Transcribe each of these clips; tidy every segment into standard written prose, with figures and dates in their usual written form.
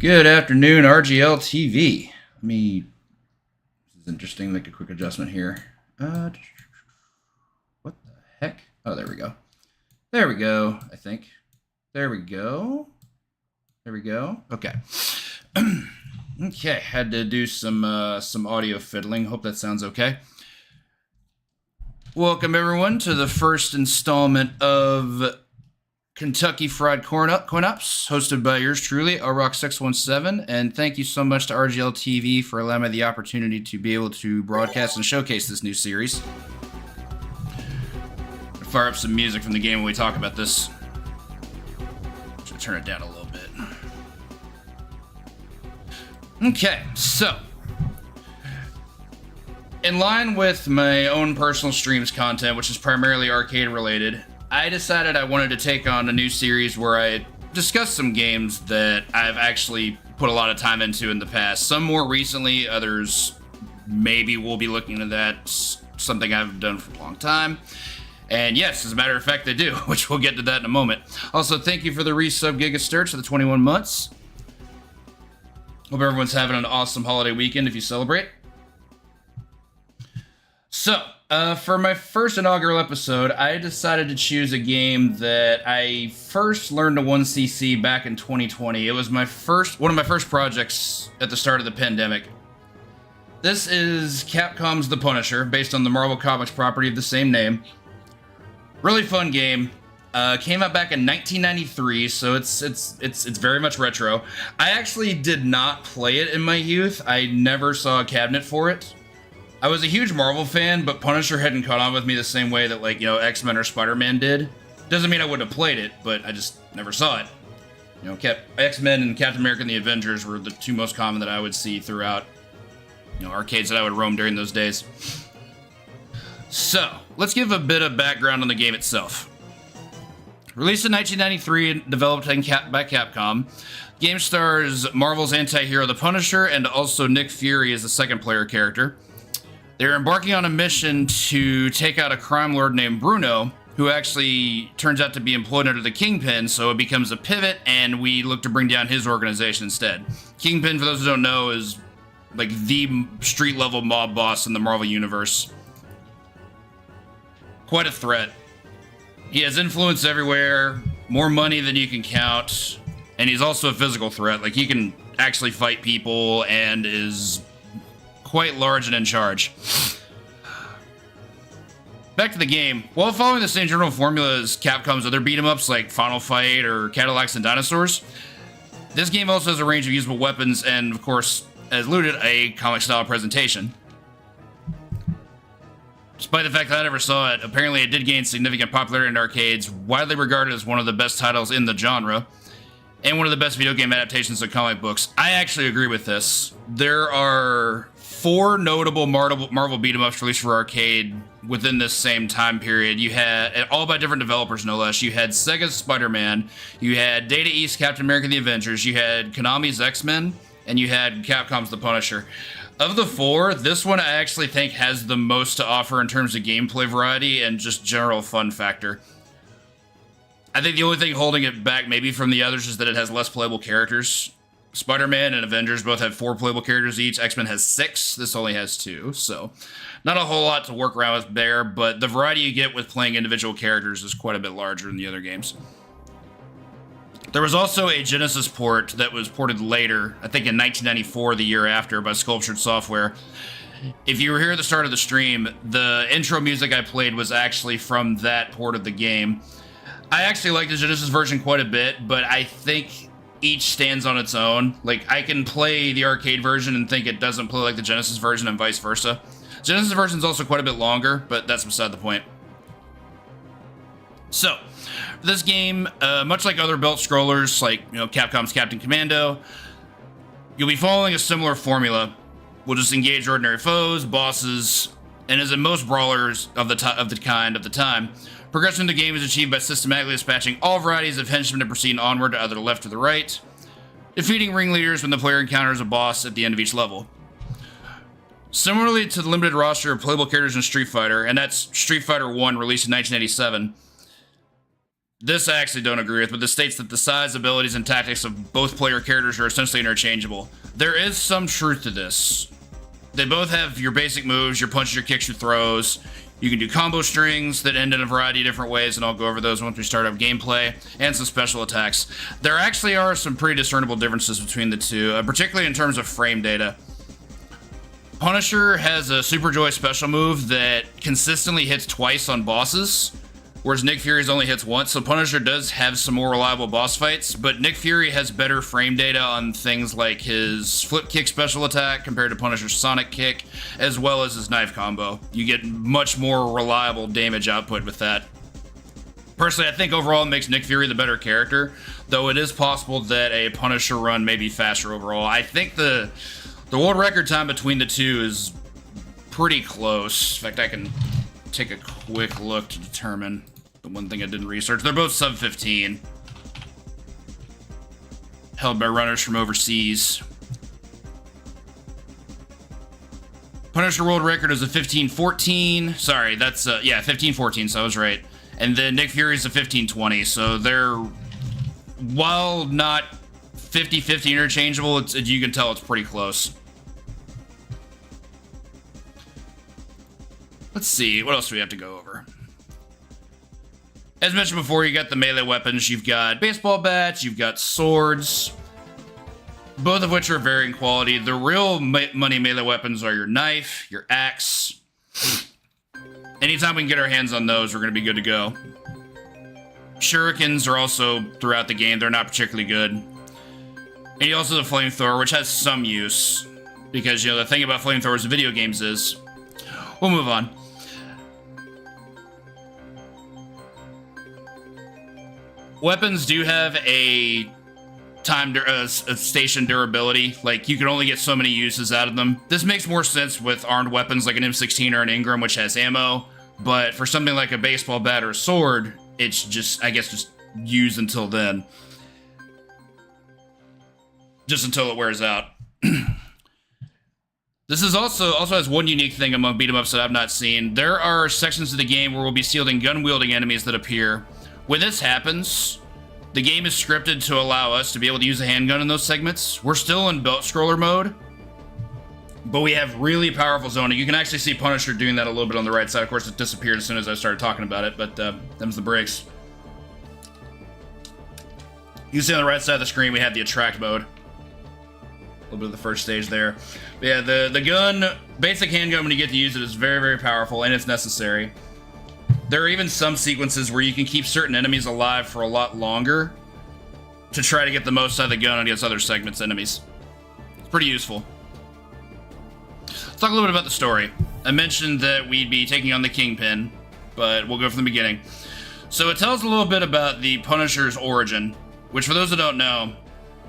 Good afternoon, RGL TV. This is interesting, make a quick adjustment here. What the heck? Oh, there we go. There we go, I think. There we go. There we go. Okay. Okay, had to do some audio fiddling. Hope that sounds okay. Welcome, everyone, to the first installment of Kentucky Fried Coin-Ups, hosted by yours truly, LRock617, and thank you so much to RGL TV for allowing me the opportunity to be able to broadcast and showcase this new series. Fire up some music from the game when we talk about this. Should turn it down a little bit. Okay, so in line with my own personal streams content, which is primarily arcade related, I decided I wanted to take on a new series where I discuss some games that I've actually put a lot of time into in the past. Some more recently, others maybe we'll be looking at that, something I've done for a long time. And yes, as a matter of fact, I do, which we'll get to that in a moment. Also, thank you for the resub Gigasturch for the 21 months. Hope everyone's having an awesome holiday weekend if you celebrate. So, for my first inaugural episode, I decided to choose a game that I first learned to 1cc back in 2020. It was one of my first projects at the start of the pandemic. This is Capcom's The Punisher, based on the Marvel Comics property of the same name. Really fun game. Came out back in 1993, so it's very much retro. I actually did not play it in my youth. I never saw a cabinet for it. I was a huge Marvel fan, but Punisher hadn't caught on with me the same way that, like, X-Men or Spider-Man did. Doesn't mean I wouldn't have played it, but I just never saw it. X-Men and Captain America and the Avengers were the two most common that I would see throughout, arcades that I would roam during those days. So, let's give a bit of background on the game itself. Released in 1993 and developed by Capcom, the game stars Marvel's anti-hero The Punisher and also Nick Fury as the second player character. They're embarking on a mission to take out a crime lord named Bruno, who actually turns out to be employed under the Kingpin, so it becomes a pivot, and we look to bring down his organization instead. Kingpin, for those who don't know, is like the street-level mob boss in the Marvel Universe. Quite a threat. He has influence everywhere, more money than you can count, and he's also a physical threat. Like, he can actually fight people and is quite large and in charge. Back to the game. While following the same general formula as Capcom's other beat-em-ups like Final Fight or Cadillacs and Dinosaurs, this game also has a range of usable weapons and, of course, as alluded, a comic-style presentation. Despite the fact that I never saw it, apparently it did gain significant popularity in arcades, widely regarded as one of the best titles in the genre, and one of the best video game adaptations of comic books. I actually agree with this. There are 4 notable Marvel beat-em-ups released for arcade within this same time period. You had, all by different developers no less, you had Sega's Spider-Man, you had Data East Captain America and the Avengers, you had Konami's X-Men, and you had Capcom's The Punisher. Of the 4, this one I actually think has the most to offer in terms of gameplay variety and just general fun factor. I think the only thing holding it back maybe from the others is that it has less playable characters. Spider-Man and Avengers both have 4 playable characters each. X-Men has 6. This only has 2, so not a whole lot to work around with there, but the variety you get with playing individual characters is quite a bit larger than the other games. There was also a Genesis port that was ported later, I think in 1994, the year after, by Sculptured Software. If you were here at the start of the stream, the intro music I played was actually from that port of the game. I actually like the Genesis version quite a bit, but I think each stands on its own. Like, I can play the arcade version and think it doesn't play like the Genesis version and vice versa. Genesis version is also quite a bit longer, but that's beside the point. So, this game, much like other belt scrollers, like Capcom's Captain Commando, you'll be following a similar formula. We'll just engage ordinary foes, bosses, and as in most brawlers of the time, progression in the game is achieved by systematically dispatching all varieties of henchmen to proceed onward to either the left or the right, defeating ringleaders when the player encounters a boss at the end of each level. Similarly to the limited roster of playable characters in Street Fighter, and that's Street Fighter 1, released in 1987, This I actually don't agree with, but this states that the size, abilities, and tactics of both player characters are essentially interchangeable. There is some truth to this. They both have your basic moves, your punches, your kicks, your throws. You can do combo strings that end in a variety of different ways, and I'll go over those once we start up gameplay, and some special attacks. There actually are some pretty discernible differences between the two, particularly in terms of frame data. Punisher has a Super Joy special move that consistently hits twice on bosses, whereas Nick Fury's only hits once, so Punisher does have some more reliable boss fights, but Nick Fury has better frame data on things like his flip kick special attack compared to Punisher's sonic kick, as well as his knife combo. You get much more reliable damage output with that. Personally, I think overall it makes Nick Fury the better character, though it is possible that a Punisher run may be faster overall. I think the world record time between the two is pretty close. In fact, I can take a quick look to determine. The one thing I didn't research. They're both sub 15. Held by runners from overseas. Punisher world record is a 15-14. Sorry, that's, yeah, 15-14, so I was right. And then Nick Fury's a 15-20, so they're, while not 50-50 interchangeable, you can tell it's pretty close. Let's see, what else do we have to go over? As mentioned before, you got the melee weapons. You've got baseball bats, you've got swords, both of which are varying quality. The real money melee weapons are your knife, your axe. Anytime we can get our hands on those, we're going to be good to go. Shurikens are also throughout the game. They're not particularly good. And you also have the flamethrower, which has some use, because, you know, the thing about flamethrowers in video games is... We'll move on. Weapons do have a station durability. Like, you can only get so many uses out of them. This makes more sense with armed weapons like an M16 or an Ingram, which has ammo. But for something like a baseball bat or a sword, it's just, I guess, just used until then. Just until it wears out. This is also has one unique thing among beat-em-ups that I've not seen. There are sections of the game where we'll be shielding gun-wielding enemies that appear. When this happens, the game is scripted to allow us to be able to use a handgun in those segments. We're still in belt scroller mode, but we have really powerful zoning. You can actually see Punisher doing that a little bit on the right side. Of course, it disappeared as soon as I started talking about it, but them's the breaks. You can see on the right side of the screen, we have the attract mode. A little bit of the first stage there. But yeah, the gun, basic handgun, when you get to use it, is very, very powerful, and it's necessary. There are even some sequences where you can keep certain enemies alive for a lot longer to try to get the most out of the gun against other segments enemies. It's pretty useful. Let's talk a little bit about the story. I mentioned that we'd be taking on the Kingpin, but we'll go from the beginning. So it tells a little bit about the Punisher's origin, which for those who don't know,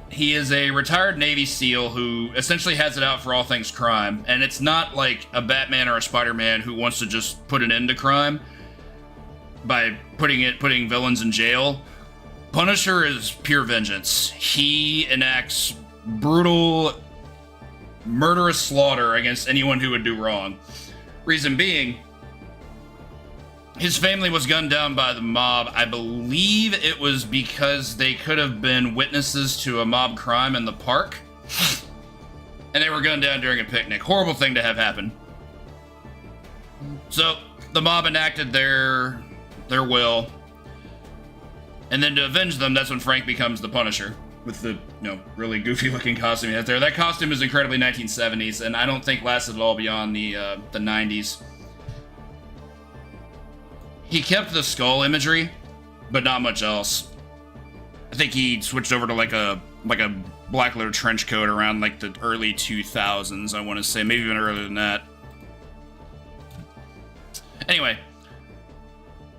he is a retired Navy SEAL who essentially has it out for all things crime. And it's not like a Batman or a Spider-Man who wants to just put an end to crime by putting villains in jail. Punisher is pure vengeance. He enacts brutal, murderous slaughter against anyone who would do wrong. Reason being, his family was gunned down by the mob. I believe it was because they could have been witnesses to a mob crime in the park. And they were gunned down during a picnic. Horrible thing to have happen. So, the mob enacted their will. And then to avenge them, that's when Frank becomes the Punisher. With the, really goofy looking costume he has there. That costume is incredibly 1970s, and I don't think lasted at all beyond the 90s. He kept the skull imagery, but not much else. I think he switched over to like a black leather trench coat around like the early 2000s, I want to say, maybe even earlier than that. Anyway,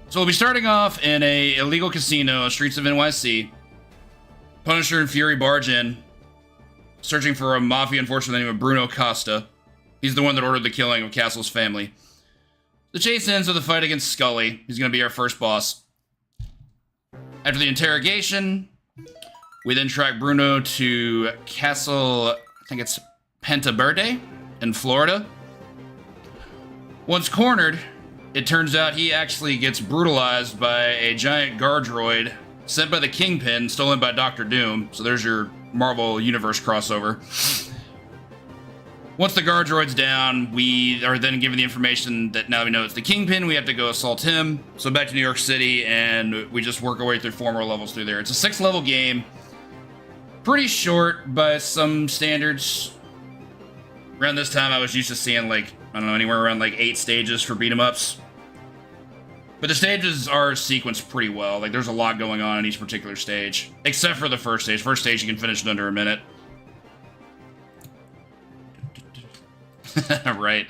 so we'll be starting off in a illegal casino, streets of NYC. Punisher and Fury barge in, searching for a mafia enforcer by the name of Bruno Costa. He's the one that ordered the killing of Castle's family. The chase ends with a fight against Scully. He's going to be our first boss. After the interrogation, we then track Bruno to Castle, I think it's Penta Verde in Florida. Once cornered, it turns out he actually gets brutalized by a giant guard droid sent by the Kingpin, stolen by Doctor Doom. So there's your Marvel Universe crossover. Once the guard droid's down, we are then given the information that now we know it's the Kingpin. We have to go assault him. So back to New York City, and we just work our way through 4 more levels through there. It's a 6-level game. Pretty short by some standards. Around this time, I was used to seeing, like, I don't know, anywhere around, like, 8 stages for beat-em-ups. But the stages are sequenced pretty well. Like, there's a lot going on in each particular stage. Except for the first stage. First stage, you can finish in under a minute. Right.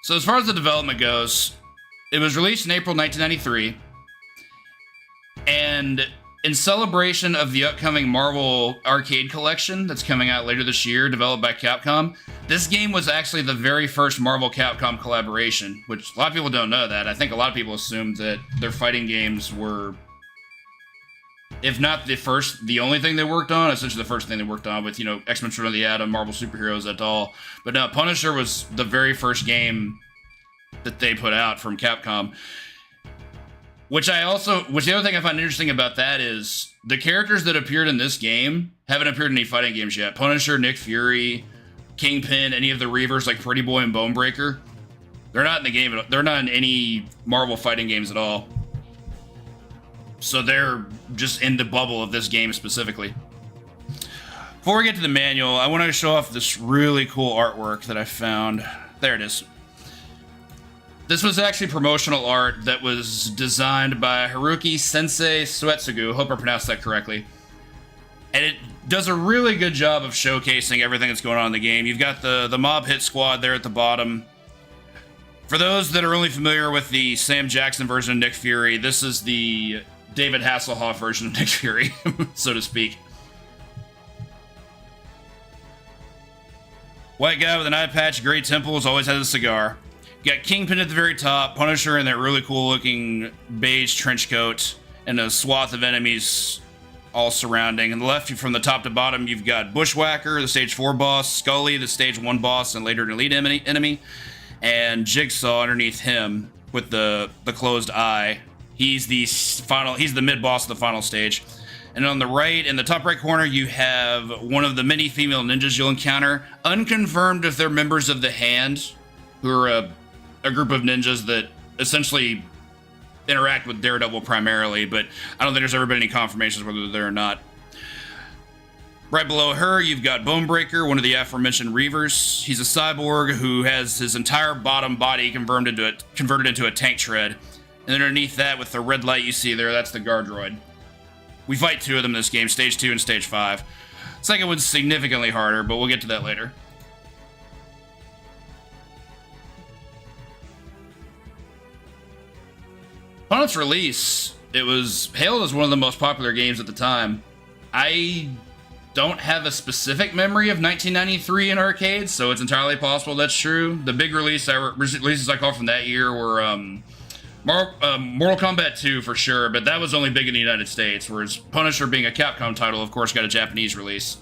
So as far as the development goes, it was released in April 1993. And in celebration of the upcoming Marvel Arcade Collection that's coming out later this year, developed by Capcom, this game was actually the very first Marvel-Capcom collaboration, which a lot of people don't know that. I think a lot of people assumed that their fighting games were, if not the only thing they worked on, essentially the first thing they worked on with, you know, X-Men Children of the Atom, Marvel Superheroes, et al. But no, Punisher was the very first game that they put out from Capcom. Which the other thing I find interesting about that is the characters that appeared in this game haven't appeared in any fighting games yet. Punisher, Nick Fury, Kingpin, any of the Reavers like Pretty Boy and Bonebreaker. They're not in the game. They're not in any Marvel fighting games at all. So they're just in the bubble of this game specifically. Before we get to the manual, I want to show off this really cool artwork that I found. There it is. This was actually promotional art that was designed by Haruki Sensei Suetsugu. Hope I pronounced that correctly. And it does a really good job of showcasing everything that's going on in the game. You've got the mob hit squad there at the bottom. For those that are only familiar with the Sam Jackson version of Nick Fury, this is the David Hasselhoff version of Nick Fury, so to speak. White guy with an eye patch, gray temples, always has a cigar. You got Kingpin at the very top, Punisher in that really cool looking beige trench coat, and a swath of enemies all surrounding. On the left, from the top to bottom, you've got Bushwhacker, the stage 4 boss, Scully, the stage 1 boss, and later an elite enemy, and Jigsaw underneath him with the closed eye. He's the mid boss of the final stage. And on the right, in the top right corner, you have one of the many female ninjas you'll encounter. Unconfirmed if they're members of the Hand, who are a group of ninjas that essentially interact with Daredevil primarily, but I don't think there's ever been any confirmations whether they're or not. Right below her, you've got Bonebreaker, one of the aforementioned Reavers. He's a cyborg who has his entire bottom body converted into a tank tread. And underneath that, with the red light you see there, that's the guard droid. We fight 2 of them in this game, Stage 2 and Stage 5. Second one's significantly harder, but we'll get to that later. Upon its release, it was hailed as one of the most popular games at the time. I don't have a specific memory of 1993 in arcades, so it's entirely possible that's true. The big releases I call from that year were Mortal Kombat 2 for sure, but that was only big in the United States, whereas Punisher, being a Capcom title, of course, got a Japanese release.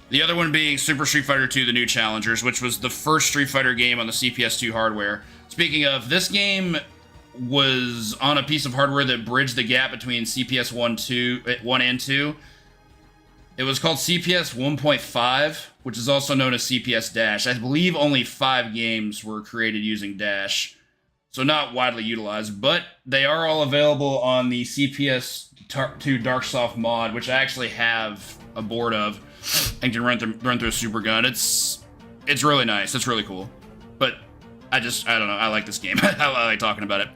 The other one being Super Street Fighter 2: The New Challengers, which was the first Street Fighter game on the CPS2 hardware. Speaking of, this game was on a piece of hardware that bridged the gap between CPS 1 and 2. It was called CPS 1.5, which is also known as CPS Dash. I believe only 5 games were created using Dash, so not widely utilized, but they are all available on the CPS 2 Darksoft mod, which I actually have a board of and can run through a super gun. It's really nice. It's really cool. But I don't know. I like this game. I like talking about it.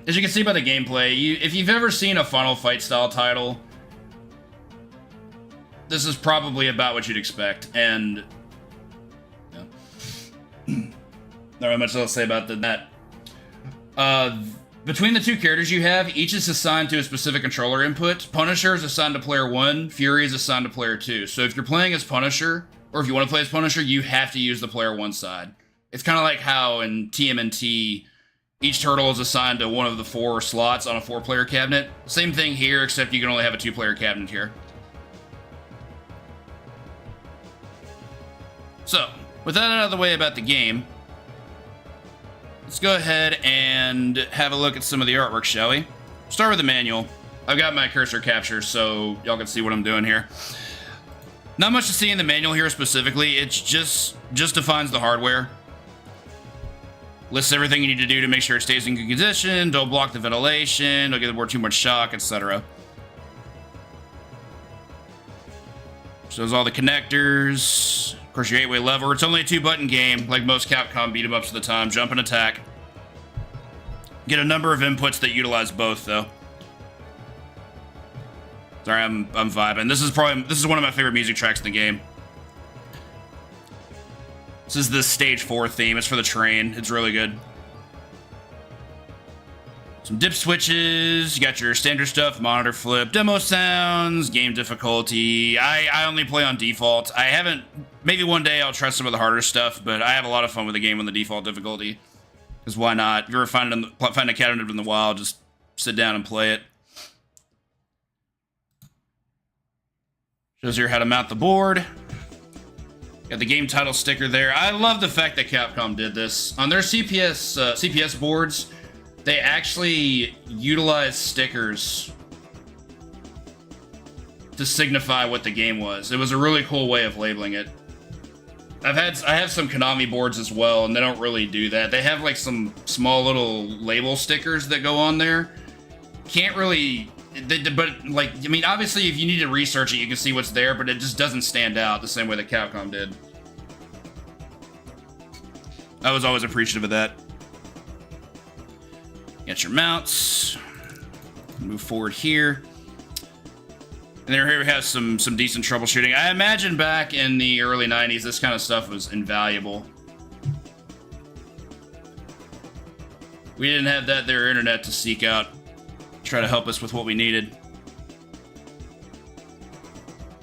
As you can see by the gameplay, if you've ever seen a Final Fight style title, this is probably about what you'd expect. And not really much else to say about that. Between the 2 characters you have, each is assigned to a specific controller input. Punisher is assigned to player 1, Fury is assigned to player 2. So if you're playing as Punisher, or if you want to play as Punisher, you have to use the player 1 side. It's kind of like how in TMNT, each turtle is assigned to one of the 4 slots on a 4-player cabinet. Same thing here, except you can only have a 2-player cabinet here. So, with that out of the way about the game, let's go ahead and have a look at some of the artwork, shall we? Start with the manual. I've got my cursor capture so y'all can see what I'm doing here. Not much to see in the manual here specifically. It's just defines the hardware. Lists everything you need to do to make sure it stays in good condition, don't block the ventilation, don't give the board too much shock, etc. Shows all the connectors. Of course, your 8-way lever. It's only a 2-button game, like most Capcom beat-em-ups of the time. Jump and attack. Get a number of inputs that utilize both, though. Sorry, I'm vibing. This is one of my favorite music tracks in the game. This is the Stage 4 theme. It's for the train. It's really good. Some dip switches. You got your standard stuff, monitor flip, demo sounds, game difficulty. I only play on default. I haven't... Maybe one day I'll try some of the harder stuff, but I have a lot of fun with the game on the default difficulty. Because why not? If you ever find a cabinet in the wild, just sit down and play it. Shows you how to mount the board. Got the game title sticker there. I love the fact that Capcom did this. On their CPS boards, they actually utilize stickers to signify what the game was. It was a really cool way of labeling it. I have some Konami boards as well, and they don't really do that. They have like some small little label stickers that go on there. Can't really, but like, I mean, obviously if you need to research it, you can see what's there, but it just doesn't stand out the same way that Capcom did. I was always appreciative of that. Got your mounts. Move forward here. And then here we have some decent troubleshooting. I imagine back in the early 90s, this kind of stuff was invaluable. We didn't have that there internet to seek out, try to help us with what we needed.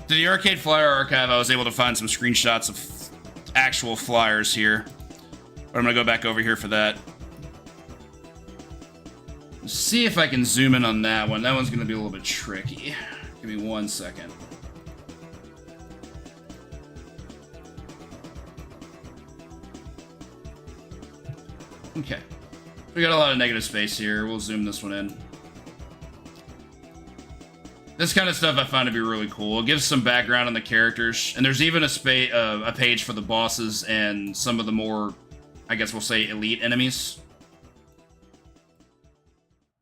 To the Arcade Flyer Archive, I was able to find some screenshots of actual flyers here. But I'm going to go back over here for that. Let's see if I can zoom in on that one. That one's going to be a little bit tricky. Give me 1 second. Okay. We got a lot of negative space here. We'll zoom this one in. This kind of stuff I find to be really cool. It gives some background on the characters. And there's even a page for the bosses and some of the more, I guess we'll say, elite enemies.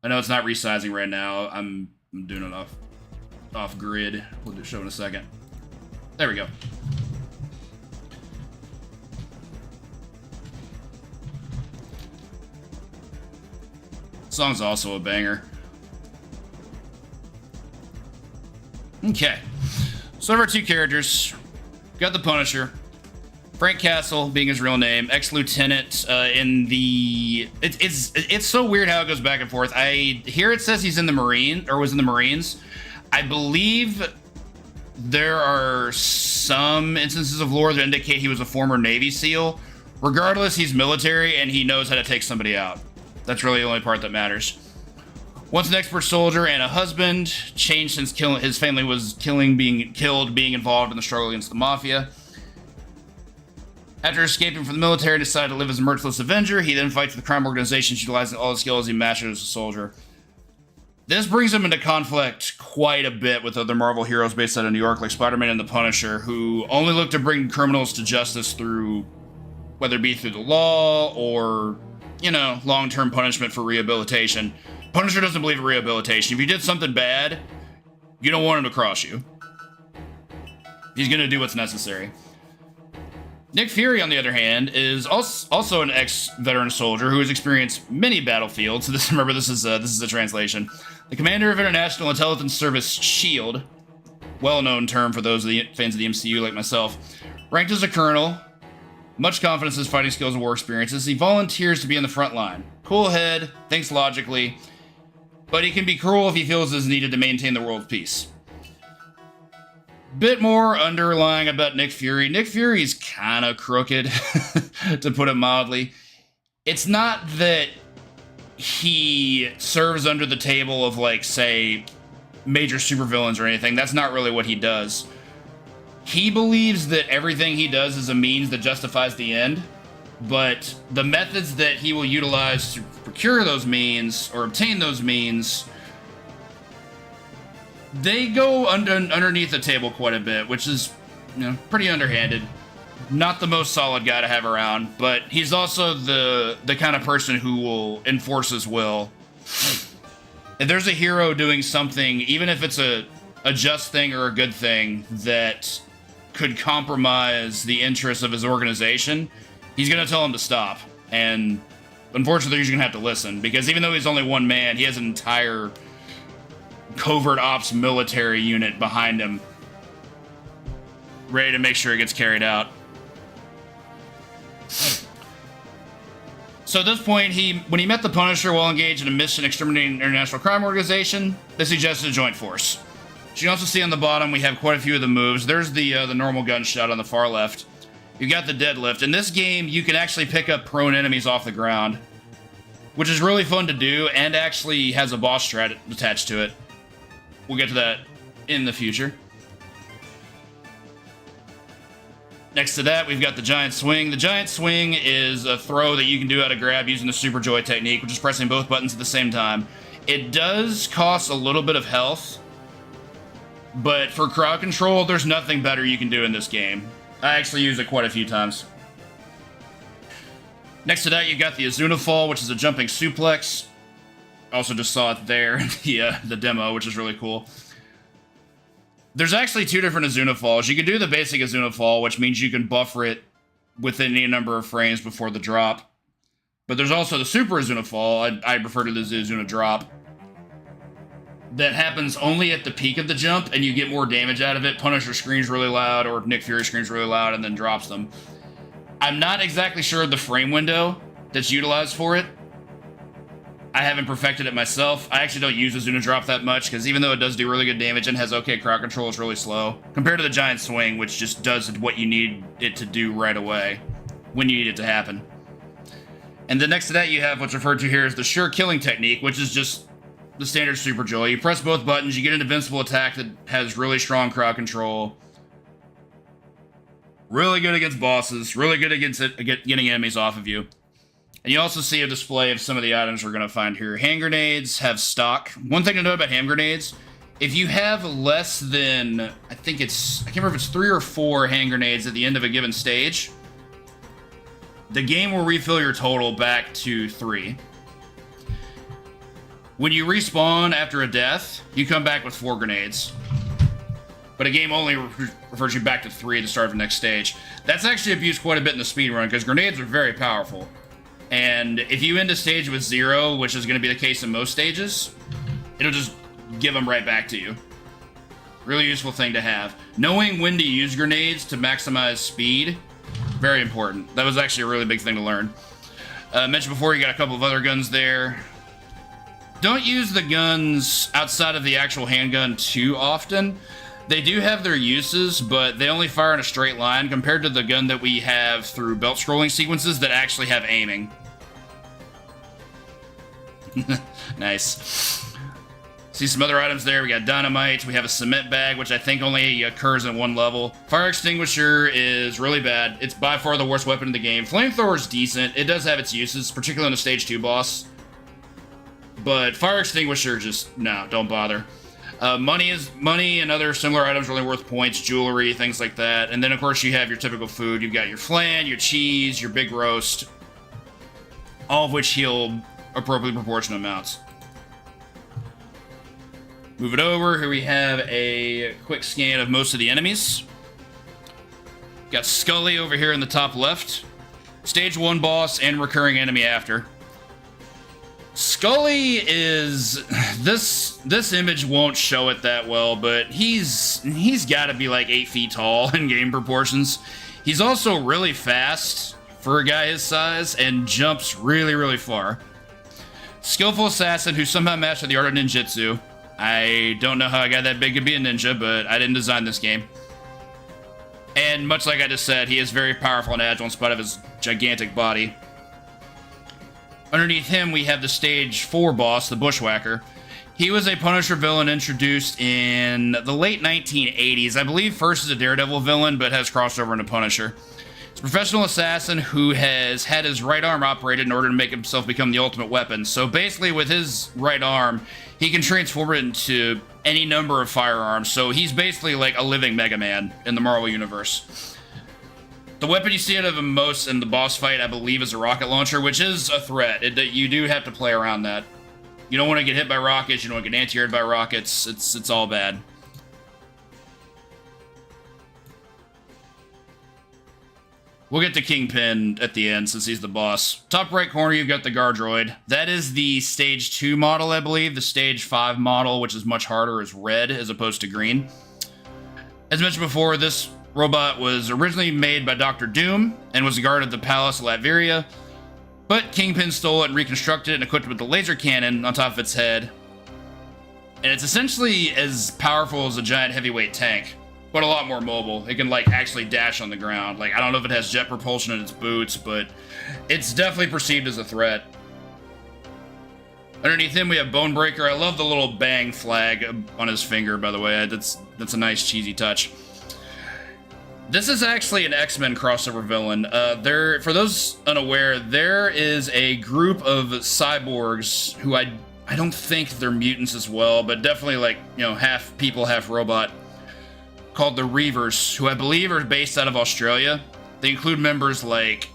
I know it's not resizing right now. I'm doing it off grid. We'll show in a second. There we go. Song's also a banger. Okay. So our two characters. Got the Punisher. Frank Castle being his real name, ex-lieutenant in the... It's so weird how it goes back and forth. Here it says he's in the Marine, or was in the Marines. I believe there are some instances of lore that indicate he was a former Navy SEAL. Regardless, he's military and he knows how to take somebody out. That's really the only part that matters. Once an expert soldier and a husband, changed since his family was being involved in the struggle against the Mafia. After escaping from the military, decided to live as a merciless avenger. He then fights the crime organizations, utilizing all the skills he mastered as a soldier. This brings him into conflict quite a bit with other Marvel heroes based out of New York, like Spider-Man and the Punisher, who only look to bring criminals to justice through, whether it be through the law or, you know, long-term punishment for rehabilitation. Punisher doesn't believe in rehabilitation. If you did something bad, you don't want him to cross you. He's going to do what's necessary. Nick Fury, on the other hand, is also an ex-veteran soldier who has experienced many battlefields. So remember, this is a translation. The commander of International Intelligence Service SHIELD, well-known term for those fans of the MCU like myself, ranked as a colonel, much confidence in his fighting skills and war experiences. He volunteers to be in the front line. Cool head, thinks logically, but he can be cruel if he feels it is needed to maintain the world's peace. Bit more underlying about Nick Fury. Nick Fury's kind of crooked, to put it mildly. It's not that he serves under the table of, like, say, major supervillains or anything. That's not really what he does. He believes that everything he does is a means that justifies the end, but the methods that he will utilize to procure those means or obtain those means, they go underneath the table quite a bit, which is, you know, pretty underhanded. Not the most solid guy to have around, but he's also the kind of person who will enforce his will. If there's a hero doing something, even if it's a just thing or a good thing that could compromise the interests of his organization, he's going to tell him to stop. And unfortunately, he's going to have to listen, because even though he's only one man, he has an entire covert ops military unit behind him, ready to make sure it gets carried out. So at this point, when he met the Punisher while engaged in a mission exterminating an international crime organization, they suggested a joint force. You can also see on the bottom, we have quite a few of the moves. There's the normal gunshot on the far left. You got the deadlift. In this game, you can actually pick up prone enemies off the ground, which is really fun to do and actually has a boss strat attached to it. We'll get to that in the future. Next to that, we've got the giant swing. The giant swing is a throw that you can do out of grab using the super joy technique, which is pressing both buttons at the same time. It does cost a little bit of health, but for crowd control, there's nothing better you can do in this game. I actually use it quite a few times. Next to that, you've got the Azuna Fall, which is a jumping suplex. Also just saw it there in the demo, which is really cool. There's actually two different Azuna Falls. You can do the basic Azuna Fall, which means you can buffer it within any number of frames before the drop. But there's also the Super Azuna Fall. I refer to this as Azuna Drop. That happens only at the peak of the jump, and you get more damage out of it. Punisher screams really loud, or Nick Fury screams really loud, and then drops them. I'm not exactly sure of the frame window that's utilized for it. I haven't perfected it myself. I actually don't use Azuna Drop that much, because even though it does do really good damage and has okay crowd control, it's really slow. Compared to the Giant Swing, which just does what you need it to do right away, when you need it to happen. And then next to that, you have what's referred to here as the Sure Killing technique, which is just the standard Super Joy. You press both buttons, you get an invincible attack that has really strong crowd control. Really good against bosses, really good against getting enemies off of you. And you also see a display of some of the items we're going to find here. Hand grenades have stock. One thing to know about hand grenades, if you have less than, I can't remember if it's 3 or 4 hand grenades at the end of a given stage, the game will refill your total back to 3. When you respawn after a death, you come back with 4 grenades. But a game only refers you back to 3 at the start of the next stage. That's actually abused quite a bit in the speedrun, because grenades are very powerful. And if you end a stage with 0, which is going to be the case in most stages, it'll just give them right back to you. Really useful thing to have. Knowing when to use grenades to maximize speed, very important. That was actually a really big thing to learn. Mentioned before, you got a couple of other guns there. Don't use the guns outside of the actual handgun too often. They do have their uses, but they only fire in a straight line compared to the gun that we have through belt scrolling sequences that actually have aiming. Nice. See some other items there. We got dynamite. We have a cement bag, which I think only occurs in 1 level. Fire extinguisher is really bad. It's by far the worst weapon in the game. Flamethrower is decent. It does have its uses, particularly on the stage 2 boss. But fire extinguisher, just no, don't bother. Money and other similar items are only worth points, jewelry, things like that. And then, of course, you have your typical food. You've got your flan, your cheese, your big roast, all of which heal appropriately proportionate amounts. Move it over. Here we have a quick scan of most of the enemies. Got Scully over here in the top left. Stage 1 boss and recurring enemy after. Scully is... This image won't show it that well, but he's got to be like 8 feet tall in game proportions. He's also really fast for a guy his size and jumps really, really far. Skillful assassin who somehow mastered the art of ninjutsu. I don't know how I got that big to be a ninja, but I didn't design this game. And much like I just said, he is very powerful and agile in spite of his gigantic body. Underneath him, we have the stage 4 boss, the Bushwhacker. He was a Punisher villain introduced in the late 1980s. I believe first as a Daredevil villain, but has crossed over into Punisher. He's a professional assassin who has had his right arm operated in order to make himself become the ultimate weapon. So basically, with his right arm, he can transform it into any number of firearms. So he's basically like a living Mega Man in the Marvel Universe. The weapon you see out of him most in the boss fight, I believe, is a rocket launcher, which is a threat. You do have to play around that. You don't want to get hit by rockets. You don't want to get anti-air'd by rockets. It's all bad. We'll get to Kingpin at the end since he's the boss. Top right corner, you've got the Guard Droid. That is the Stage 2 model, I believe. The Stage 5 model, which is much harder, is red as opposed to green. As mentioned before, this robot was originally made by Dr. Doom and was a guard at the Palace of Latveria, but Kingpin stole it and reconstructed it and equipped it with the laser cannon on top of its head. And it's essentially as powerful as a giant heavyweight tank, but a lot more mobile. It can, like, actually dash on the ground. Like, I don't know if it has jet propulsion in its boots, but it's definitely perceived as a threat. Underneath him, we have Bonebreaker. I love the little bang flag on his finger, by the way. That's a nice, cheesy touch. This is actually an X-Men crossover villain. For those unaware, there is a group of cyborgs who I don't think they're mutants as well, but definitely, like, you know, half people, half robot, called the Reavers, who I believe are based out of Australia. They include members like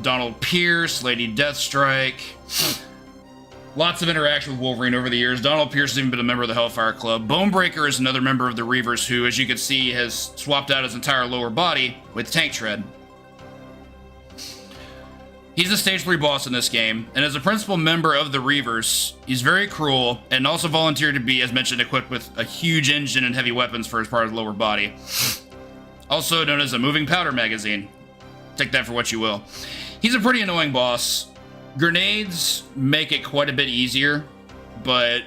Donald Pierce, Lady Deathstrike. Lots of interaction with Wolverine over the years. Donald Pierce has even been a member of the Hellfire Club. Bonebreaker is another member of the Reavers who, as you can see, has swapped out his entire lower body with tank tread. He's a Stage 3 boss in this game, and as a principal member of the Reavers, he's very cruel, and also volunteered to be, as mentioned, equipped with a huge engine and heavy weapons for his part of the lower body. Also known as a moving powder magazine. Take that for what you will. He's a pretty annoying boss. Grenades make it quite a bit easier, but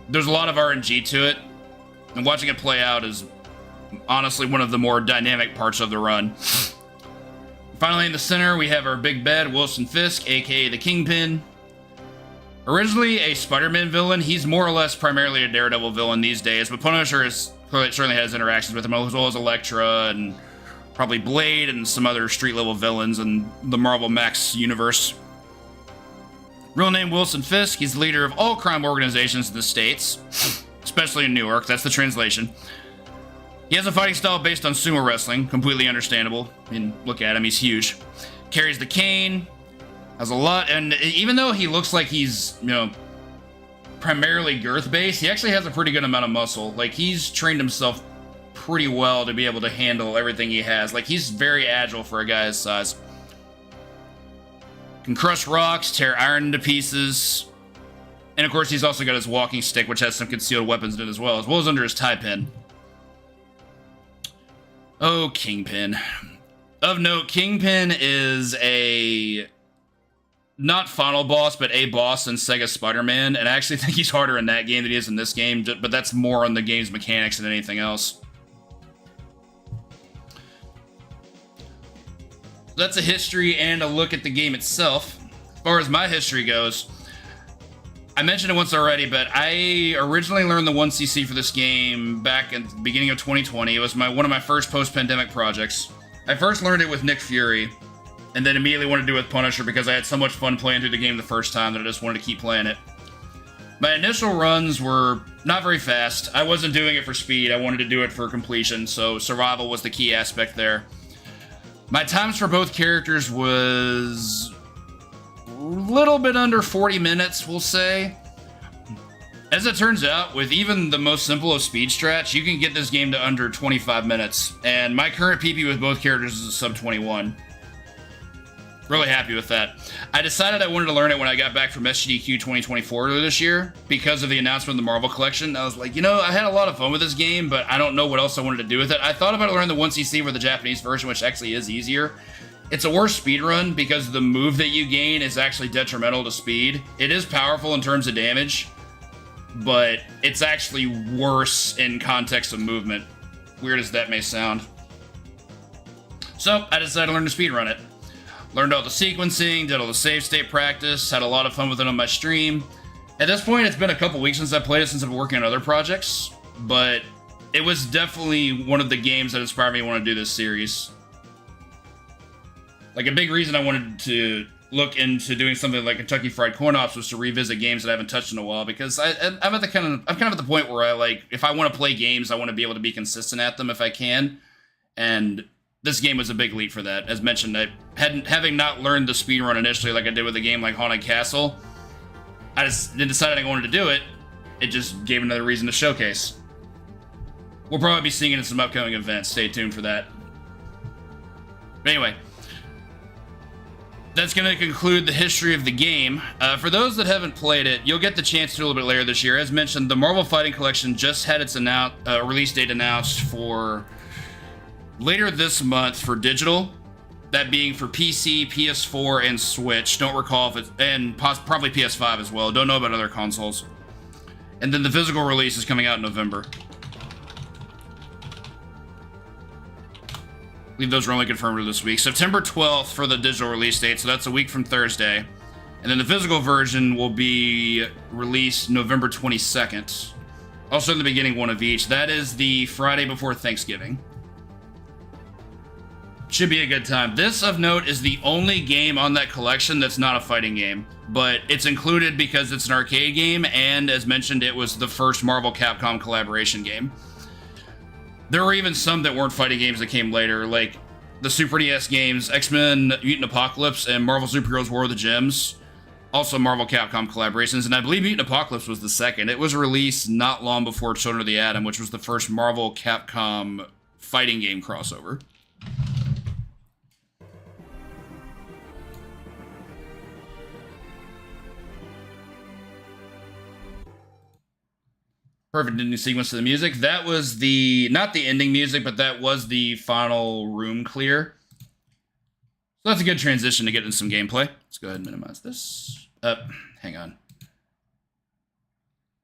there's a lot of RNG to it, and watching it play out is honestly one of the more dynamic parts of the run. Finally, in the center, we have our big bad, Wilson Fisk, aka the Kingpin. Originally a Spider-Man villain, he's more or less primarily a Daredevil villain these days, but Punisher certainly has interactions with him, as well as Elektra and probably Blade and some other street-level villains in the Marvel Max universe. Real name Wilson Fisk. He's the leader of all crime organizations in the States, especially in Newark. That's the translation. He has a fighting style based on sumo wrestling, completely understandable. I mean, look at him, he's huge. Carries the cane, has a lot, and even though he looks like he's, you know, primarily girth-based, he actually has a pretty good amount of muscle. Like, he's trained himself pretty well to be able to handle everything he has. Like, he's very agile for a guy his size. Can crush rocks, tear iron into pieces. And of course, he's also got his walking stick, which has some concealed weapons in it as well as under his tie pin. Oh, Kingpin. Of note, Kingpin is a not final boss, but a boss in Sega Spider-Man, and I actually think he's harder in that game than he is in this game, but that's more on the game's mechanics than anything else. That's a history and a look at the game itself. As far as my history goes, I mentioned it once already, but I originally learned the 1cc for this game back at the beginning of 2020. It was one of my first post-pandemic projects. I first learned it with Nick Fury, and then immediately wanted to do it with Punisher because I had so much fun playing through the game the first time that I just wanted to keep playing it. My initial runs were not very fast. I wasn't doing it for speed. I wanted to do it for completion, so survival was the key aspect there. My times for both characters was a little bit under 40 minutes, we'll say. As it turns out, with even the most simple of speed strats, you can get this game to under 25 minutes, and my current PP with both characters is a sub 21. Really happy with that. I decided I wanted to learn it when I got back from SGDQ 2024 this year because of the announcement of the Marvel Collection. I was like, you know, I had a lot of fun with this game, but I don't know what else I wanted to do with it. I thought about learning the 1cc for the Japanese version, which actually is easier. It's a worse speedrun because the move that you gain is actually detrimental to speed. It is powerful in terms of damage, but it's actually worse in context of movement. Weird as that may sound. So I decided to learn to speedrun it. Learned all the sequencing, did all the save state practice, had a lot of fun with it on my stream. At this point, it's been a couple weeks since I played it, since I've been working on other projects, but it was definitely one of the games that inspired me to want to do this series. Like, a big reason I wanted to look into doing something like Kentucky Fried Corn Ops was to revisit games that I haven't touched in a while, because I'm kind of at the point where I, like, if I want to play games, I want to be able to be consistent at them if I can, and this game was a big leap for that. As mentioned, having not learned the speedrun initially like I did with a game like Haunted Castle, I just decided I wanted to do it. It just gave another reason to showcase. We'll probably be seeing it in some upcoming events. Stay tuned for that. But anyway, that's going to conclude the history of the game. For those that haven't played it, you'll get the chance to a little bit later this year. As mentioned, the Marvel Fighting Collection just had its release date announced for later this month for digital. That being for PC, PS4, and Switch. Don't recall if it's... and probably PS5 as well. Don't know about other consoles. And then the physical release is coming out in November. I believe those were only confirmed for this week. September 12th for the digital release date, so that's a week from Thursday. And then the physical version will be released November 22nd. Also in the beginning, one of each. That is the Friday before Thanksgiving. Should be a good time. This, of note, is the only game on that collection that's not a fighting game. But it's included because it's an arcade game, and as mentioned, it was the first Marvel Capcom collaboration game. There were even some that weren't fighting games that came later, like the Super NES games, X-Men Mutant Apocalypse, and Marvel Superheroes War of the Gems. Also Marvel Capcom collaborations, and I believe Mutant Apocalypse was the second. It was released not long before Children of the Atom, which was the first Marvel Capcom fighting game crossover. Perfect ending sequence to the music. That was the, not the ending music, but that was the final room clear. So that's a good transition to get into some gameplay. Let's go ahead and minimize this. Hang on.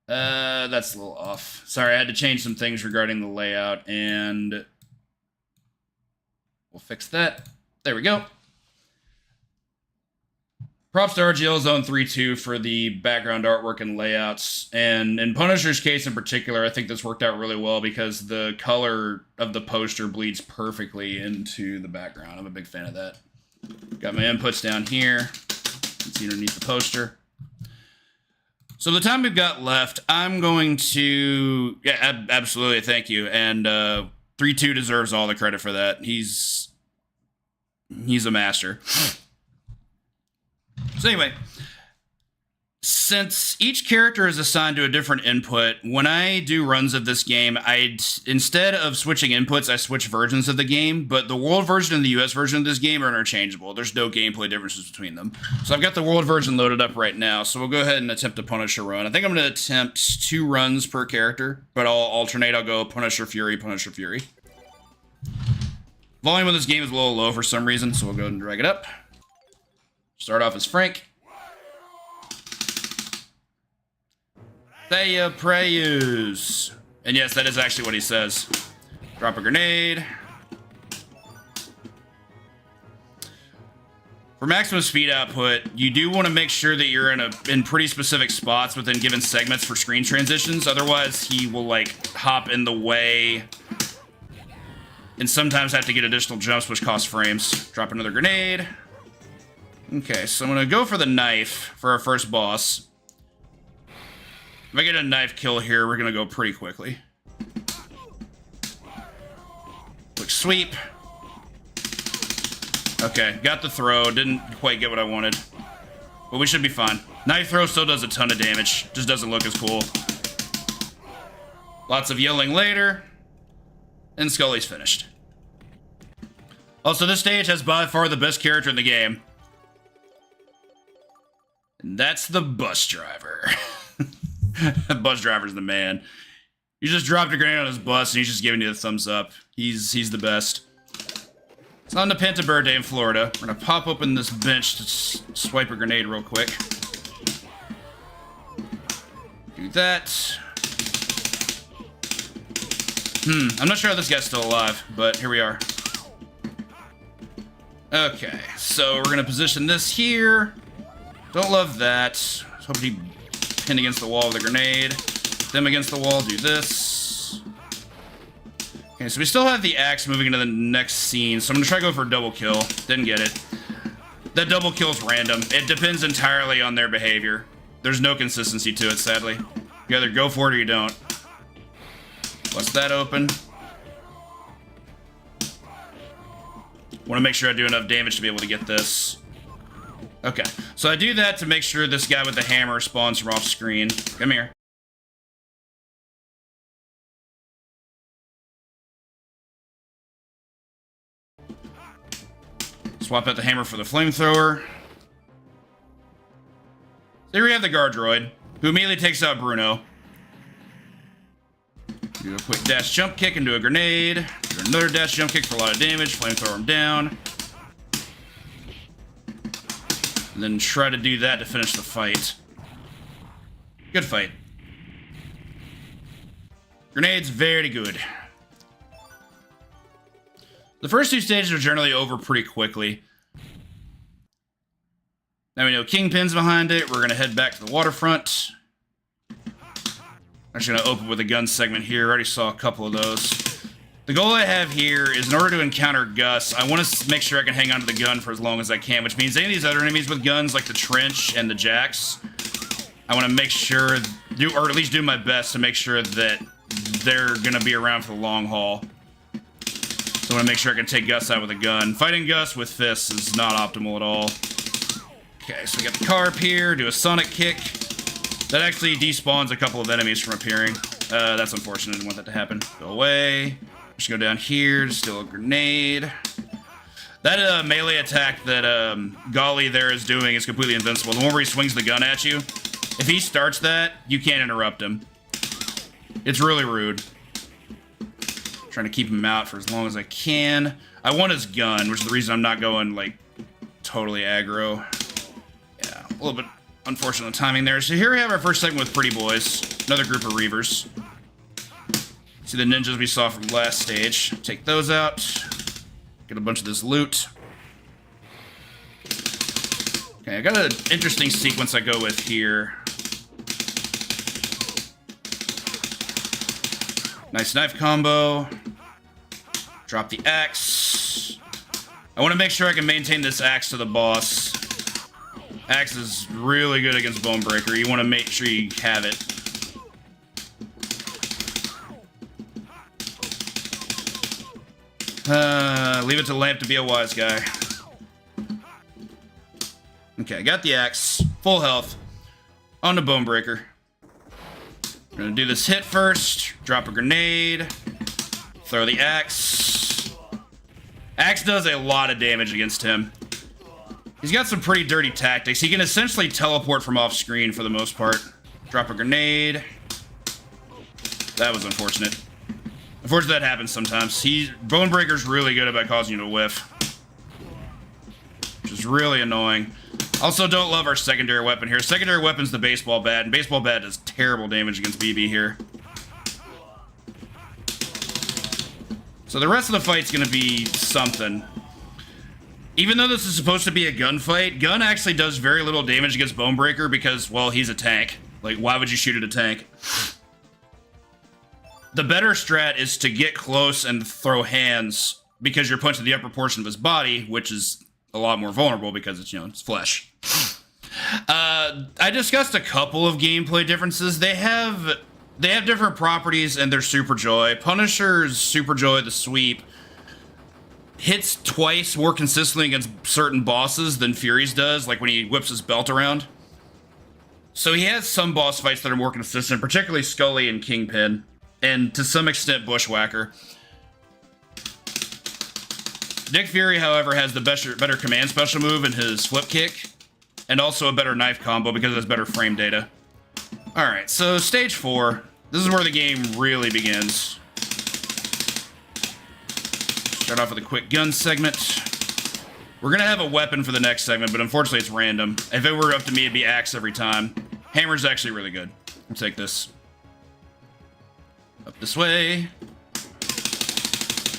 That's a little off. Sorry, I had to change some things regarding the layout, and we'll fix that. There we go. Props to RGL Zone 3-2 for the background artwork and layouts. And in Punisher's case in particular, I think this worked out really well because the color of the poster bleeds perfectly into the background. I'm a big fan of that. Got my inputs down here. You can see underneath the poster. So the time we've got left, I'm going to... Yeah, absolutely, thank you. And 3-2 deserves all the credit for that. He's a master. So anyway, since each character is assigned to a different input, when I do runs of this game, instead of switching inputs, I switch versions of the game, but the world version and the US version of this game are interchangeable. There's no gameplay differences between them. So I've got the world version loaded up right now, so we'll go ahead and attempt a Punisher run. I think I'm going to attempt 2 runs per character, but I'll alternate. I'll go Punisher, Fury, Punisher, Fury. Volume of this game is a little low for some reason, so we'll go ahead and drag it up. Start off as Frank. Thea Prayus. And yes, that is actually what he says. Drop a grenade. For maximum speed output, you do want to make sure that you're in pretty specific spots within given segments for screen transitions. Otherwise, he will like hop in the way and sometimes have to get additional jumps, which cost frames. Drop another grenade. Okay, so I'm going to go for the knife for our first boss. If I get a knife kill here, we're going to go pretty quickly. Quick sweep. Okay, got the throw. Didn't quite get what I wanted. But we should be fine. Knife throw still does a ton of damage. Just doesn't look as cool. Lots of yelling later. And Scully's finished. Also, this stage has by far the best character in the game. And that's the bus driver. The bus driver's the man. You just dropped a grenade on his bus and he's just giving you the thumbs up. He's the best. It's on the Penta Verde in Florida. We're gonna pop open this bench to swipe a grenade real quick. Do that. I'm not sure how this guy's still alive, but here we are. Okay, so we're gonna position this here. Don't love that. I was hoping he pinned against the wall with a grenade. Them against the wall, do this. Okay, so we still have the axe moving into the next scene, so I'm gonna try to go for a double kill. Didn't get it. That double kill's random. It depends entirely on their behavior. There's no consistency to it, sadly. You either go for it or you don't. What's that open? Want to make sure I do enough damage to be able to get this. Okay, so I do that to make sure this guy with the hammer spawns from off screen. Come here. Swap out the hammer for the flamethrower. There we have the guard droid, who immediately takes out Bruno. Do a quick dash jump kick into a grenade. Do another dash jump kick for a lot of damage. Flamethrower him down. And then try to do that to finish the fight. Good fight. Grenades, very good. The first two stages are generally over pretty quickly. Now we know Kingpin's behind it. We're going to head back to the waterfront. I'm just going to open with a gun segment here. I already saw a couple of those. The goal I have here is in order to encounter Gus, I want to make sure I can hang on to the gun for as long as I can, which means any of these other enemies with guns like the Trench and the Jax, I want to make sure, or at least do my best to make sure that they're going to be around for the long haul. So I want to make sure I can take Gus out with a gun. Fighting Gus with fists is not optimal at all. Okay, so we got the car up here, do a sonic kick. That actually despawns a couple of enemies from appearing. That's unfortunate, I didn't want that to happen. Go away. Just go down here, steal a grenade. That melee attack that Golly there is doing is completely invincible. The one where he swings the gun at you. If he starts that, you can't interrupt him. It's really rude. Trying to keep him out for as long as I can. I want his gun, which is the reason I'm not going, like, totally aggro. Yeah, a little bit unfortunate timing there. So here we have our first segment with Pretty Boys. Another group of Reavers. See the ninjas we saw from last stage. Take those out. Get a bunch of this loot. Okay, I got an interesting sequence I go with here. Nice knife combo. Drop the axe. I want to make sure I can maintain this axe to the boss. Axe is really good against Bonebreaker. You want to make sure you have it. Leave it to Lamp to be a wise guy. Okay, got the axe. Full health. On to Bonebreaker. We're gonna do this hit first. Drop a grenade. Throw the axe. Axe does a lot of damage against him. He's got some pretty dirty tactics. He can essentially teleport from off screen for the most part. Drop a grenade. That was unfortunate. Unfortunately, that happens sometimes. Bonebreaker's really good about causing you to whiff. Which is really annoying. Also, don't love our secondary weapon here. Secondary weapon's the baseball bat, and baseball bat does terrible damage against BB here. So the rest of the fight's gonna be something. Even though this is supposed to be a gunfight, Gun actually does very little damage against Bonebreaker because, well, he's a tank. Like, why would you shoot at a tank? The better strat is to get close and throw hands because you're punching the upper portion of his body, which is a lot more vulnerable because it's, it's flesh. I discussed a couple of gameplay differences. They have different properties and they're Super Joy. Punisher's Super Joy, the sweep, hits twice more consistently against certain bosses than Fury's does, like when he whips his belt around. So he has some boss fights that are more consistent, particularly Scully and Kingpin, and to some extent Bushwhacker. Nick Fury, however, has the better command special move in his flip kick, and also a better knife combo because it has better frame data. Alright, so stage 4. This is where the game really begins. Start off with a quick gun segment. We're gonna have a weapon for the next segment, but unfortunately it's random. If it were up to me, it'd be axe every time. Hammer's actually really good. I'll take this. Up this way.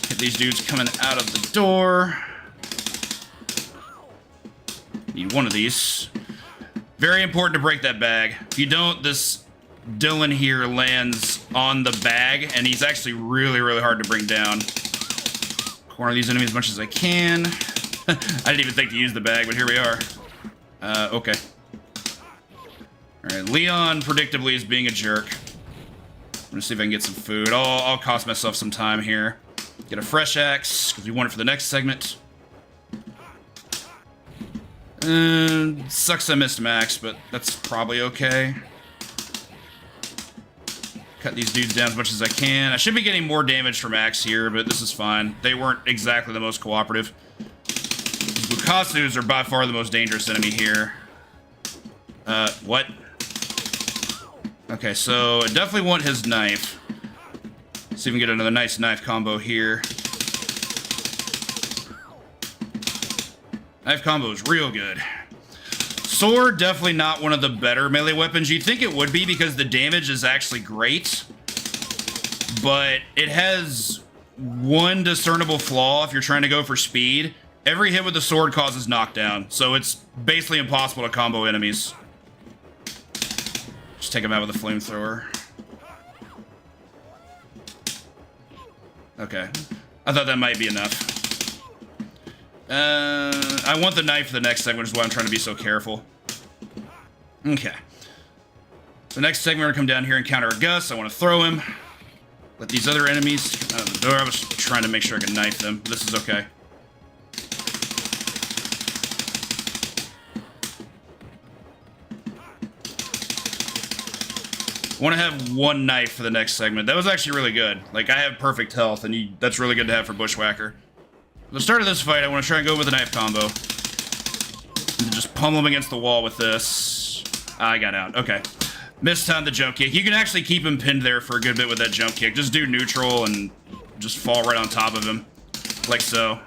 Hit these dudes coming out of the door. Need one of these. Very important to break that bag. If you don't, this Dylan here lands on the bag, and he's actually really, really hard to bring down. Corner these enemies as much as I can. I didn't even think to use the bag, but here we are. Okay. Alright, Leon predictably is being a jerk. I'm gonna see if I can get some food. I'll cost myself some time here. Get a fresh axe, because we want it for the next segment. Sucks I missed Max, but that's probably okay. Cut these dudes down as much as I can. I should be getting more damage from Max here, but this is fine. They weren't exactly the most cooperative. Bukasus are by far the most dangerous enemy here. What? Okay, so I definitely want his knife. See if we can get another nice knife combo here. Knife combo is real good. Sword, definitely not one of the better melee weapons. You'd think it would be because the damage is actually great. But it has one discernible flaw if you're trying to go for speed. Every hit with the sword causes knockdown, so it's basically impossible to combo enemies. Just take them out with a flamethrower. Okay. I thought that might be enough. I want the knife for the next segment, which is why I'm trying to be so careful. Okay. The next segment, we're gonna come down here and counter a Gus. I want to throw him. Let these other enemies out of the door. I was trying to make sure I could knife them. This is okay. I want to have one knife for the next segment. That was actually really good. Like, I have perfect health, and that's really good to have for Bushwhacker. At the start of this fight, I want to try and go with a knife combo. And just pummel him against the wall with this. I got out. Okay. Missed on the jump kick. You can actually keep him pinned there for a good bit with that jump kick. Just do neutral and just fall right on top of him. Like so.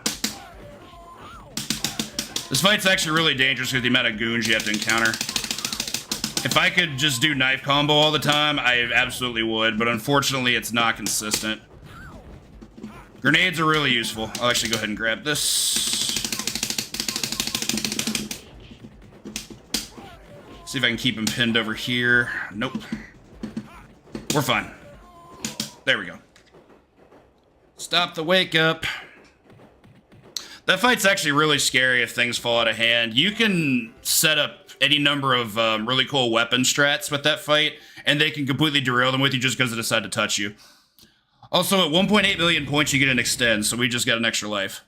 This fight's actually really dangerous with the amount of goons you have to encounter. If I could just do knife combo all the time, I absolutely would, but unfortunately it's not consistent. Grenades are really useful. I'll actually go ahead and grab this. See if I can keep him pinned over here. Nope. We're fine. There we go. Stop the wake up. That fight's actually really scary if things fall out of hand. You can set up any number of really cool weapon strats with that fight, and they can completely derail them with you just because they decide to touch you. Also, at 1.8 million points, you get an extend, so we just got an extra life.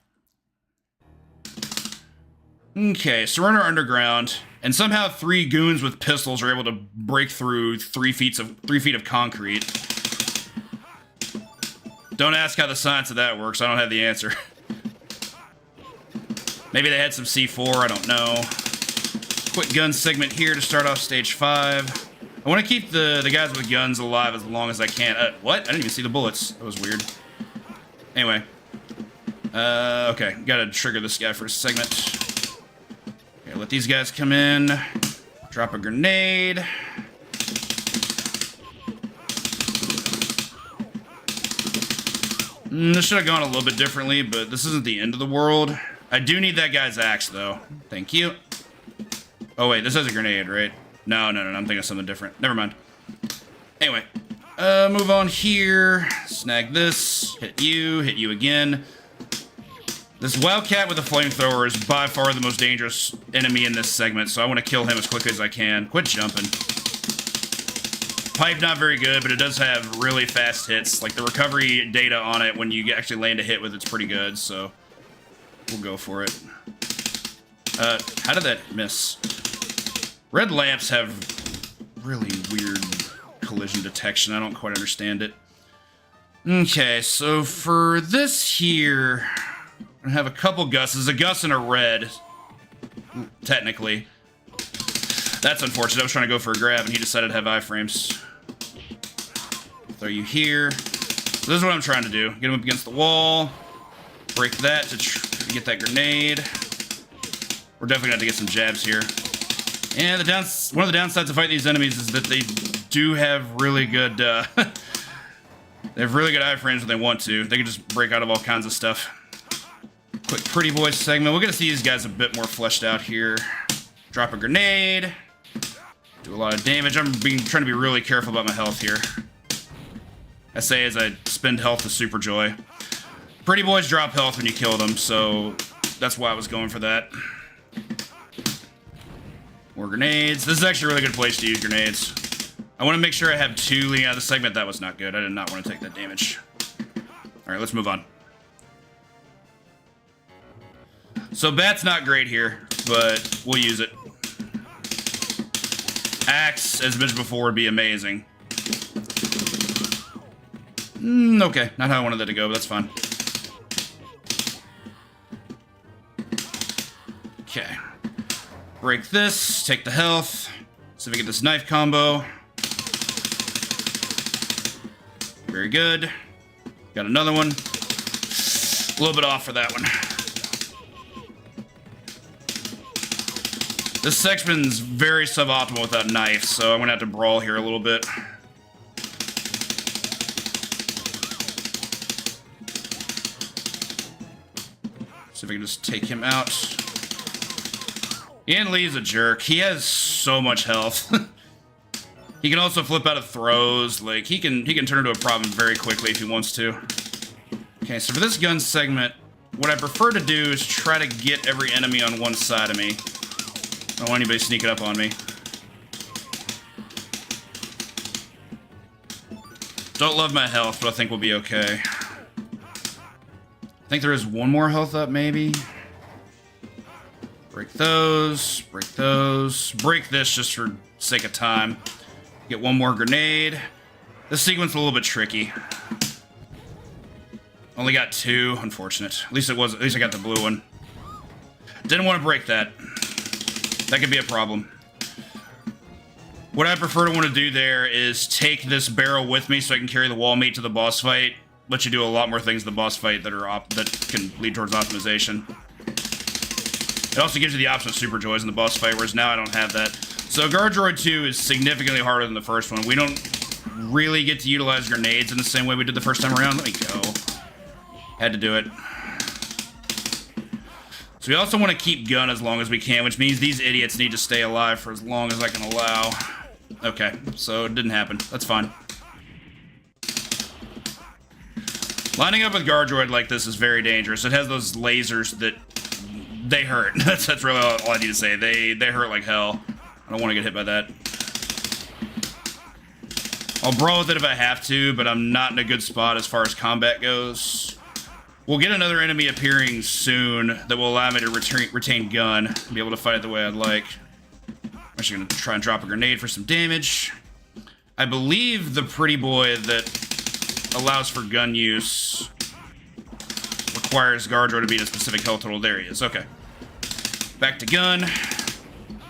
Okay, so we're in our underground, and somehow 3 goons with pistols are able to break through 3 feet of concrete. Don't ask how the science of that works. I don't have the answer. Maybe they had some C4, I don't know. Quick gun segment here to start off stage 5. I want to keep the guys with guns alive as long as I can. What? I didn't even see the bullets. That was weird. Anyway. Okay. Gotta trigger this guy for a segment. Okay, let these guys come in. Drop a grenade. This should have gone a little bit differently, but this isn't the end of the world. I do need that guy's axe, though. Thank you. Oh, wait. This has a grenade, right? No. I'm thinking of something different. Never mind. Anyway. Move on here. Snag this. Hit you again. This Wildcat with a flamethrower is by far the most dangerous enemy in this segment, so I want to kill him as quickly as I can. Quit jumping. Pipe, not very good, but it does have really fast hits. Like, the recovery data on it when you actually land a hit with it's pretty good, so we'll go for it. How did that miss? Red lamps have really weird collision detection. I don't quite understand it. Okay, so for this here, I have a couple Gus's. A Gus and a red, technically. That's unfortunate. I was trying to go for a grab, and he decided to have iframes. Throw you here. So this is what I'm trying to do. Get him up against the wall. Break that to get that grenade. We're definitely going to have to get some jabs here. And one of the downsides of fighting these enemies is that they do have really good, they have really good iframes when they want to. They can just break out of all kinds of stuff. Quick pretty boy segment. We're going to see these guys a bit more fleshed out here. Drop a grenade. Do a lot of damage. I'm trying to be really careful about my health here. I say as I spend health to Super Joy. Pretty boys drop health when you kill them, so that's why I was going for that. More grenades. This is actually a really good place to use grenades. I want to make sure I have 2 leading out of the segment. That was not good. I did not want to take that damage. Alright, let's move on. So bat's not great here, but we'll use it. Axe, as mentioned before, would be amazing. Okay, not how I wanted that to go, but that's fine. Okay. Break this, take the health. See if we get this knife combo. Very good. Got another one. A little bit off for that one. This section's very suboptimal without knife, so I'm gonna have to brawl here a little bit. See if I can just take him out. Ian Lee's a jerk. He has so much health. He can also flip out of throws. Like, he can turn into a problem very quickly if he wants to. Okay, so for this gun segment, what I prefer to do is try to get every enemy on one side of me. I don't want anybody sneaking up on me. Don't love my health, but I think we'll be okay. I think there is one more health up, maybe. Break those, break those. Break this just for sake of time. Get one more grenade. This sequence is a little bit tricky. Only got 2, unfortunate. At least I got the blue one. Didn't want to break that. That could be a problem. What I prefer to want to do there is take this barrel with me so I can carry the wall meat to the boss fight. Let you do a lot more things in the boss fight that can lead towards optimization. It also gives you the option of Super Joys in the boss fight, whereas now I don't have that. So Guard Droid 2 is significantly harder than the first one. We don't really get to utilize grenades in the same way we did the first time around. Let me go. Had to do it. So we also want to keep gun as long as we can, which means these idiots need to stay alive for as long as I can allow. Okay, so it didn't happen. That's fine. Lining up with Guard Droid like this is very dangerous. It has those lasers that... they hurt. That's really all I need to say. They hurt like hell. I don't want to get hit by that. I'll brawl with it if I have to, but I'm not in a good spot as far as combat goes. We'll get another enemy appearing soon that will allow me to retain gun and be able to fight it the way I'd like. I'm actually going to try and drop a grenade for some damage. I believe the pretty boy that allows for gun use requires Guard Droid to be in a specific health total. There he is. Okay. Back to gun.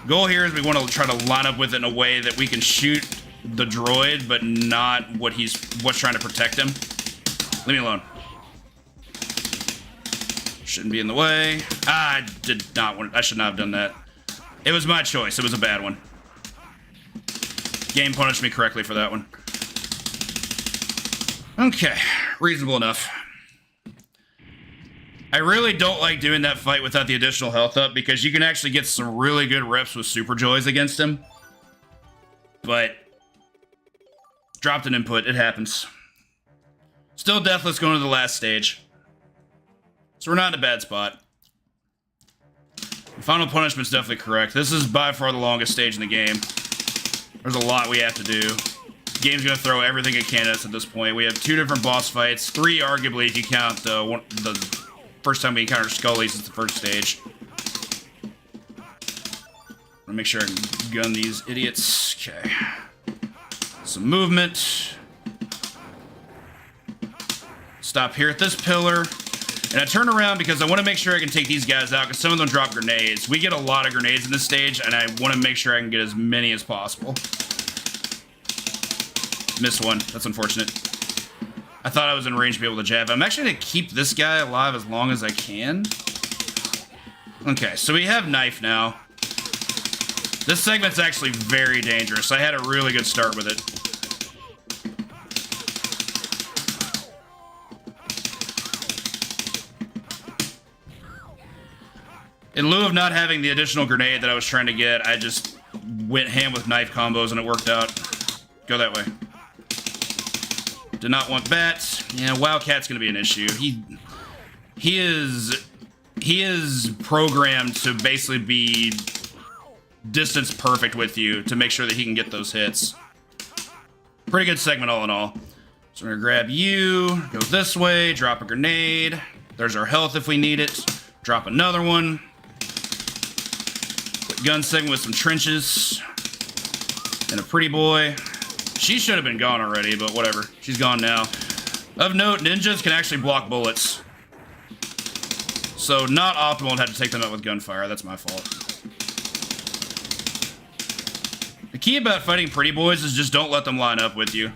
Goal here is we want to try to line up with it in a way that we can shoot the droid, but not what's trying to protect him. Leave me alone. Shouldn't be in the way. I should not have done that. It was my choice. It was a bad one. Game punished me correctly for that one. Okay. Reasonable enough. I really don't like doing that fight without the additional health up because you can actually get some really good reps with Super Joys against him. But dropped an input. It happens. Still deathless going to the last stage. So we're not in a bad spot. The final punishment's definitely correct. This is by far the longest stage in the game. There's a lot we have to do. The game's going to throw everything it can at us at this point. We have 2 different boss fights. 3, arguably, if you count the first time we encounter Scully since the first stage. I'm gonna make sure I can gun these idiots. Okay. Some movement. Stop here at this pillar. And I turn around because I want to make sure I can take these guys out because some of them drop grenades. We get a lot of grenades in this stage, and I want to make sure I can get as many as possible. Missed one. That's unfortunate. I thought I was in range to be able to jab. I'm actually going to keep this guy alive as long as I can. Okay, so we have knife now. This segment's actually very dangerous. I had a really good start with it. In lieu of not having the additional grenade that I was trying to get, I just went ham with knife combos and it worked out. Go that way. Did not want bats. Yeah, Wildcat's gonna be an issue. He is programmed to basically be distance perfect with you to make sure that he can get those hits. Pretty good segment all in all. So we're gonna grab you, go this way, drop a grenade. There's our health if we need it. Drop another one. Quick gun segment with some trenches. And a pretty boy. She should have been gone already, but whatever. She's gone now. Of note, ninjas can actually block bullets. So not optimal to have to take them out with gunfire. That's my fault. The key about fighting pretty boys is just don't let them line up with you.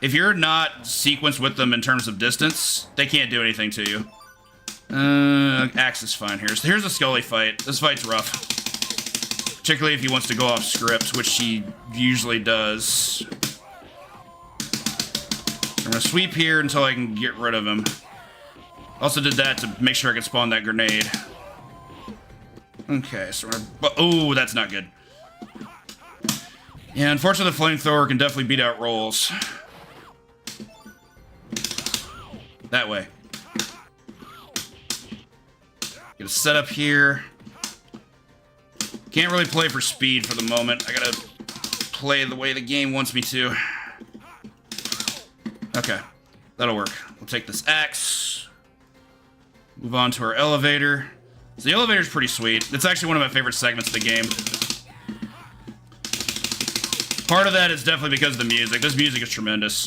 If you're not sequenced with them in terms of distance, they can't do anything to you. Axe is fine here. So here's a Scully fight. This fight's rough. Particularly if he wants to go off script, which he usually does. I'm gonna sweep here until I can get rid of him. Also did that to make sure I could spawn that grenade. Okay, so we're... Oh, that's not good. Yeah, unfortunately the flamethrower can definitely beat out rolls. That way. Get a setup here. Can't really play for speed for the moment. I gotta play the way the game wants me to. Okay, that'll work. We'll take this axe. Move on to our elevator. So the elevator's pretty sweet. It's actually one of my favorite segments of the game. Part of that is definitely because of the music. This music is tremendous.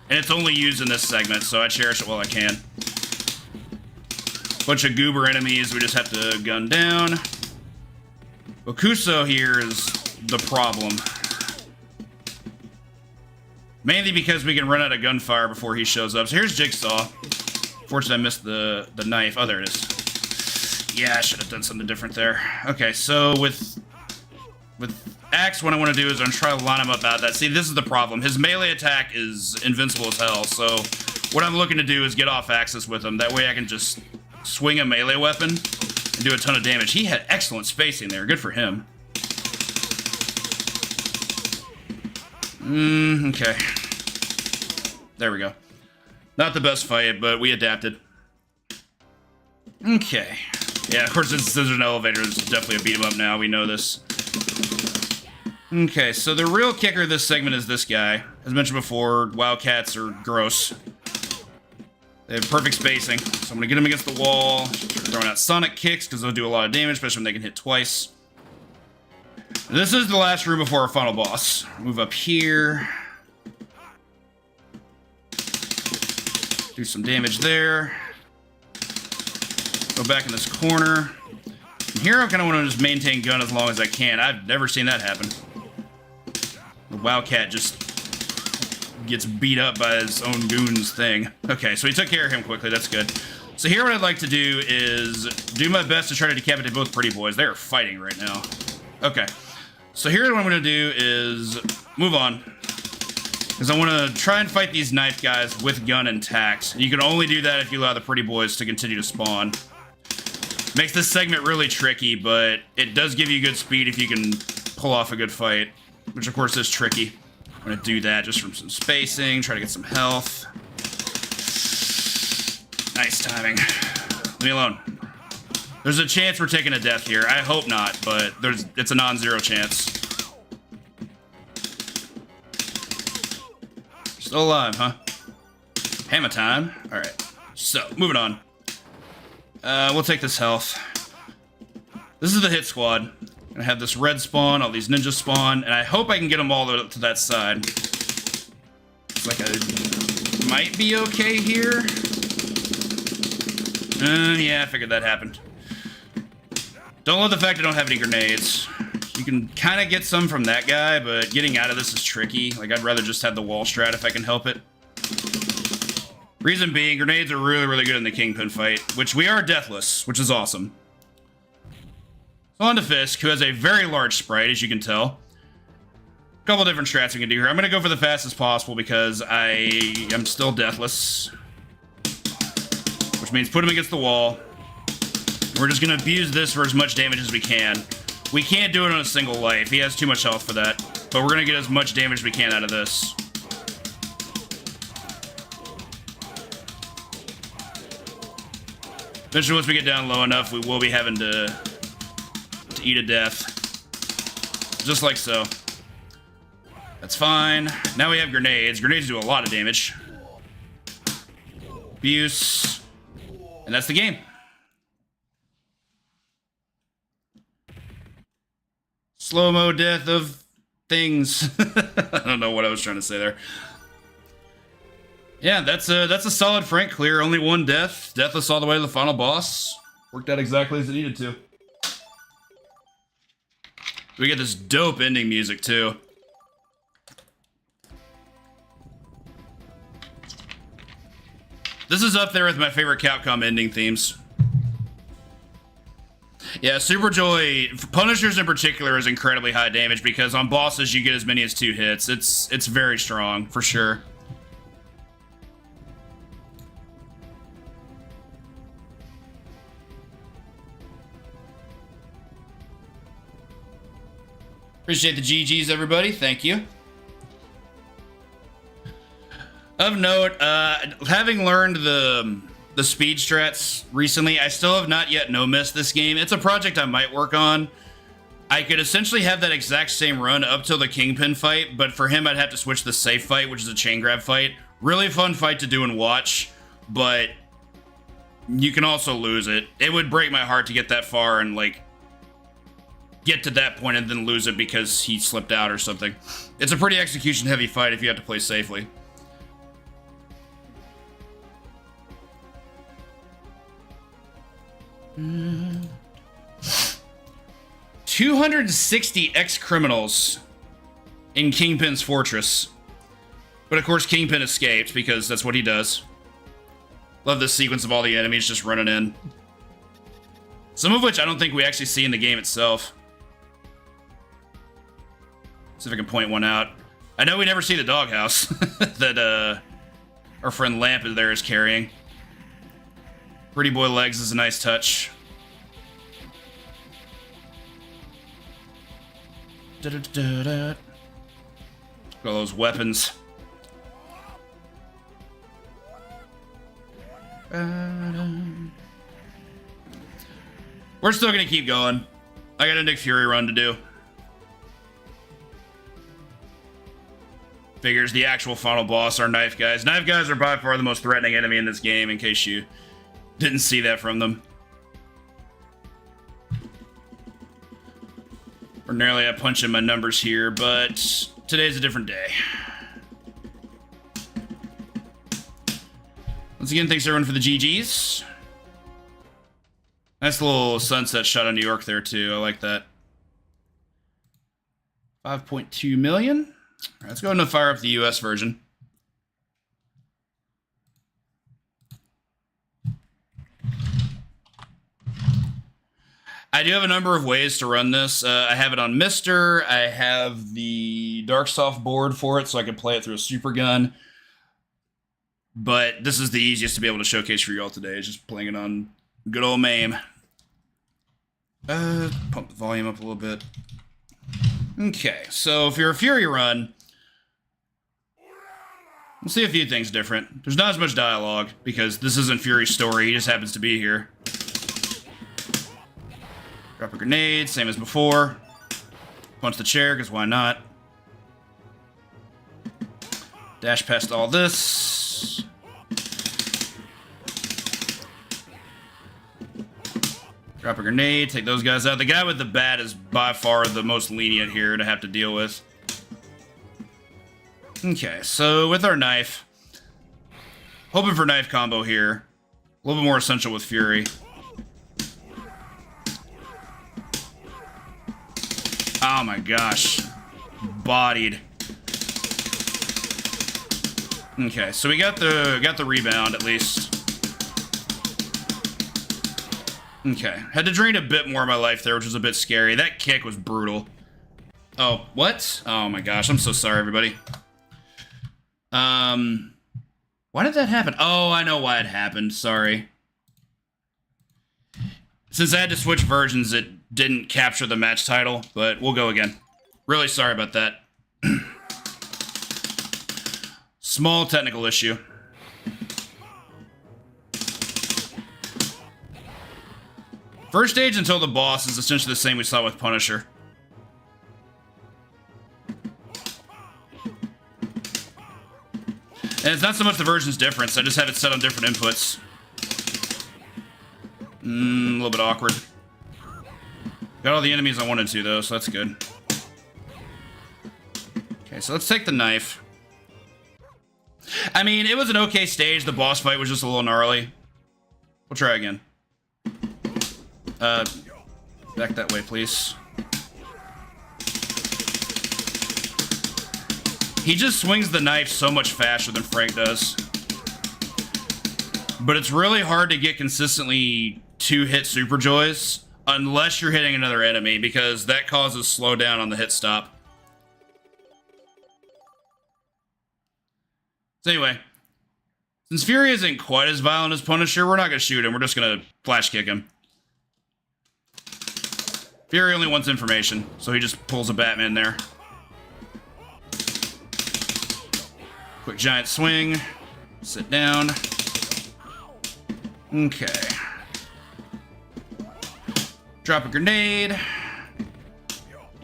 And it's only used in this segment, so I cherish it while I can. Bunch of goober enemies we just have to gun down. Okuso here is the problem. Mainly because we can run out of gunfire before he shows up. So here's Jigsaw. Fortunately, I missed the knife. Oh, there it is. Yeah, I should have done something different there. Okay, so with Axe, what I want to do is I'm trying to line him up out of that. See, this is the problem. His melee attack is invincible as hell, so what I'm looking to do is get off axis with him. That way I can just swing a melee weapon and do a ton of damage. He had excellent spacing there. Good for him. Okay. There we go. Not the best fight, but we adapted. Okay. Yeah, of course, this is an elevator. This is definitely a beat 'em up now. We know this. Okay, so the real kicker of this segment is this guy. As mentioned before, Wildcats are gross. They have perfect spacing. So I'm going to get him against the wall. Throwing out sonic kicks because they'll do a lot of damage, especially when they can hit twice. This is the last room before our final boss. Move up here. Do some damage there. Go back in this corner. And here I kind of want to just maintain gun as long as I can. I've never seen that happen. The Wildcat just gets beat up by his own goons thing. Okay, so he took care of him quickly. That's good. So here what I'd like to do is do my best to try to decapitate both pretty boys. They are fighting right now. Okay. So here what I'm going to do is move on. Because I want to try and fight these knife guys with gun intact. You can only do that if you allow the pretty boys to continue to spawn. Makes this segment really tricky, but it does give you good speed if you can pull off a good fight. Which of course is tricky. I'm going to do that just from some spacing, try to get some health. Nice timing. Leave me alone. There's a chance we're taking a death here. I hope not, but it's a non-zero chance. Still alive, huh? Hammer time. Alright. So, moving on. We'll take this health. This is the hit squad. I'm gonna have this red spawn, all these ninjas spawn, and I hope I can get them all up to that side. It's like I might be okay here. Yeah, I figured that happened. Don't love the fact I don't have any grenades. You can kind of get some from that guy, but getting out of this is tricky. Like, I'd rather just have the wall strat if I can help it. Reason being, grenades are really, really good in the Kingpin fight, which we are deathless, which is awesome. So on to Fisk, who has a very large sprite, as you can tell. A couple different strats we can do here. I'm going to go for the fastest possible because I am still deathless. Which means put him against the wall. We're just going to abuse this for as much damage as we can. We can't do it on a single life. He has too much health for that. But we're gonna get as much damage as we can out of this. Eventually, once we get down low enough, we will be having to eat a death. Just like so. That's fine. Now we have grenades. Grenades do a lot of damage. Abuse. And that's the game. Slow-mo death of things. I don't know what I was trying to say there. Yeah, that's a solid Frank clear. Only one death. Deathless all the way to the final boss. Worked out exactly as it needed to. We get this dope ending music, too. This is up there with my favorite Capcom ending themes. Yeah, Super Joy, Punishers in particular, is incredibly high damage because on bosses you get as many as 2 hits. It's very strong, for sure. Appreciate the GGs, everybody. Thank you. Of note, having learned the speed strats recently, I still have not yet no-missed this game. It's a project I might work on. I could essentially have that exact same run up till the Kingpin fight, but for him I'd have to switch to the safe fight, which is a chain grab fight. Really fun fight to do and watch, but you can also lose it. It would break my heart to get that far and, like, get to that point and then lose it because he slipped out or something. It's a pretty execution-heavy fight if you have to play safely. Mm. 260 ex-criminals in Kingpin's fortress. But of course Kingpin escaped because that's what he does. Love this sequence of all the enemies just running in. Some of which I don't think we actually see in the game itself. See if I can point one out. I know we never see the doghouse that our friend Lamp there is carrying. Pretty boy legs is a nice touch. Got all those weapons. We're still gonna keep going. I got a Nick Fury run to do. Figures the actual final boss are knife guys. Knife guys are by far the most threatening enemy in this game, in case you didn't see that from them. Ordinarily, I punch in my numbers here, but today's a different day. Once again, thanks everyone for the GGs. Nice little sunset shot of New York there, too. I like that. 5.2 million. All right, let's go ahead and fire up the US version. I do have a number of ways to run this. I have it on Mister. I have the Darksoft board for it, so I can play it through a super gun. But this is the easiest to be able to showcase for you all today, is just playing it on good old MAME. Pump the volume up a little bit. Okay, so if you're a Fury run, we'll see a few things different. There's not as much dialogue, because this isn't Fury's story, he just happens to be here. Drop a grenade, same as before. Punch the chair, because why not? Dash past all this. Drop a grenade, take those guys out. The guy with the bat is by far the most lenient here to have to deal with. Okay, so with our knife, hoping for knife combo here. A little bit more essential with Fury. Oh my gosh. Bodied. Okay, so we got the rebound at least. Okay, had to drain a bit more of my life there, which was a bit scary. That kick was brutal. Oh, what? Oh my gosh, I'm so sorry, everybody. Why did that happen? Oh, I know why it happened, sorry. Since I had to switch versions, it didn't capture the match title, but we'll go again. Really sorry about that. Small technical issue. First stage until the boss is essentially the same we saw with Punisher. And it's not so much the version's difference, I just have it set on different inputs. A little bit awkward. Got all the enemies I wanted to, though, so that's good. Okay, so let's take the knife. I mean, it was an okay stage. The boss fight was just a little gnarly. We'll try again. Back that way, please. He just swings the knife so much faster than Frank does. But it's really hard to get consistently 2-hit Super Joys unless you're hitting another enemy, because that causes slowdown on the hit stop. So anyway, since Fury isn't quite as violent as Punisher, we're not going to shoot him. We're just going to flash kick him. Fury only wants information, so he just pulls a Batman there. Quick giant swing. Sit down. Okay. Drop a grenade.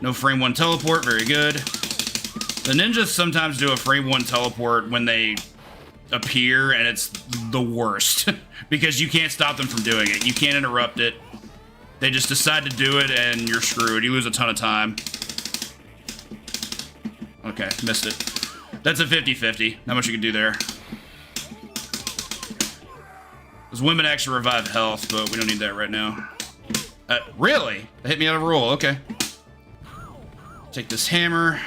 No frame 1 teleport, very good. The ninjas sometimes do a frame 1 teleport when they appear, and it's the worst. Because you can't stop them from doing it. You can't interrupt it. They just decide to do it, and you're screwed. You lose a ton of time. Okay, missed it. That's a 50-50. Not much you can do there. Those women actually revive health, but we don't need that right now. Really? That hit me out of roll. Okay. Take this hammer.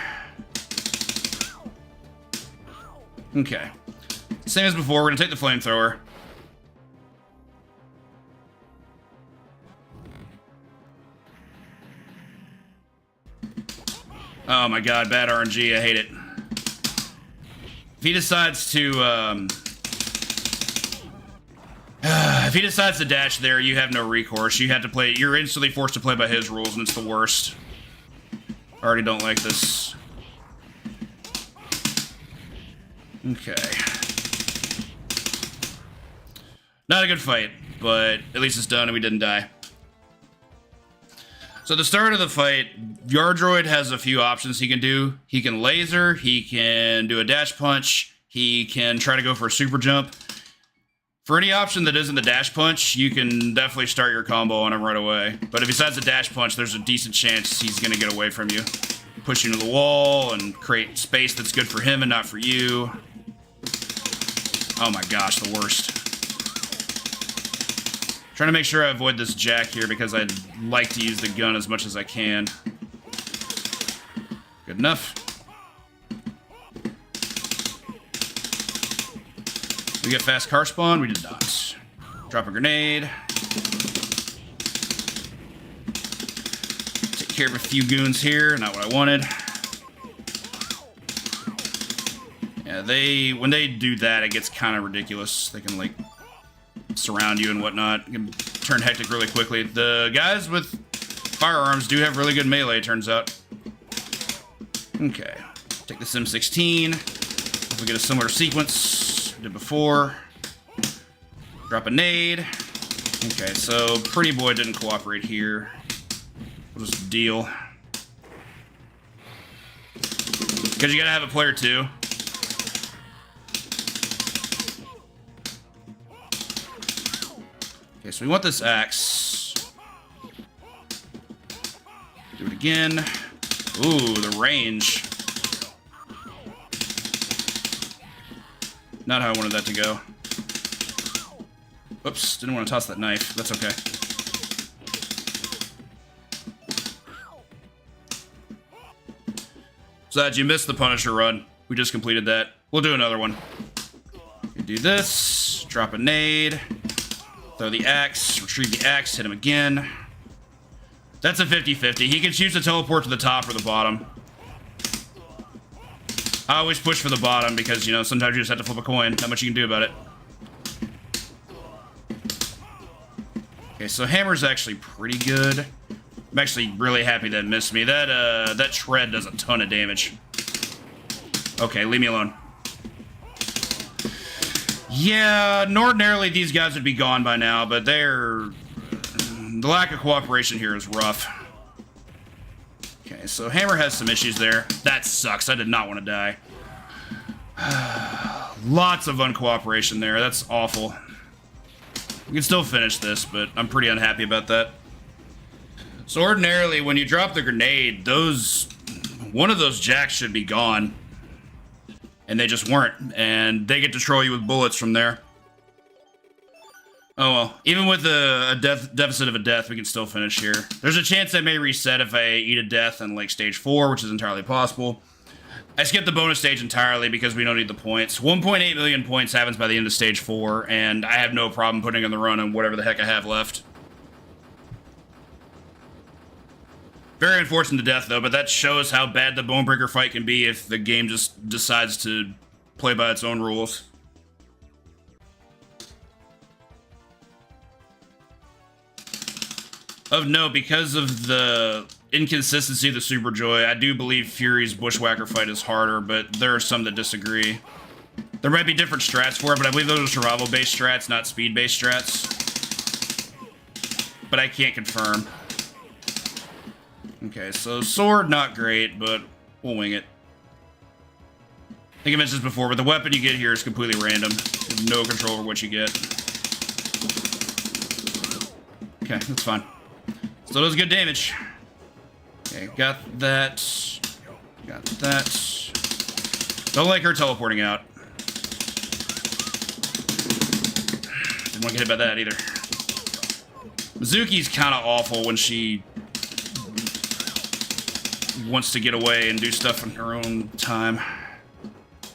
Okay. Same as before, we're gonna take the flamethrower. Oh my god, bad RNG, I hate it. If he decides to, if he decides to dash there, you have no recourse. You have to play, you're instantly forced to play by his rules, and it's the worst. I already don't like this. Okay. Not a good fight, but at least it's done and we didn't die. So the start of the fight, Yardroid has a few options he can do. He can laser, he can do a dash punch, he can try to go for a super jump. For any option that isn't the dash punch, you can definitely start your combo on him right away. But if he decides a dash punch, there's a decent chance he's going to get away from you. Push you into the wall and create space that's good for him and not for you. Oh my gosh, the worst. Trying to make sure I avoid this jack here because I'd like to use the gun as much as I can. Good enough. We get fast car spawn? We did not. Drop a grenade. Take care of a few goons here. Not what I wanted. Yeah, when they do that, it gets kind of ridiculous. They can, like, surround you and whatnot. You can turn hectic really quickly. The guys with firearms do have really good melee, it turns out. Okay. Take the Sim-16. If we get a similar sequence did before. Drop a nade. Okay, so Pretty Boy didn't cooperate here. We'll just deal. Because you gotta have a player too. Okay, so we want this axe. Do it again. Ooh, the range. Not how I wanted that to go. Oops, didn't want to toss that knife. That's okay. So that you missed the Punisher run. We just completed that. We'll do another one. You do this. Drop a nade. Throw the axe, retrieve the axe, hit him again. That's a 50-50. He can choose to teleport to the top or the bottom. I always push for the bottom because, you know, sometimes you just have to flip a coin. Not much you can do about it. Okay, so hammer's actually pretty good. I'm actually really happy that missed me. That tread does a ton of damage. Okay, leave me alone. Yeah, ordinarily these guys would be gone by now, but the lack of cooperation here is rough. Okay, so Hammer has some issues there. That sucks. I did not want to die. Lots of uncooperation there. That's awful. We can still finish this, but I'm pretty unhappy about that. So ordinarily, when you drop the grenade, one of those jacks should be gone. And they just weren't. And they get to troll you with bullets from there. Oh well. Even with a deficit of a death, we can still finish here. There's a chance I may reset if I eat a death in like stage 4, which is entirely possible. I skipped the bonus stage entirely because we don't need the points. 1.8 million points happens by the end of stage 4, and I have no problem putting in the run on whatever the heck I have left. Very unfortunate death, though, but that shows how bad the Bonebreaker fight can be if the game just decides to play by its own rules. Of note, because of the inconsistency of the Super Joy, I do believe Fury's Bushwhacker fight is harder, but there are some that disagree. There might be different strats for it, but I believe those are survival-based strats, not speed-based strats. But I can't confirm. Okay, so sword, not great, but we'll wing it. I think I mentioned this before, but the weapon you get here is completely random. You have no control over what you get. Okay, that's fine. Still does good damage. Okay, got that. Got that. Don't like her teleporting out. Didn't want to get hit by that either. Mizuki's kind of awful when she wants to get away and do stuff in her own time.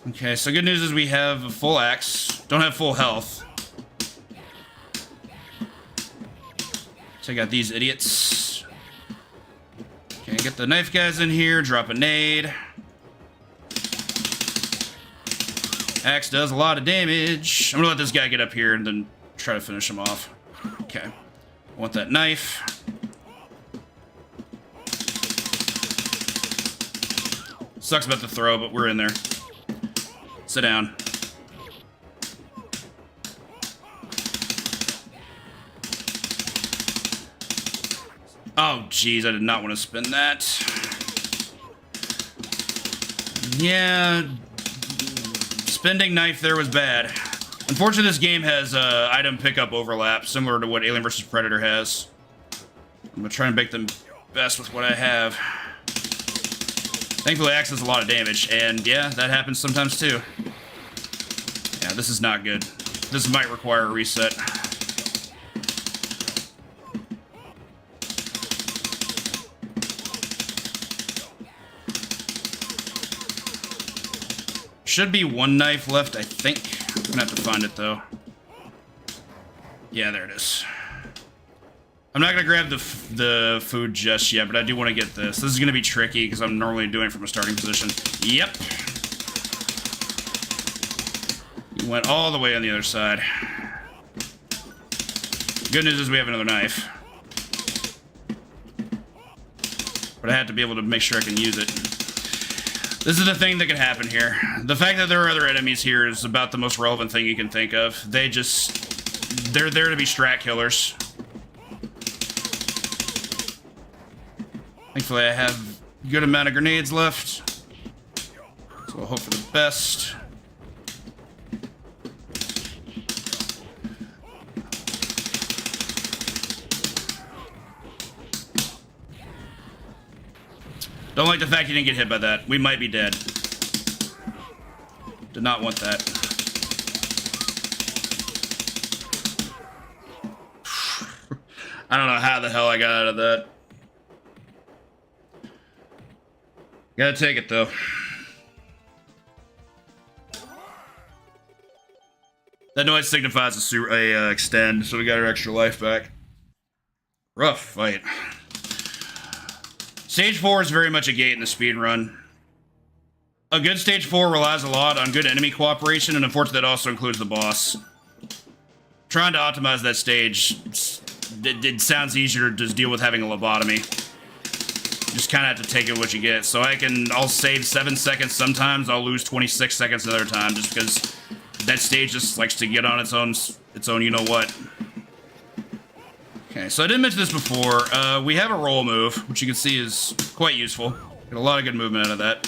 Okay, so good news is we have a full axe. Don't have full health. Take out these idiots. Okay, get the knife guys in here, drop a nade. Axe does a lot of damage. I'm gonna let this guy get up here and then try to finish him off. Okay. I want that knife. Sucks about the throw, but we're in there. Sit down. Oh, jeez, I did not want to spin that. Yeah, spending knife there was bad. Unfortunately, this game has item pickup overlap, similar to what Alien vs. Predator has. I'm going to try and make them best with what I have. Thankfully, axe does a lot of damage, and yeah, that happens sometimes too. Yeah, this is not good. This might require a reset. Should be one knife left, I think. I'm gonna have to find it, though. Yeah, there it is. I'm not gonna grab the food just yet, but I do want to get this. This is gonna be tricky because I'm normally doing it from a starting position. Yep. He went all the way on the other side. Good news is we have another knife. But I have to be able to make sure I can use it. This is the thing that can happen here. The fact that there are other enemies here is about the most relevant thing you can think of. They're there to be strat killers. Thankfully, I have a good amount of grenades left. So I'll hope for the best. Don't like the fact you didn't get hit by that. We might be dead. Did not want that. I don't know how the hell I got out of that. Gotta take it, though. That noise signifies a extend, so we got our extra life back. Rough fight. Stage 4 is very much a gate in the speed run. A good stage 4 relies a lot on good enemy cooperation, and unfortunately that also includes the boss. Trying to optimize that stage, it sounds easier to just deal with having a lobotomy. Just kind of have to take it what you get. So I'll save 7 seconds sometimes. I'll lose 26 seconds another time, just because that stage just likes to get on its own you know what. Okay, so I didn't mention this before. We have a roll move, which you can see is quite useful. Get a lot of good movement out of that.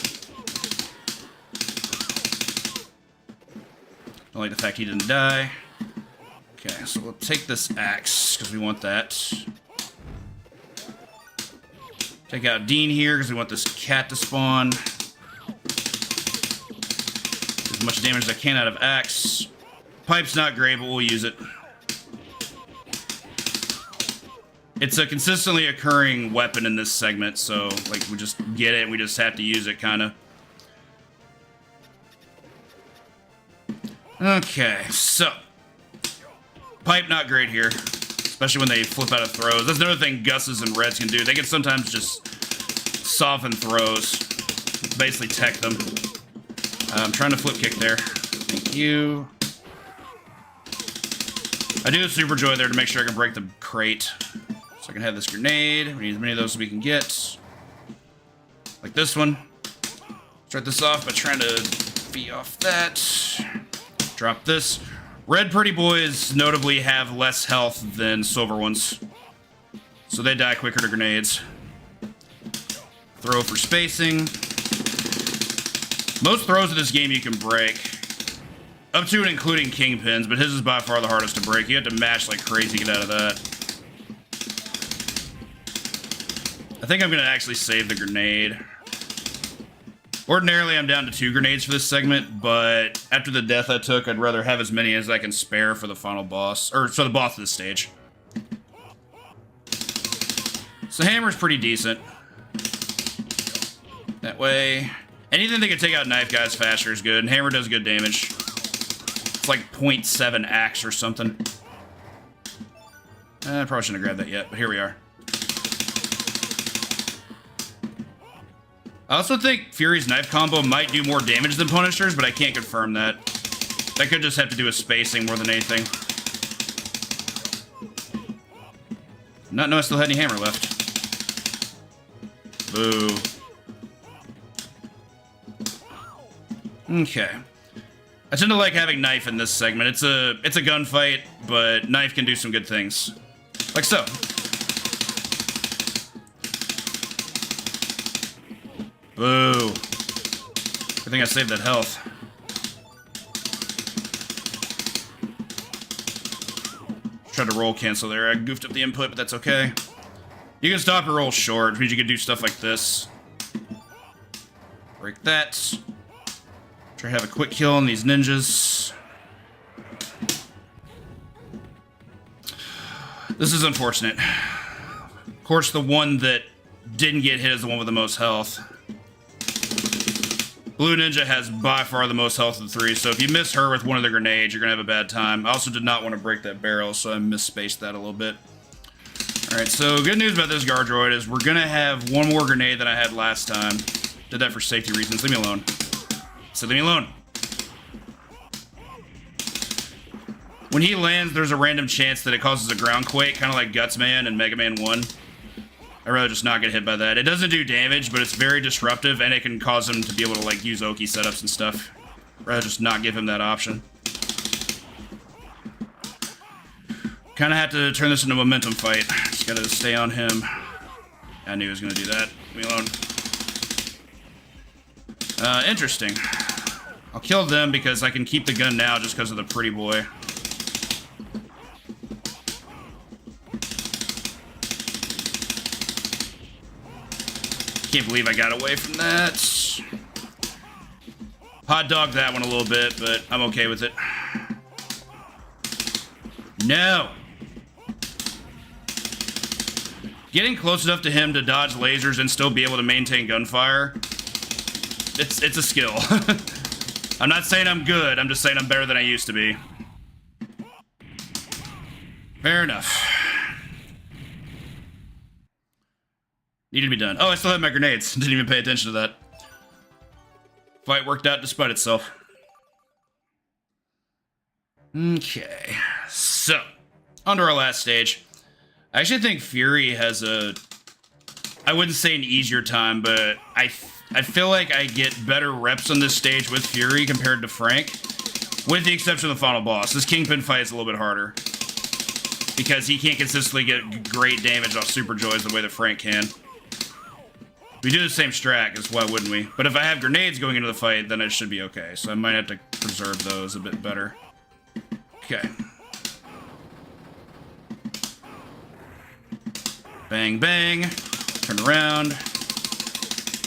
Don't like the fact he didn't die. Okay, so we'll take this axe, because we want that. Take out Dean here, because we want this cat to spawn. As much damage as I can out of axe. Pipe's not great, but we'll use it. It's a consistently occurring weapon in this segment, so, like, we just get it, we just have to use it, kind of. Okay, so. Pipe not great here, especially when they flip out of throws. That's another thing Gus's and Reds can do. They can sometimes just soften throws, basically tech them. I'm trying to flip kick there. Thank you. I do a super joy there to make sure I can break the crate. So I can have this grenade. We need as many of those as we can get. Like this one. Start this off by trying to fee off that. Drop this. Red pretty boys notably have less health than silver ones. So they die quicker to grenades. Throw for spacing. Most throws in this game you can break. Up to and including kingpins, but his is by far the hardest to break. You have to mash like crazy to get out of that. I think I'm going to actually save the grenade. Ordinarily, I'm down to 2 grenades for this segment, but after the death I took, I'd rather have as many as I can spare for the final boss, or for the boss of this stage. So hammer's pretty decent. That way, anything that can take out knife guys faster is good, and hammer does good damage. It's like 0.7 axe or something. I probably shouldn't have grabbed that yet, but here we are. I also think Fury's knife combo might do more damage than Punisher's, but I can't confirm that. That could just have to do with spacing more than anything. Not know I still had any hammer left. Boo. Okay. I tend to like having knife in this segment. It's a gunfight, but knife can do some good things. Like so. Boo. Good thing I saved that health. Tried to roll cancel there. I goofed up the input, but that's okay. You can stop your roll short, which means you can do stuff like this. Break that. Try to have a quick kill on these ninjas. This is unfortunate. Of course, the one that didn't get hit is the one with the most health. Blue Ninja has by far the most health of the 3, so if you miss her with one of the grenades, you're going to have a bad time. I also did not want to break that barrel, so I misspaced that a little bit. Alright, so good news about this guard droid is we're going to have one more grenade than I had last time. Did that for safety reasons. Leave me alone. So leave me alone. When he lands, there's a random chance that it causes a ground quake, kind of like Gutsman and Mega Man 1. I'd rather just not get hit by that. It doesn't do damage, but it's very disruptive, and it can cause him to be able to, like, use Oki setups and stuff. I'd rather just not give him that option. Kind of have to turn this into a momentum fight. Just gotta stay on him. I knew he was gonna do that. Leave me alone. Interesting. I'll kill them because I can keep the gun now just because of the pretty boy. Can't believe I got away from that. Hot dog that one a little bit, but I'm okay with it. No! Getting close enough to him to dodge lasers and still be able to maintain gunfire, it's a skill. I'm not saying I'm good, I'm just saying I'm better than I used to be. Fair enough. Needed to be done. Oh, I still have my grenades. Didn't even pay attention to that. Fight worked out despite itself. Okay. So, on to our last stage. I actually think Fury has a... I wouldn't say an easier time, but I feel like I get better reps on this stage with Fury compared to Frank, with the exception of the final boss. This Kingpin fight is a little bit harder because he can't consistently get great damage off Super Joys the way that Frank can. We do the same strat, because why wouldn't we? But if I have grenades going into the fight, then it should be okay. So I might have to preserve those a bit better. Okay. Bang, bang. Turn around.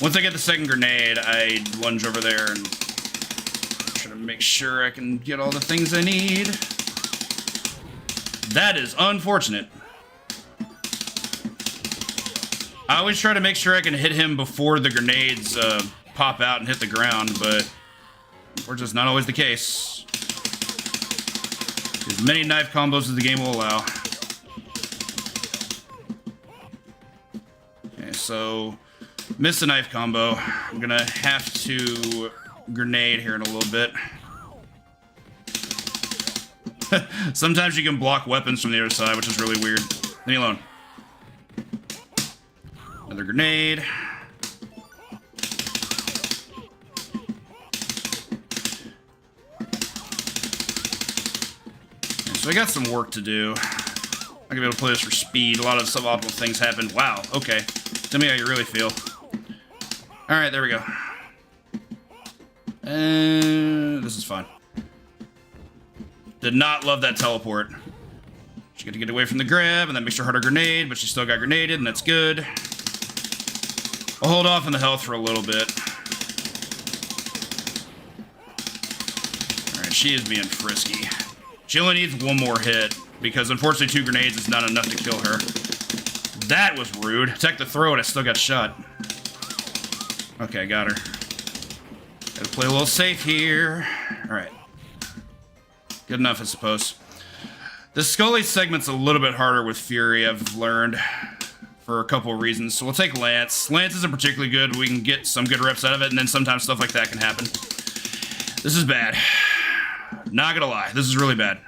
Once I get the second grenade, I lunge over there and try to make sure I can get all the things I need. That is unfortunate. I always try to make sure I can hit him before the grenades pop out and hit the ground, but we're just not always the case. As many knife combos as the game will allow. Okay, so miss the knife combo. I'm gonna have to grenade here in a little bit. Sometimes you can block weapons from the other side, which is really weird. Leave me alone. Another grenade. Okay, so I got some work to do. I'm gonna be able to play this for speed. A lot of suboptimal things happen. Wow, okay. Tell me how you really feel. Alright, there we go. This is fine. Did not love that teleport. She got to get away from the grab, and that makes her harder grenade, but she still got grenaded, and that's good. I'll hold off on the health for a little bit. Alright, she is being frisky. She only needs one more hit, because unfortunately 2 grenades is not enough to kill her. That was rude. Attack the throat, I still got shot. Okay, got her. Gotta play a little safe here. Alright. Good enough, I suppose. The Scully segment's a little bit harder with Fury, I've learned, for a couple of reasons. So we'll take Lance. Lance isn't particularly good. We can get some good reps out of it, and then sometimes stuff like that can happen. This is bad. Not gonna lie, this is really bad.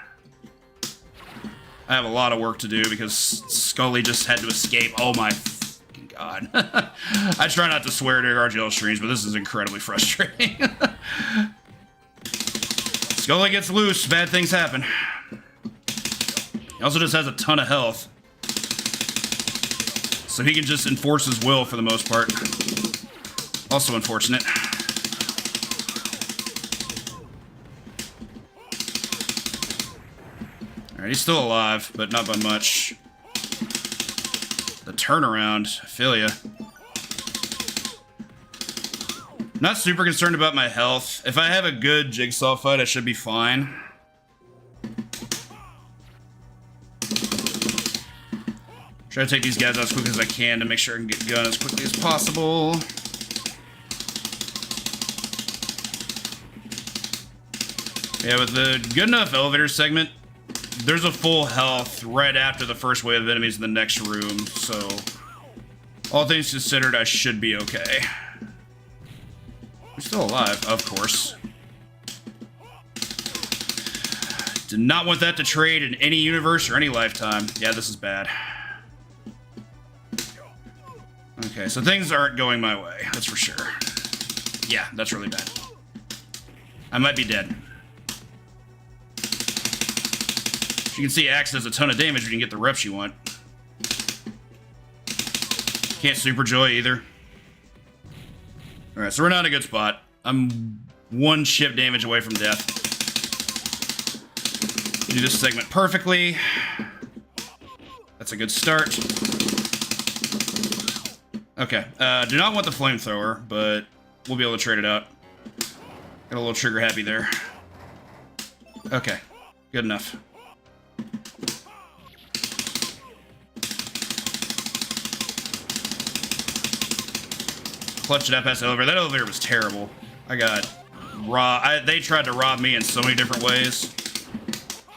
I have a lot of work to do because Scully just had to escape. Oh my fucking god. I try not to swear during RGL streams, but this is incredibly frustrating. Scully gets loose, bad things happen. He also just has a ton of health. So he can just enforce his will for the most part. Also unfortunate. Alright, he's still alive, but not by much. The turnaround, I feel ya. Not super concerned about my health. If I have a good Jigsaw fight, I should be fine. Try to take these guys out as quick as I can to make sure I can get gun as quickly as possible. Yeah, with the good enough elevator segment, there's a full health right after the first wave of enemies in the next room, so all things considered, I should be okay. I'm still alive, of course. Did not want that to trade in any universe or any lifetime. Yeah, this is bad. Okay, so things aren't going my way, that's for sure. Yeah, that's really bad. I might be dead. You can see Axe does a ton of damage when you can get the reps you want. Can't Super Joy either. Alright, so we're not in a good spot. I'm 1 ship damage away from death. Do this segment perfectly. That's a good start. Okay, do not want the flamethrower, but we'll be able to trade it out. Got a little trigger happy there. Okay, good enough. Clutched it up past the elevator. That elevator was terrible. I got robbed. They tried to rob me in so many different ways.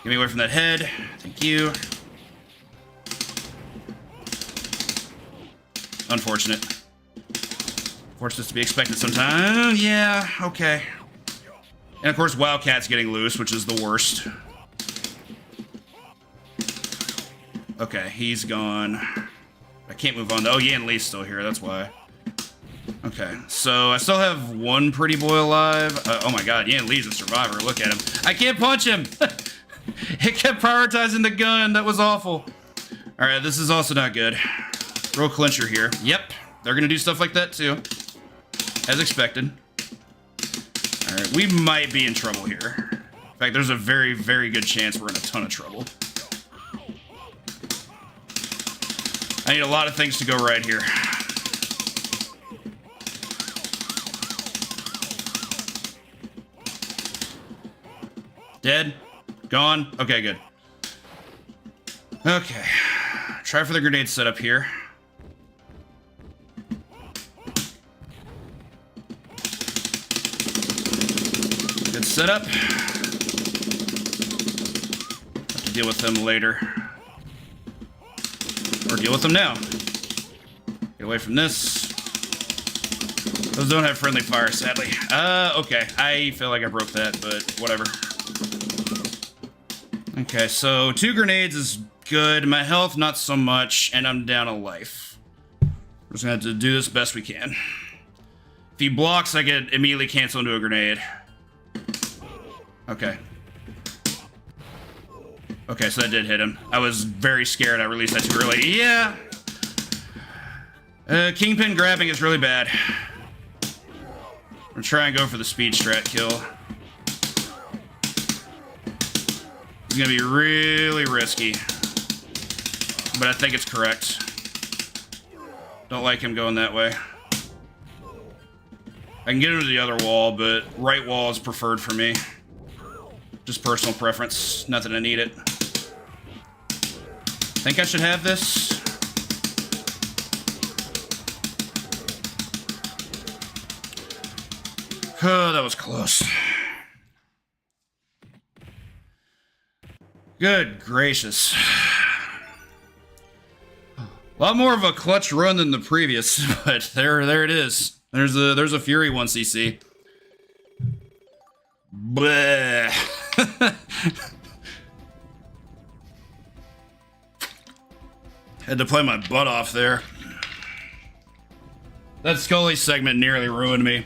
Get me away from that head. Thank you. Unfortunate. Fortunate to be expected sometime. Yeah, okay. And of course, Wildcat's getting loose, which is the worst. Okay, he's gone. I can't move on. Oh, Yan Lee's still here. That's why. Okay, so I still have one pretty boy alive. Oh my god, Yan Lee's a survivor. Look at him. I can't punch him! It kept prioritizing the gun. That was awful. Alright, this is also not good. Roll clincher here. Yep, they're gonna do stuff like that too. As expected. Alright, we might be in trouble here. In fact, there's a very, very good chance we're in a ton of trouble. I need a lot of things to go right here. Dead? Gone? Okay, good. Okay. Try for the grenade setup here. Good setup. Have to deal with them later. Or deal with them now. Get away from this. Those don't have friendly fire, sadly. Okay. I feel like I broke that, but whatever. Okay, so 2 grenades is good. My health, not so much, and I'm down a life. We're just gonna have to do this best we can. If he blocks, I get immediately cancel into a grenade. Okay. Okay, so that did hit him. I was very scared I released that too early. Yeah! Kingpin grabbing is really bad. I'm gonna try and go for the speed strat kill. It's gonna be really risky. But I think it's correct. Don't like him going that way. I can get him to the other wall, but right wall is preferred for me. Just personal preference. Not that I need it. Think I should have this? Oh, that was close. Good gracious. A lot more of a clutch run than the previous, but there it is. There's a Fury 1cc. Bleh. Had to play my butt off there. That Scully segment nearly ruined me.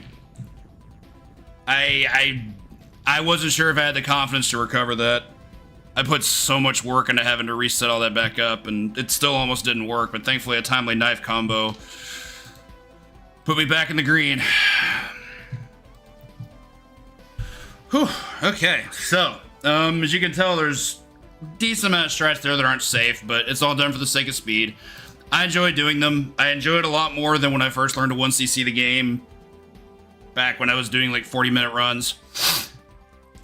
I wasn't sure if I had the confidence to recover that. I put so much work into having to reset all that back up, and it still almost didn't work, but thankfully a timely knife combo put me back in the green. Whew, okay, so, as you can tell, there's a decent amount of strats there that aren't safe, but it's all done for the sake of speed. I enjoy doing them. I enjoy it a lot more than when I first learned to 1cc the game, back when I was doing like 40-minute runs.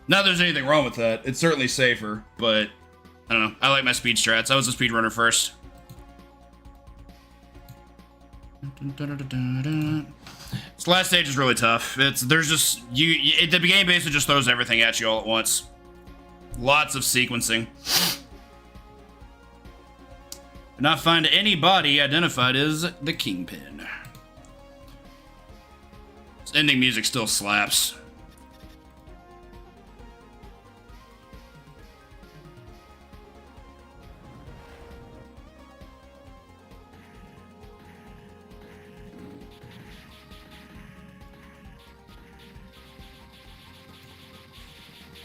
Not that there's anything wrong with that. It's certainly safer, but I don't know. I like my speed strats. I was a speedrunner first. This last stage is really tough. There's just the game basically just throws everything at you all at once. Lots of sequencing. Did not find any body identified as the Kingpin. This ending music still slaps.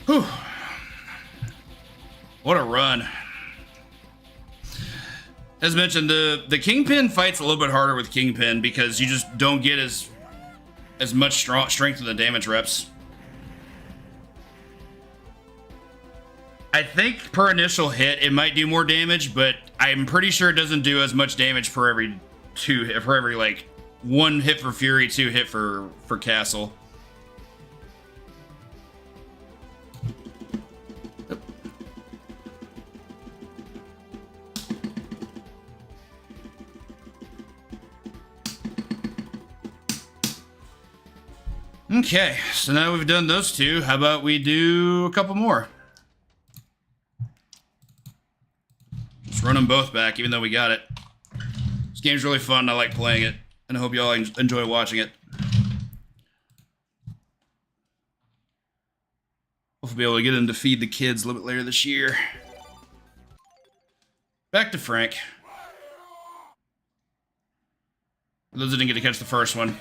Whew. What a run. As mentioned, the Kingpin fight's a little bit harder with Kingpin because you just don't get as much strength in the damage reps. I think per initial hit it might do more damage, but I'm pretty sure it doesn't do as much damage for every like 1 hit for Fury, 2 hit for Castle. Okay, so now we've done those 2. How about we do a couple more? Just run them both back, even though we got it. This game's really fun. I like playing it, and I hope you all enjoy watching it. Hopefully be able to get him to feed the kids a little bit later this year. Back to Frank. For those that didn't get to catch the first one.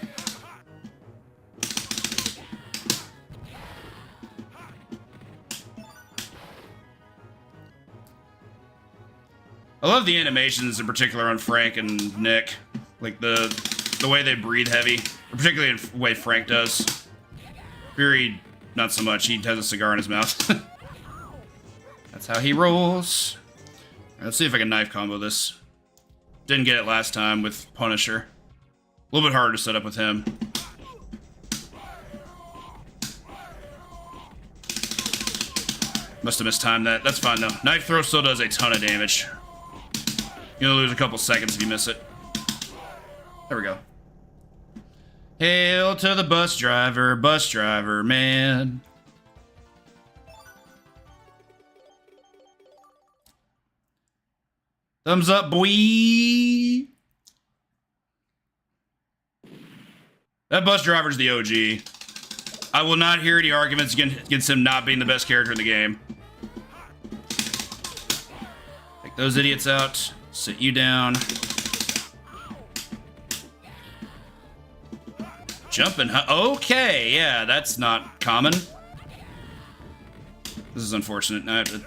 I love the animations in particular on Frank and Nick. Like the way they breathe heavy. Particularly the way Frank does. Fury, not so much. He has a cigar in his mouth. That's how he rolls. Right, let's see if I can knife combo this. Didn't get it last time with Punisher. A little bit harder to set up with him. Must have mistimed that. That's fine though. Knife throw still does a ton of damage. You'll lose a couple seconds if you miss it. There we go. Hail to the bus driver, man. Thumbs up, boy. That bus driver's the OG. I will not hear any arguments against him not being the best character in the game. Take those idiots out. Sit you down. Jumping, huh? Okay, yeah, that's not common. This is unfortunate. I have to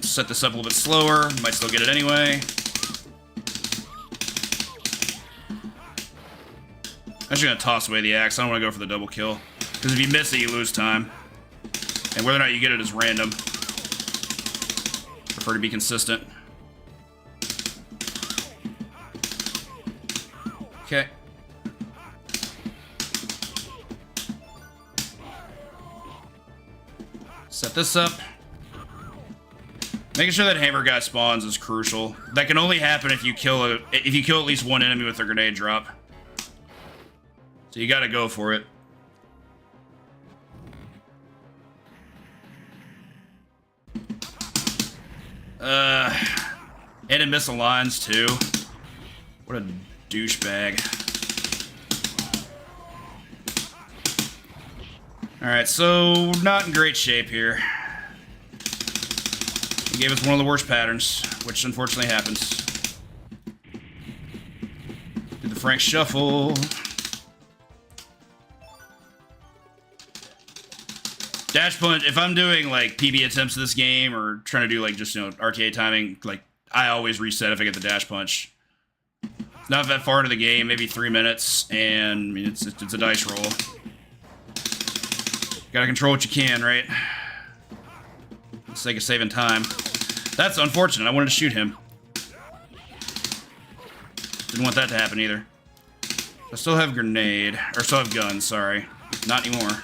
set this up a little bit slower. Might still get it anyway. I'm just gonna toss away the axe. I don't want to go for the double kill. Because if you miss it, you lose time. And whether or not you get it is random. Prefer to be consistent. Okay. Set this up. Making sure that hammer guy spawns is crucial. That can only happen if you kill at least one enemy with a grenade drop. So you gotta go for it. And it misaligns too. What a douchebag. Alright, so not in great shape here. He gave us one of the worst patterns, which unfortunately happens. Do the Frank shuffle. Dash punch, if I'm doing like PB attempts of this game or trying to do like just, you know, RTA timing, like I always reset if I get the dash punch. It's not that far into the game, maybe 3 minutes, and I mean, it's a dice roll. Gotta control what you can, right? For the sake of saving time. That's unfortunate, I wanted to shoot him. Didn't want that to happen either. I still have grenade, or still have guns, sorry. Not anymore.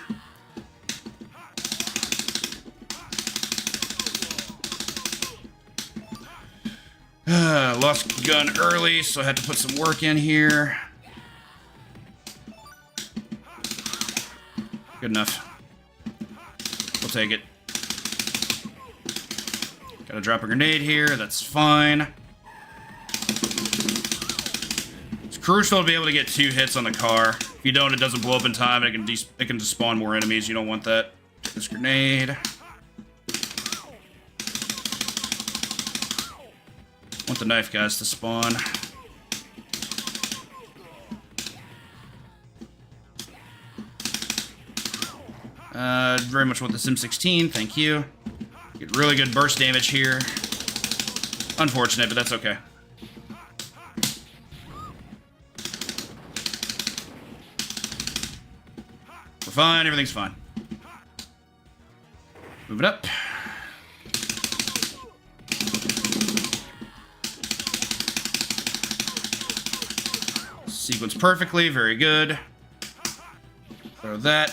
Lost gun early, so I had to put some work in here. Good enough. We'll take it. Gotta drop a grenade here, that's fine. It's crucial to be able to get 2 hits on the car. If you don't, it doesn't blow up in time, and it can just spawn more enemies. You don't want that. This grenade. Want the knife guys to spawn. Very much want the Sim16, thank you. Get really good burst damage here. Unfortunate, but that's okay. We're fine, everything's fine. Move it up. Sequence perfectly, very good. Throw that.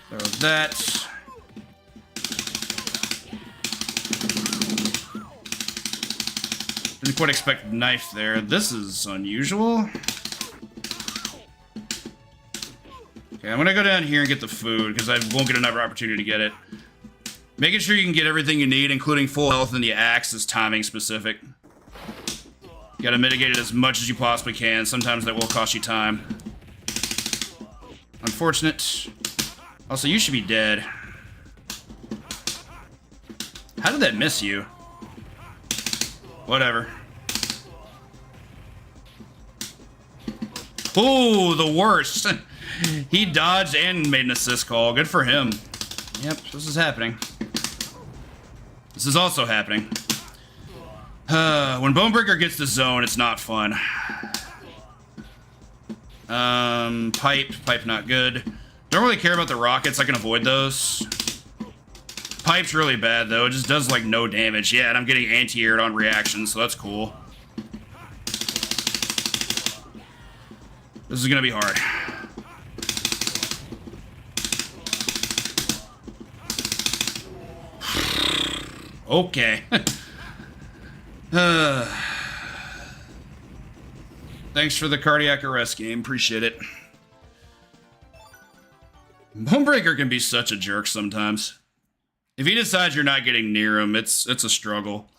Throw that. Didn't quite expect knife there. This is unusual. Okay, I'm gonna go down here and get the food, because I won't get another opportunity to get it. Making sure you can get everything you need, including full health in the axe, is timing specific. You gotta mitigate it as much as you possibly can. Sometimes that will cost you time. Unfortunate. Also, you should be dead. How did that miss you? Whatever. Ooh, the worst. He dodged and made an assist call. Good for him. Yep, this is happening. This is also happening. When Bonebreaker gets the zone, it's not fun. Pipe not good. Don't really care about the rockets. I can avoid those. Pipe's really bad, though. It just does, like, no damage. Yeah, and I'm getting anti-aired on reaction, so that's cool. This is gonna be hard. Okay. Thanks for the cardiac arrest game. Appreciate it. Bonebreaker can be such a jerk sometimes. If he decides you're not getting near him, it's a struggle.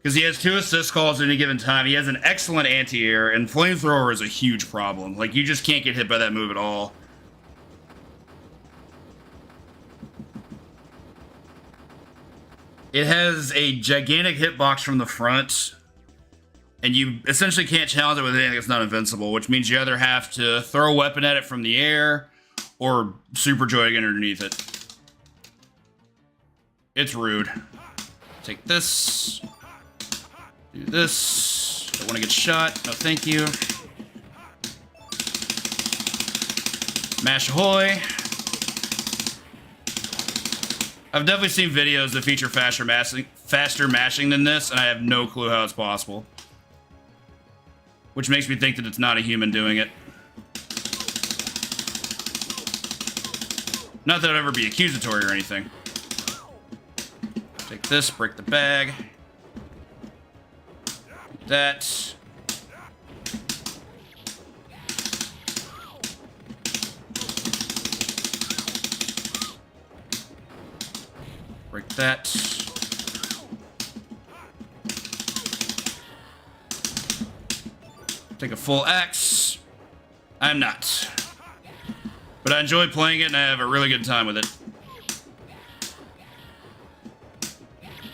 Because he has 2 assist calls at any given time. He has an excellent anti-air, and Flamethrower is a huge problem. Like, you just can't get hit by that move at all. It has a gigantic hitbox from the front, and you essentially can't challenge it with anything that's not invincible, which means you either have to throw a weapon at it from the air or super joy underneath it. It's rude. Take this. Do this. Don't want to get shot. No, thank you. Mash ahoy. I've definitely seen videos that feature faster mashing than this, and I have no clue how it's possible. Which makes me think that it's not a human doing it. Not that I'd ever be accusatory or anything. Take this, break the bag. Take that. Break that. Take a full axe. I'm not. But I enjoy playing it and I have a really good time with it.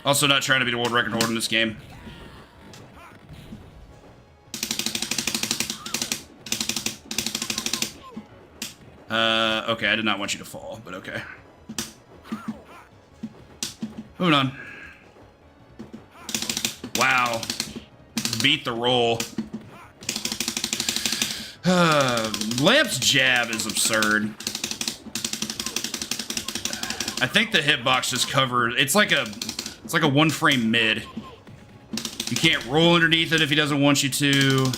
Also not trying to be the world record holder in this game. Okay, I did not want you to fall, but okay. Moving on. Wow. Beat the roll. Lamp's jab is absurd. I think the hitbox just covered. It's like a 1-frame mid. You can't roll underneath it if he doesn't want you to.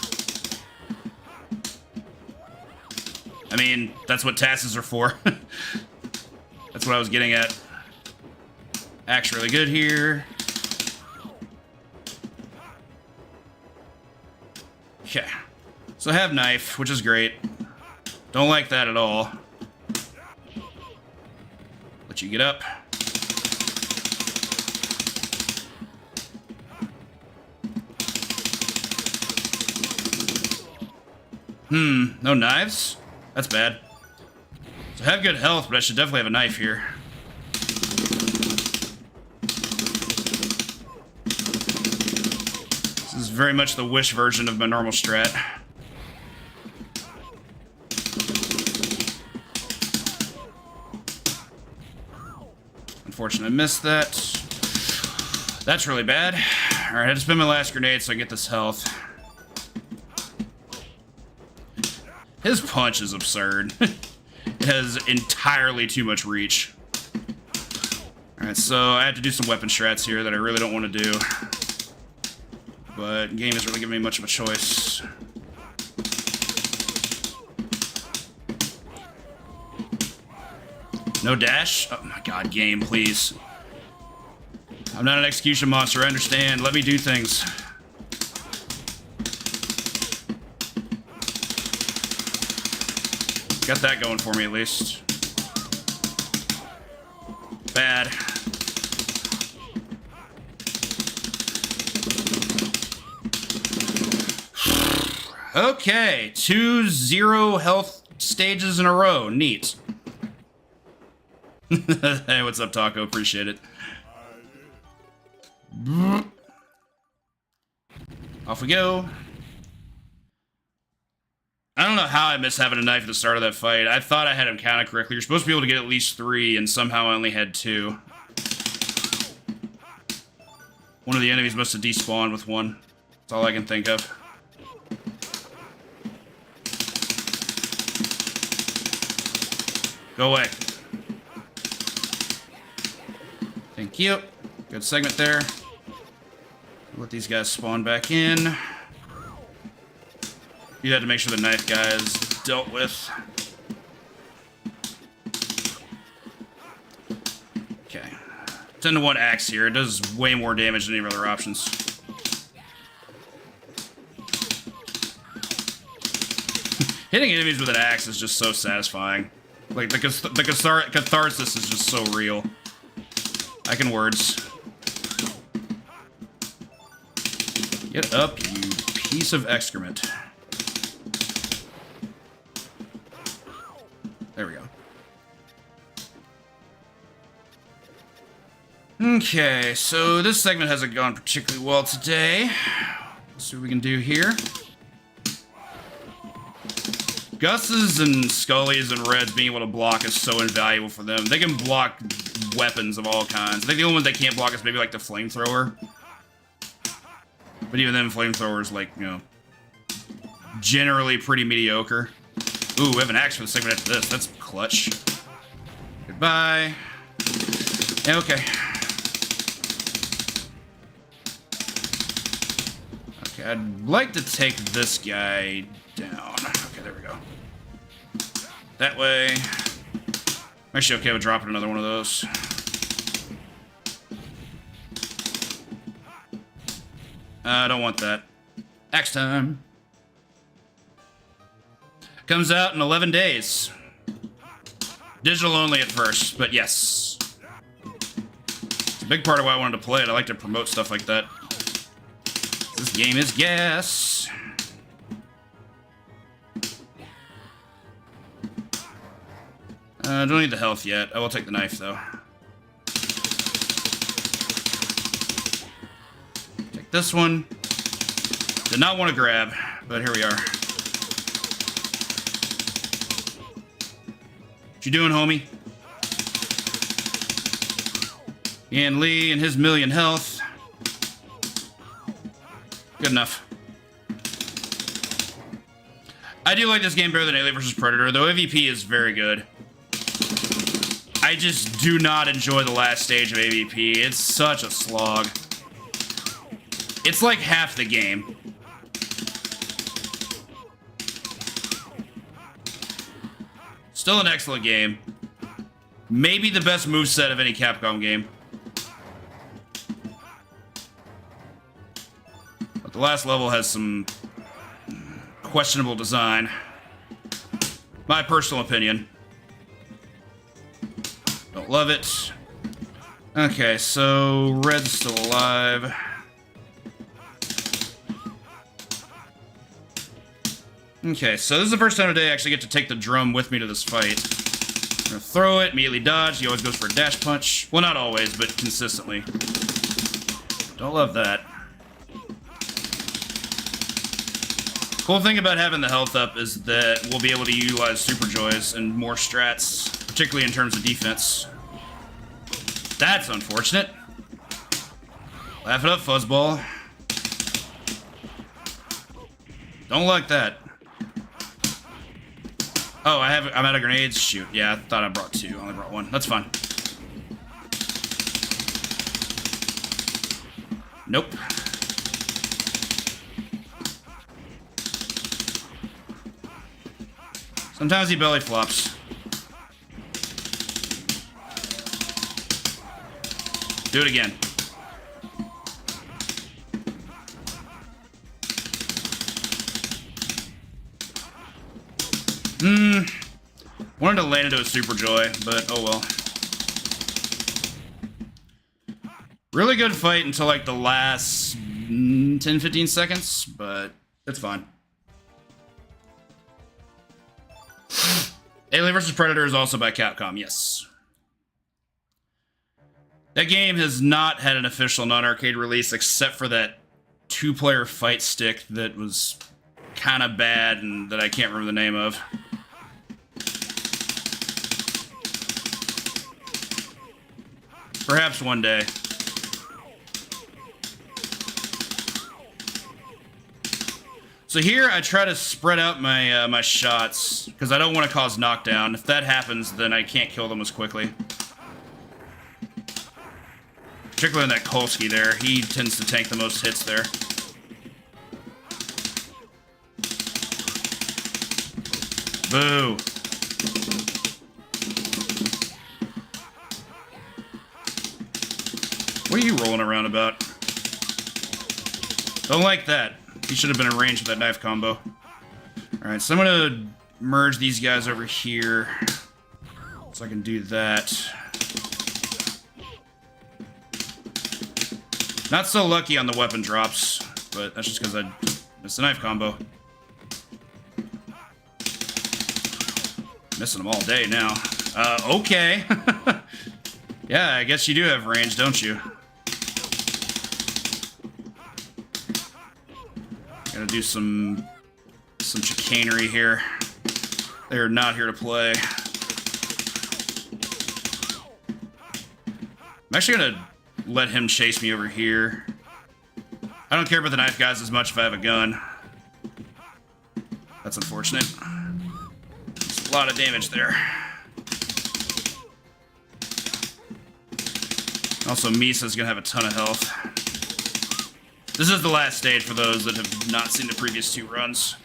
I mean, that's what TASs are for. That's what I was getting at. Axe really good here. Okay. So I have knife, which is great. Don't like that at all. Let you get up. No knives? That's bad. So I have good health, but I should definitely have a knife here. This is very much the wish version of my normal strat. Unfortunately, I missed that. That's really bad. Alright, I had to spend my last grenade so I get this health. His punch is absurd. It has entirely too much reach. Alright, so I have to do some weapon strats here that I really don't want to do. But the game isn't really giving me much of a choice. No dash? Oh my god, game, please. I'm not an execution monster, I understand. Let me do things. Got that going for me, at least. Bad. Okay, 2 0 health stages in a row. Neat. Hey, what's up, Taco? Appreciate it. Off we go. I don't know how I missed having a knife at the start of that fight. I thought I had him counted correctly. You're supposed to be able to get at least 3, and somehow I only had 2. One of the enemies must have despawned with 1. That's all I can think of. Go away. Thank you. Good segment there. Let these guys spawn back in. You had to make sure the knife guy is dealt with. Okay. 10 to 1 axe here. It does way more damage than any of our other options. Hitting enemies with an axe is just so satisfying. Like, the catharsis is just so real. I can words. Get up, you piece of excrement. There we go. Okay, so this segment hasn't gone particularly well today. Let's see what we can do here. Gus's and Scully's and Red's being able to block is so invaluable for them. They can block weapons of all kinds. I think the only one they can't block is maybe like the flamethrower. But even then, flamethrowers, like, you know, generally pretty mediocre. Ooh, we have an axe for the segment after this. That's clutch. Goodbye. Yeah, okay. Okay, I'd like to take this guy down. Okay, there we go. That way. I'm actually okay with dropping another one of those. I don't want that. Axe time. Comes out in 11 days. Digital only at first, but yes. It's a big part of why I wanted to play it. I like to promote stuff like that. This game is gas. Don't need the health yet. I will take the knife, though. Take this one. Did not want to grab, but here we are. What you doing, homie? Ian Lee and his 1,000,000 health. Good enough. I do like this game better than Alien vs. Predator, though AVP is very good. I just do not enjoy the last stage of AVP. It's such a slog. It's like half the game. Still an excellent game. Maybe the best moveset of any Capcom game. But the last level has some questionable design. My personal opinion. Don't love it. Okay, so Red's still alive. Okay, so this is the first time today I actually get to take the drum with me to this fight. I'm gonna throw it, immediately dodge. He always goes for a dash punch. Well, not always, but consistently. Don't love that. Cool thing about having the health up is that we'll be able to utilize Super Joys and more strats, particularly in terms of defense. That's unfortunate. Laugh it up, fuzzball. Don't like that. Oh, I'm out of grenades? Shoot. Yeah, I thought I brought 2. I only brought 1. That's fine. Nope. Sometimes he belly flops. Do it again. Wanted to land into a Super Joy, but oh well. Really good fight until like the last 10-15 seconds, but it's fine. Alien vs. Predator is also by Capcom, yes. That game has not had an official non-arcade release except for that 2-player fight stick that was kind of bad and that I can't remember the name of. Perhaps one day. So here I try to spread out my my shots because I don't want to cause knockdown. If that happens, then I can't kill them as quickly. Particularly in that Kolsky there, he tends to tank the most hits there. Boo. What are you rolling around about? Don't like that. He should have been in range with that knife combo. Alright, so I'm gonna merge these guys over here. So I can do that. Not so lucky on the weapon drops, but that's just because I missed the knife combo. Missing them all day now. Okay. Yeah, I guess you do have range, don't you? Gotta do some chicanery here. They're not here to play. I'm actually gonna let him chase me over here. I don't care about the knife guys as much if I have a gun. That's unfortunate. It's a lot of damage there. Also, Misa's gonna have a ton of health. This is the last stage for those that have not seen the previous two runs.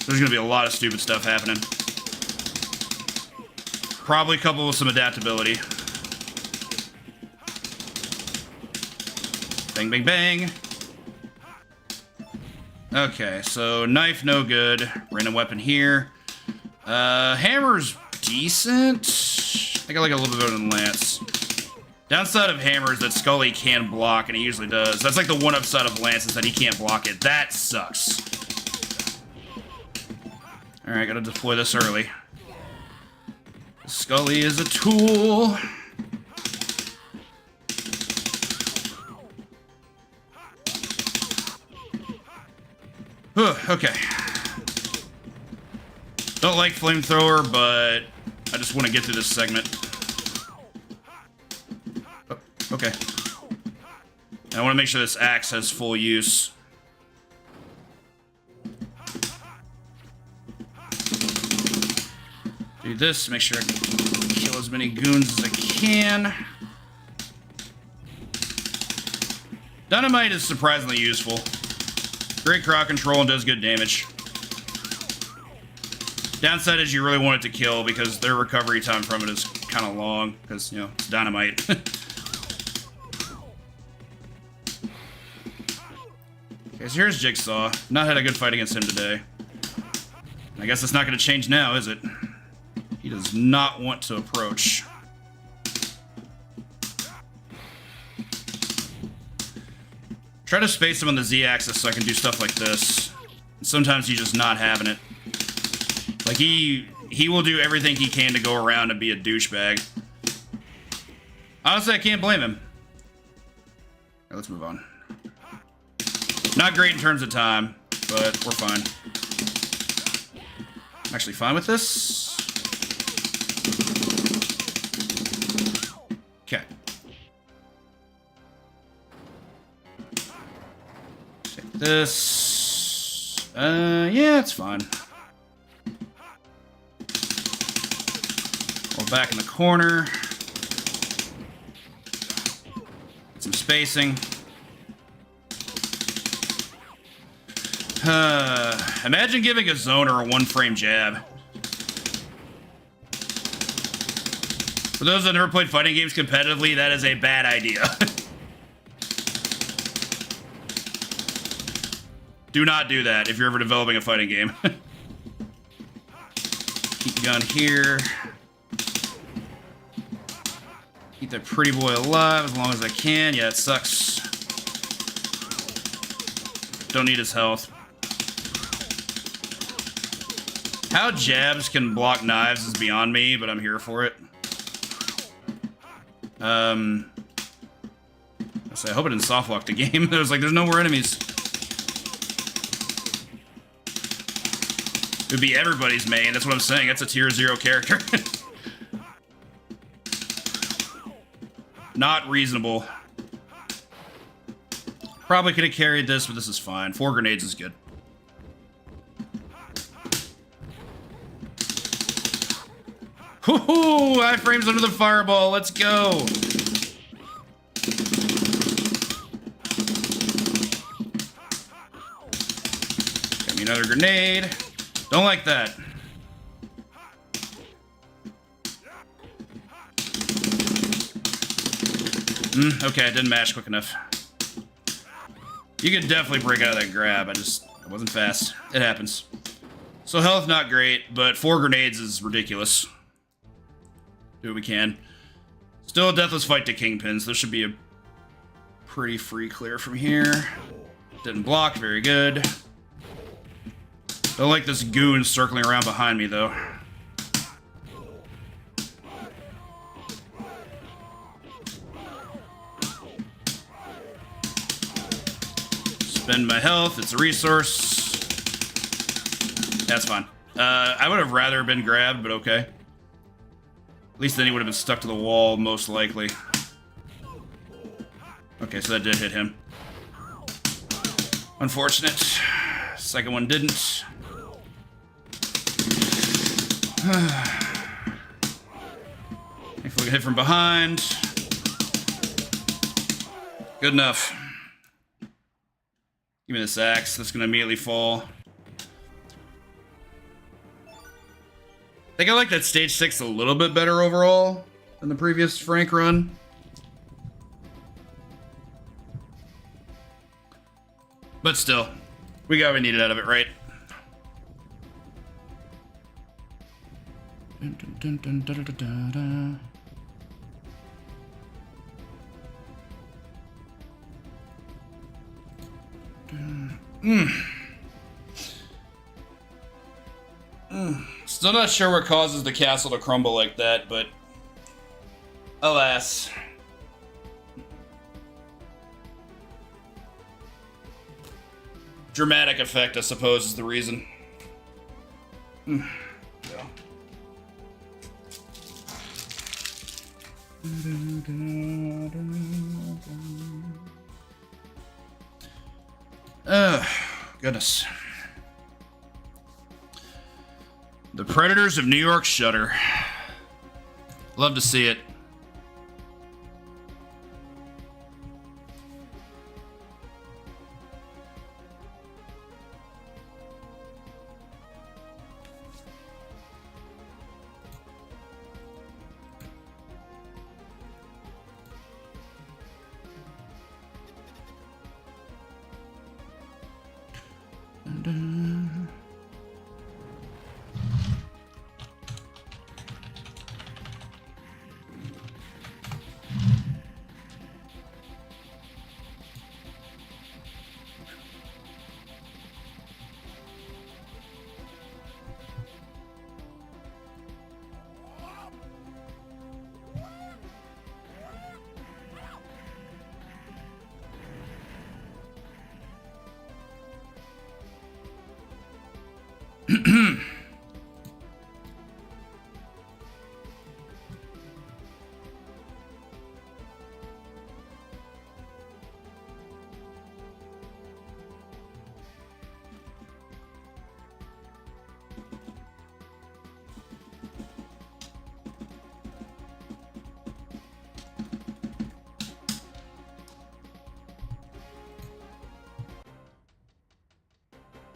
There's gonna be a lot of stupid stuff happening. Probably coupled with some adaptability. Bang, bang, bang. Okay, so knife, no good. Random weapon here. Hammer's decent. I got like a little bit better than Lance. Downside of hammer is that Scully can block, and he usually does. That's like the one upside of Lance is that he can't block it. That sucks. Alright, gotta deploy this early. Scully is a tool. Okay. Don't like flamethrower, but I just want to get through this segment. Okay. And I want to make sure this axe has full use. Do this, make sure I can kill as many goons as I can. Dynamite is surprisingly useful. Great crowd control and does good damage. Downside is you really want it to kill because their recovery time from it is kind of long because, you know, it's dynamite. Okay, so here's Jigsaw. Not had a good fight against him today. I guess it's not going to change now, is it? He does not want to approach. Try to space him on the Z-axis so I can do stuff like this. Sometimes he's just not having it. Like, he will do everything he can to go around and be a douchebag. Honestly, I can't blame him. Right, let's move on. Not great in terms of time, but we're fine. I'm actually fine with this. Okay. Take this. Yeah, it's fine. We're back in the corner. Get some spacing. Imagine giving a zoner a one-frame jab. For those that never played fighting games competitively, that is a bad idea. Do not do that if you're ever developing a fighting game. Keep the gun here. Keep that pretty boy alive as long as I can. Yeah, it sucks. Don't need his health. How jabs can block knives is beyond me, but I'm here for it. I hope it didn't softlock the game. It was like, there's no more enemies. It would be everybody's main. That's what I'm saying. That's a tier 0 character. Not reasonable. Probably could have carried this, but this is fine. 4 grenades is good. Woohoo! Iframes under the fireball. Let's go. Got me another grenade. Don't like that. Okay, I didn't mash quick enough. You could definitely break out of that grab. I wasn't fast. It happens. So health not great, but 4 grenades is ridiculous. Do what we can. Still a deathless fight to Kingpins. This should be a pretty free clear from here. Didn't block, very good. Don't like this goon circling around behind me, though. Spend my health, it's a resource. That's fine. I would have rather been grabbed, but okay. At least then he would have been stuck to the wall, most likely. Okay, so that did hit him. Unfortunate. Second one didn't. If we can hit from behind. Good enough. Give me this axe. That's going to immediately fall. I think I like that stage 6 a little bit better overall than the previous Frank run. But still, we got what we needed out of it, right? Dun, dun, dun, da, da, da, da. Still not sure what causes the castle to crumble like that, but alas. Dramatic effect, I suppose, is the reason. Yeah. Goodness. The Predators of New York shudder. Love to see it.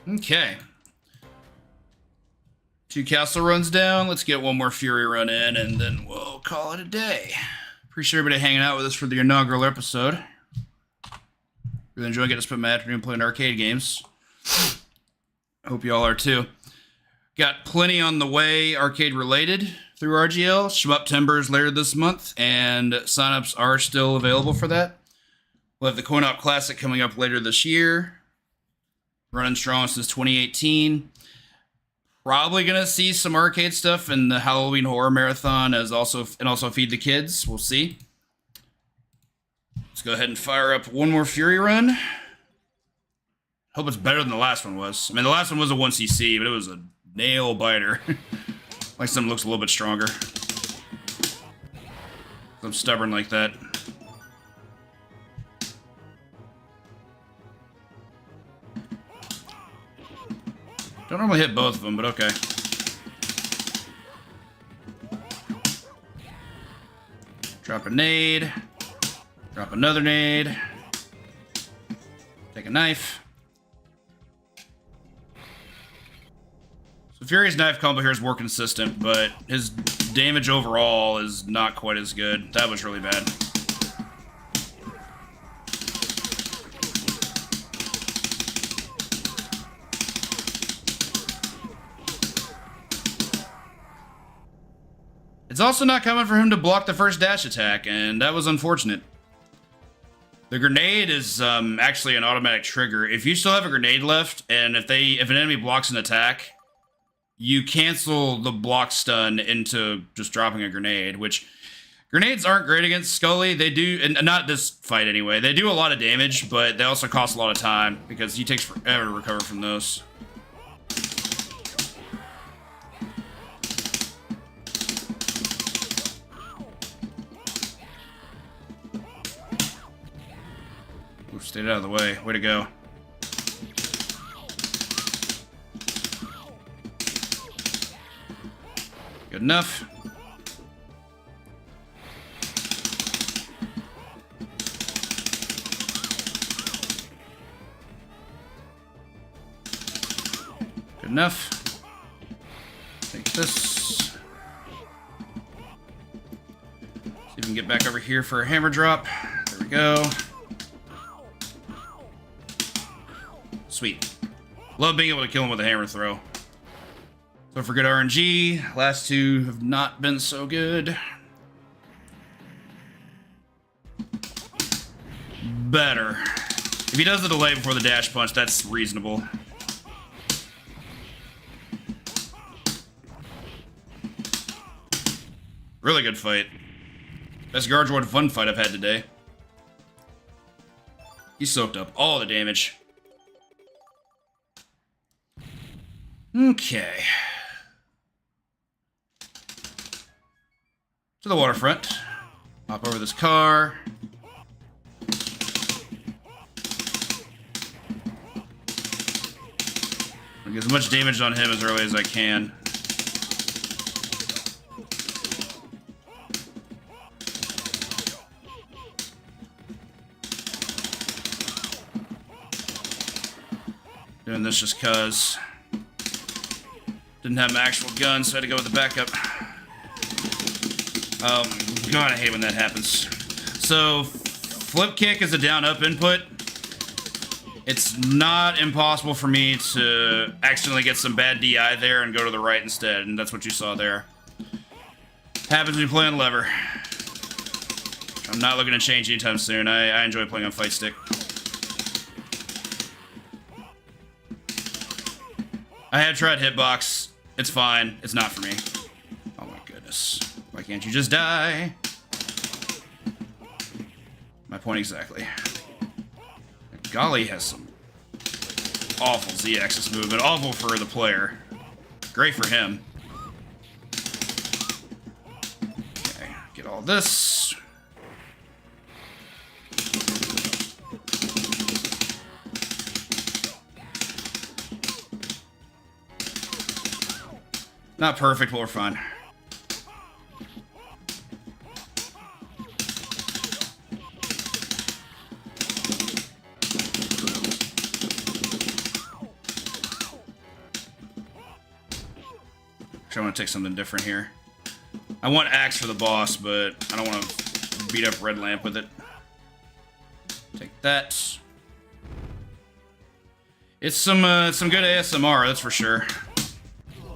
Okay. 2 castle runs down. Let's get one more Fury run in, and then we'll call it a day. Appreciate everybody hanging out with us for the inaugural episode. Really enjoying getting to spend my afternoon playing arcade games. Hope you all are too. Got plenty on the way arcade related through RGL. Shmup Timbers later this month, and signups are still available for that. We'll have the Coin Op Classic coming up later this year. Running strong since 2018. Probably gonna see some arcade stuff in the Halloween Horror Marathon and also Feed the Kids. We'll see. Let's go ahead and fire up one more Fury run. Hope it's better than the last one was. I mean, the last one was a 1cc, but it was a Nail biter. Like something looks a little bit stronger. I'm stubborn like that. Don't normally hit both of them, but okay. Drop a nade. Drop another nade. Take a knife. So Fury's knife combo here is more consistent, but his damage overall is not quite as good. That was really bad. It's also not coming for him to block the first dash attack, and that was unfortunate. The grenade is actually an automatic trigger. If you still have a grenade left, and if an enemy blocks an attack, you cancel the block stun into just dropping a grenade, which grenades aren't great against Scully. They do, and not this fight anyway, they do a lot of damage, but they also cost a lot of time because he takes forever to recover from those. Stayed out of the way. Way to go. Good enough. Good enough. Take this. See if we can get back over here for a hammer drop. There we go. Sweet. Love being able to kill him with a hammer throw. So for good RNG, last two have not been so good. Better. If he does the delay before the dash punch, that's reasonable. Really good fight. Best Guardraid fun fight I've had today. He soaked up all the damage. Okay. To the waterfront. Hop over this car. I'll get as much damage on him as early as I can. Doing this just cause. Didn't have my actual gun, so I had to go with the backup. God, I hate when that happens. So, flip kick is a down-up input. It's not impossible for me to accidentally get some bad DI there and go to the right instead, and that's what you saw there. Happens when you play on lever. I'm not looking to change anytime soon. I enjoy playing on fight stick. I have tried hitbox. It's fine. It's not for me. Oh my goodness. Why can't you just die? My point exactly. Golly has some awful Z-axis movement. Awful for the player. Great for him. Okay, get all this. Not perfect, but we're fine. Actually, I want to take something different here. I want Axe for the boss, but I don't want to beat up Red Lamp with it. Take that. It's some good ASMR, that's for sure.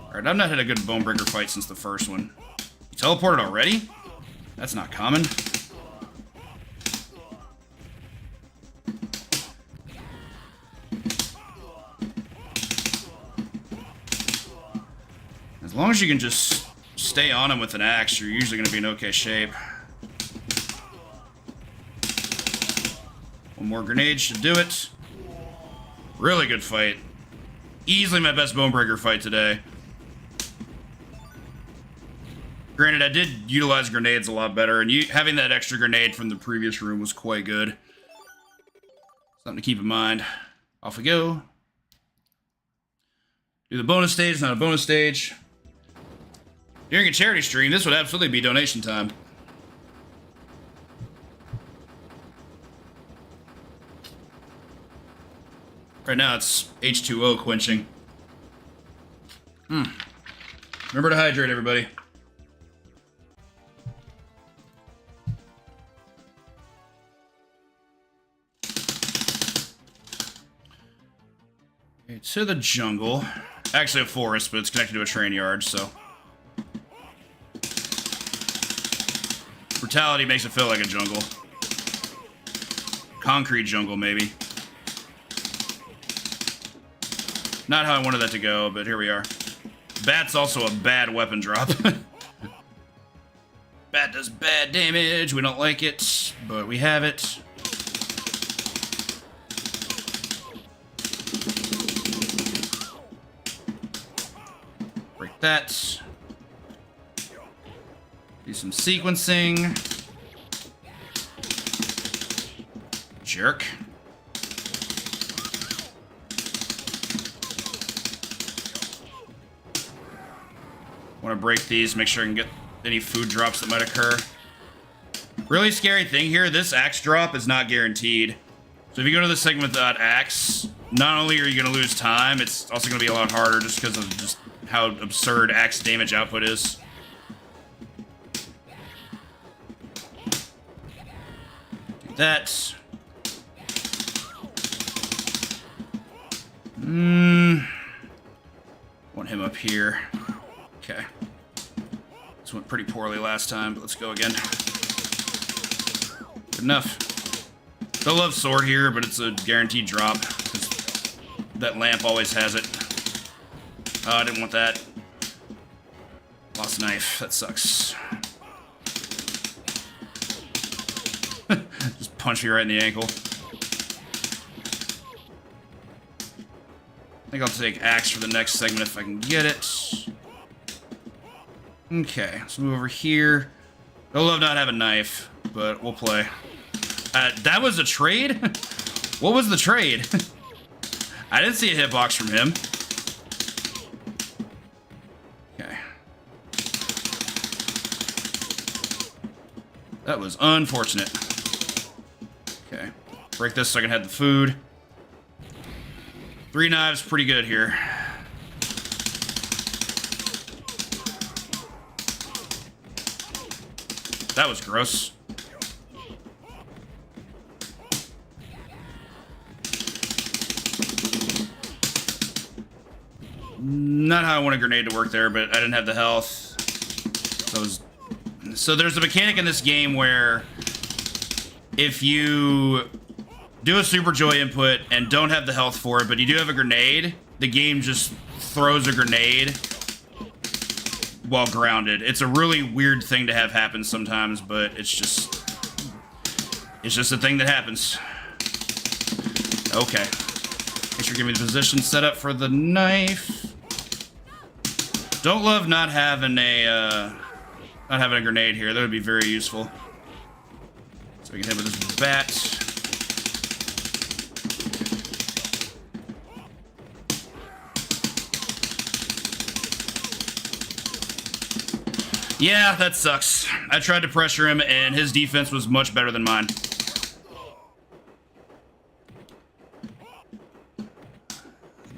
Alright, I've not had a good Bonebreaker fight since the first one. You teleported already? That's not common. As long as you can just stay on him with an axe, you're usually going to be in okay shape. One more grenade should do it. Really good fight. Easily my best Bonebreaker fight today. Granted, I did utilize grenades a lot better, and having that extra grenade from the previous room was quite good. Something to keep in mind. Off we go. Do the bonus stage, not a bonus stage. During a charity stream, this would absolutely be donation time. Right now, it's H2O quenching. Remember to hydrate, everybody. Okay, to the jungle. Actually a forest, but it's connected to a train yard, so. Brutality makes it feel like a jungle. Concrete jungle, maybe. Not how I wanted that to go, but here we are. Bat's also a bad weapon drop. Bat does bad damage. We don't like it, but we have it. Break that. Do some sequencing. Jerk. Want to break these, make sure I can get any food drops that might occur. Really scary thing here, this axe drop is not guaranteed. So if you go to the segment without axe, not only are you going to lose time, it's also going to be a lot harder just because of just how absurd axe damage output is. Do that. Want him up here. Okay. This went pretty poorly last time, but let's go again. Good enough. Still love sword here, but it's a guaranteed drop. That lamp always has it. Oh, I didn't want that. Lost knife. That sucks. Just punch me right in the ankle. I think I'll take axe for the next segment if I can get it. Okay, let's move over here. I love not having a knife, but we'll play. That was a trade? What was the trade? I didn't see a hitbox from him. Okay. That was unfortunate. Okay. Break this so I can have the food. 3 knives, pretty good here. That was gross. Not how I want a grenade to work there, but I didn't have the health. So there's a mechanic in this game where if you do a Super Joy input and don't have the health for it, but you do have a grenade, the game just throws a grenade while grounded. It's a really weird thing to have happen sometimes, but it's just a thing that happens. Okay. Make sure you give me the position set up for the knife. Don't love not having a grenade here. That would be very useful. So we can hit with this bat. Yeah, that sucks. I tried to pressure him, and his defense was much better than mine.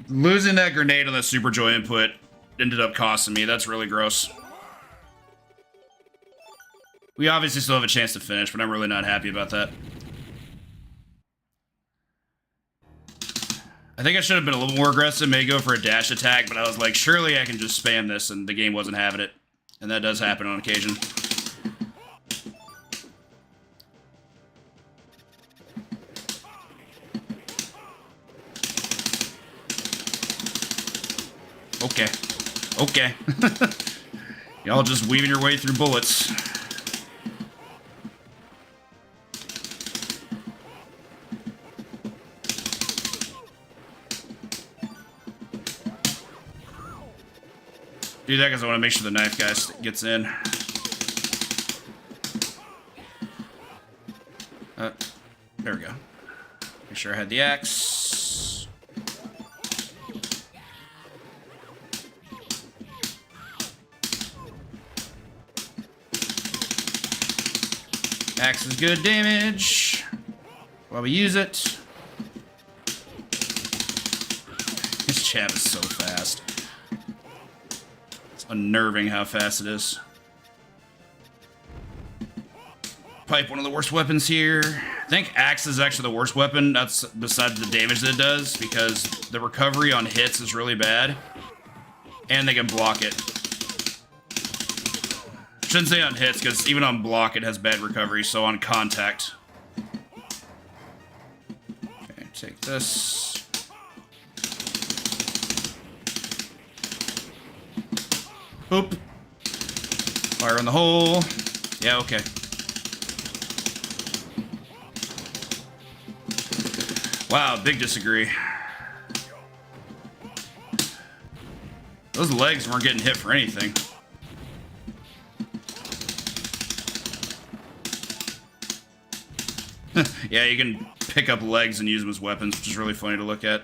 Losing that grenade on the Super Joy input ended up costing me. That's really gross. We obviously still have a chance to finish, but I'm really not happy about that. I think I should have been a little more aggressive, maybe go for a dash attack, but I was like, surely I can just spam this, and the game wasn't having it. And that does happen on occasion. Okay. Okay. Y'all just weaving your way through bullets. Do that because I want to make sure the knife guy gets in. There we go. Make sure I had the axe. Axe is good damage while we use it. This chat is so fast. It's unnerving how fast it is. Pipe, one of the worst weapons here. I think axe is actually the worst weapon. That's besides the damage that it does, because the recovery on hits is really bad. And they can block it. Shouldn't say on hits, because even on block it has bad recovery, so on contact. Okay, take this. Boop. Fire in the hole. Yeah, okay. Wow, big disagree. Those legs weren't getting hit for anything. Yeah, you can pick up legs and use them as weapons, which is really funny to look at.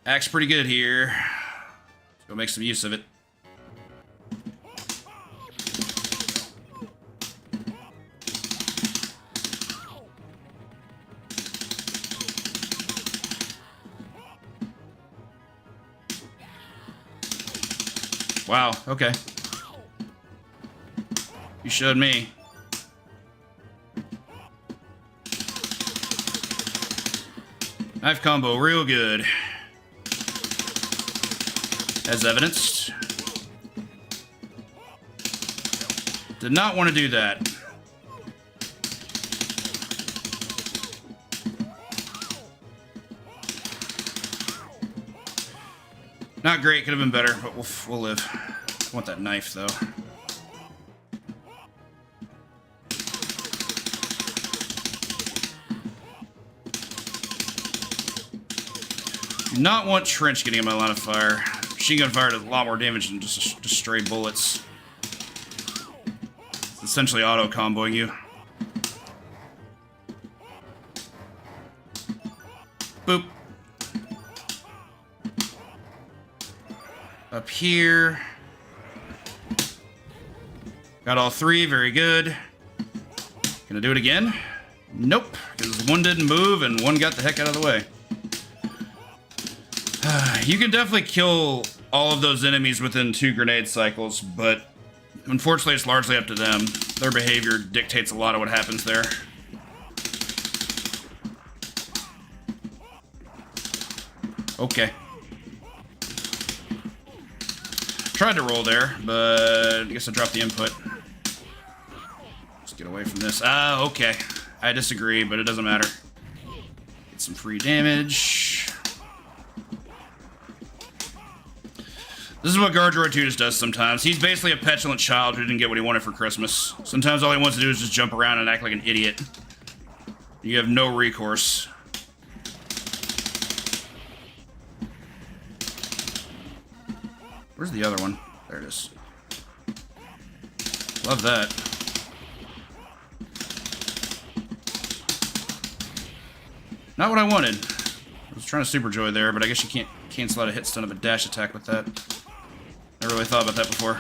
Axe pretty good here. Let's go make some use of it. Wow, okay. You showed me. Knife combo, real good. As evidenced. Did not want to do that. Not great, could have been better, but we'll live. I want that knife, though. Do not want trench getting in my line of fire. Machine gun fire does a lot more damage than just stray bullets. It's essentially auto-comboing you. Boop. Up here. Got all three, very good. Gonna do it again? Nope, because one didn't move and one got the heck out of the way. You can definitely kill all of those enemies within 2 grenade cycles, but unfortunately it's largely up to them. Their behavior dictates a lot of what happens there. Okay. Tried to roll there, but I guess I dropped the input. Let's get away from this. Ah, okay. I disagree, but it doesn't matter. Get some free damage. This is what Gargerotutus does sometimes. He's basically a petulant child who didn't get what he wanted for Christmas. Sometimes all he wants to do is just jump around and act like an idiot. You have no recourse. Where's the other one? There it is. Love that. Not what I wanted. I was trying to Super Joy there, but I guess you can't cancel out a hit stun of a dash attack with that. Never really thought about that before.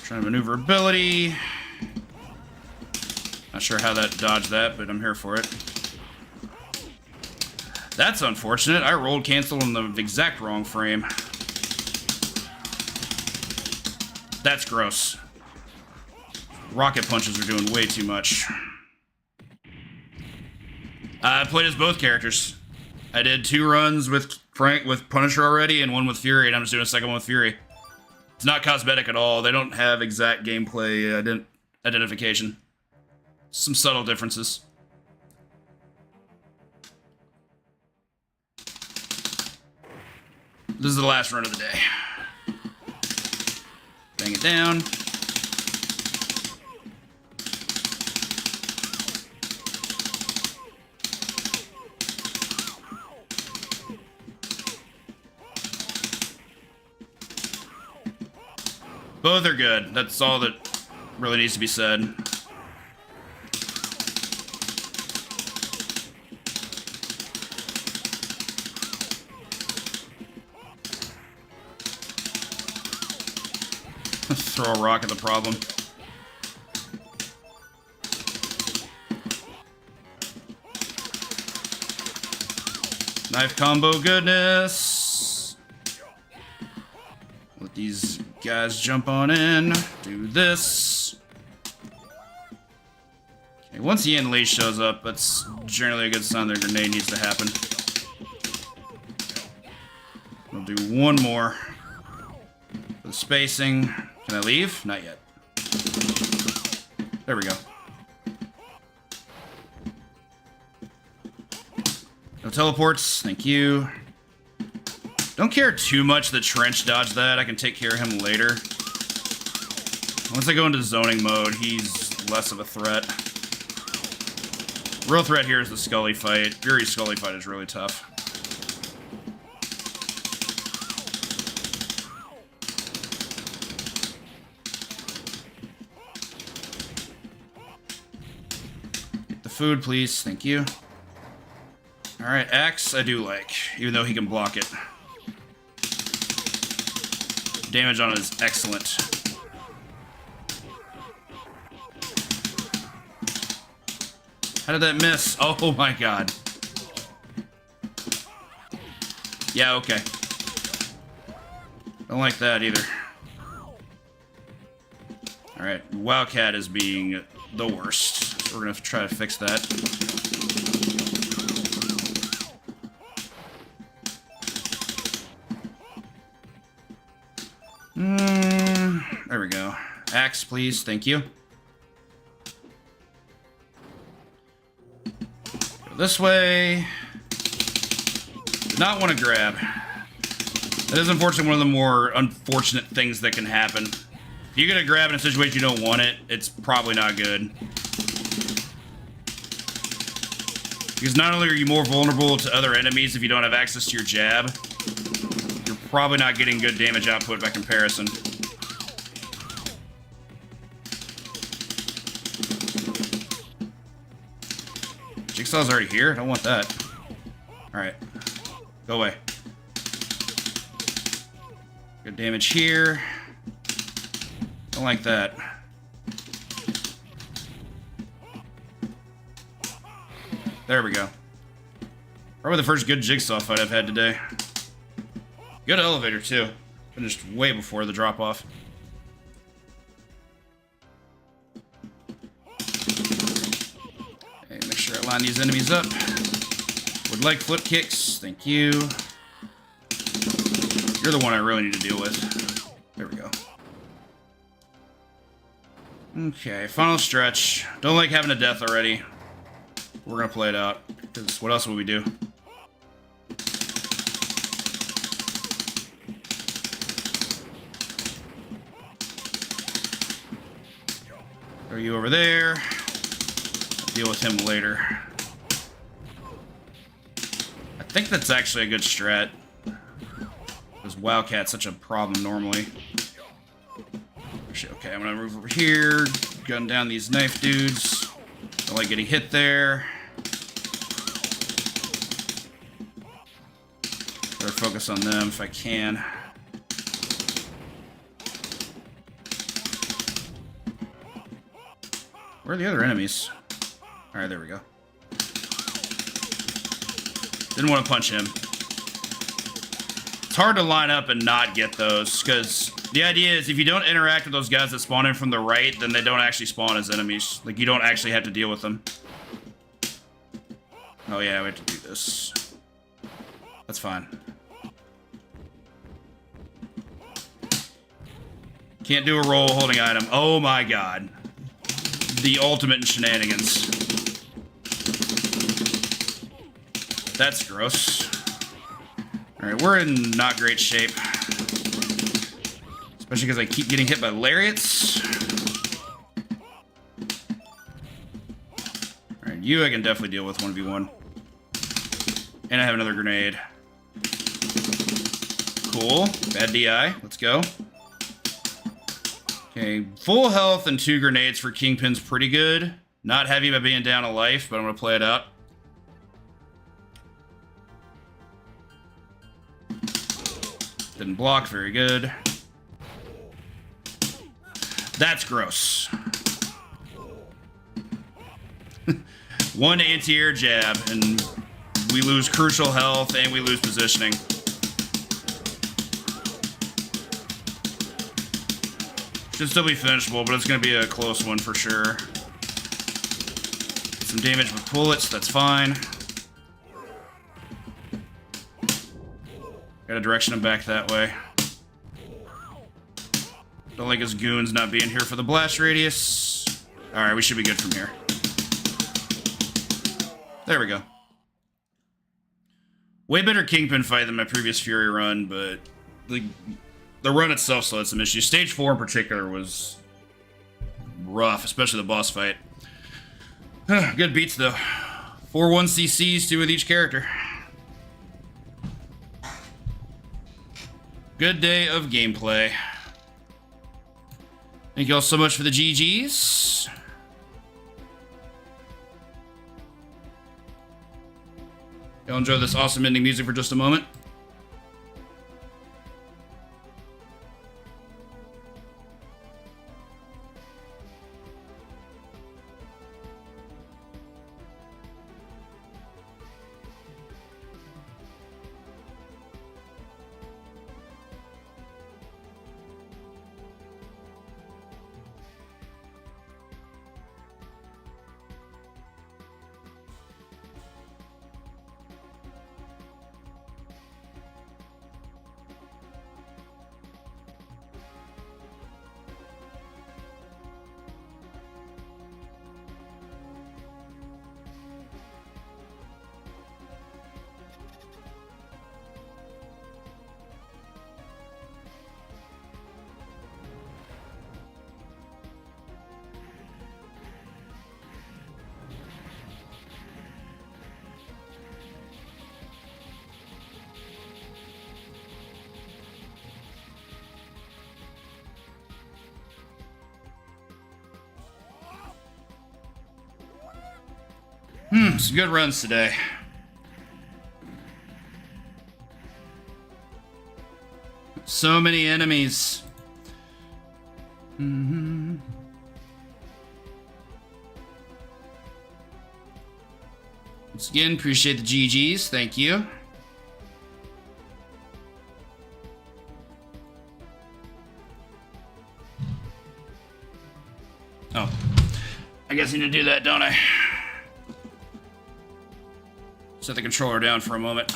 Trying maneuverability. Not sure how that dodged that, but I'm here for it. That's unfortunate. I rolled cancel in the exact wrong frame. That's gross. Rocket punches are doing way too much. I played as both characters. I did 2 runs with Punisher already and 1 with Fury, and I'm just doing a second one with Fury. It's not cosmetic at all. They don't have exact gameplay identification. Some subtle differences. This is the last run of the day. Bang it down. Both are good. That's all that really needs to be said. Throw a rock at the problem. Knife combo goodness. Let these guys jump on in. Do this. Okay, once Yin Lee shows up, that's generally a good sign that a grenade needs to happen. We'll do one more. For the spacing. Can I leave? Not yet. There we go. No teleports, thank you. Don't care too much that Trench dodged that. I can take care of him later. Once I go into zoning mode, he's less of a threat. Real threat here is the Scully fight. Fury's Scully fight is really tough. Get the food, please. Thank you. Alright, Axe, I do like, even though he can block it. Damage on it is excellent. How did that miss? Oh my god. Yeah, okay. Don't like that either. Alright, Wildcat is being the worst. So we're gonna try to fix that. There we go. Axe, please. Thank you. Go this way. Do not want to grab. That is unfortunately one of the more unfortunate things that can happen. If you're going to grab in a situation you don't want it, it's probably not good. Because not only are you more vulnerable to other enemies if you don't have access to your jab, you're probably not getting good damage output by comparison. Jigsaw's already here? I don't want that. Alright. Go away. Good damage here. Don't like that. There we go. Probably the first good Jigsaw fight I've had today. Good elevator, too. Finished way before the drop-off. Make sure I line these enemies up. Would like flip kicks. Thank you. You're the one I really need to deal with. There we go. Okay, final stretch. Don't like having a death already. We're gonna play it out, because what else would we do? Throw you over there. I'll deal with him later. I think that's actually a good strat. Because Wildcat's such a problem normally. Okay, I'm gonna move over here, gun down these knife dudes. Don't like getting hit there. Better focus on them if I can. Where are the other enemies? Alright, there we go. Didn't want to punch him. It's hard to line up and not get those, because the idea is if you don't interact with those guys that spawn in from the right, then they don't actually spawn as enemies. Like, you don't actually have to deal with them. Oh yeah, we have to do this. That's fine. Can't do a roll holding item. Oh my god. The ultimate in shenanigans. That's gross. Alright, we're in not great shape. Especially because I keep getting hit by lariats. Alright, you I can definitely deal with 1v1. And I have another grenade. Cool. Bad DI. Let's go. Okay, full health and 2 grenades for Kingpin's pretty good. Not heavy by being down a life, but I'm going to play it out. Didn't block, very good. That's gross. 1 anti-air jab, and we lose crucial health, and we lose positioning. Should still be finishable, but it's going to be a close one for sure. Some damage with bullets, that's fine. Gotta direction him back that way. Don't like his goons not being here for the blast radius. Alright, we should be good from here. There we go. Way better Kingpin fight than my previous Fury run, but the run itself still had some issues. Stage 4 in particular was rough, especially the boss fight. Good beats though. 4 1CCs, 2 with each character. Good day of gameplay. Thank you all so much for the GGs. Y'all enjoy this awesome ending music for just a moment. Some good runs today. So many enemies. Once again, appreciate the GGs. Thank you. Oh. I guess I need to do that, don't I? Set the controller down for a moment.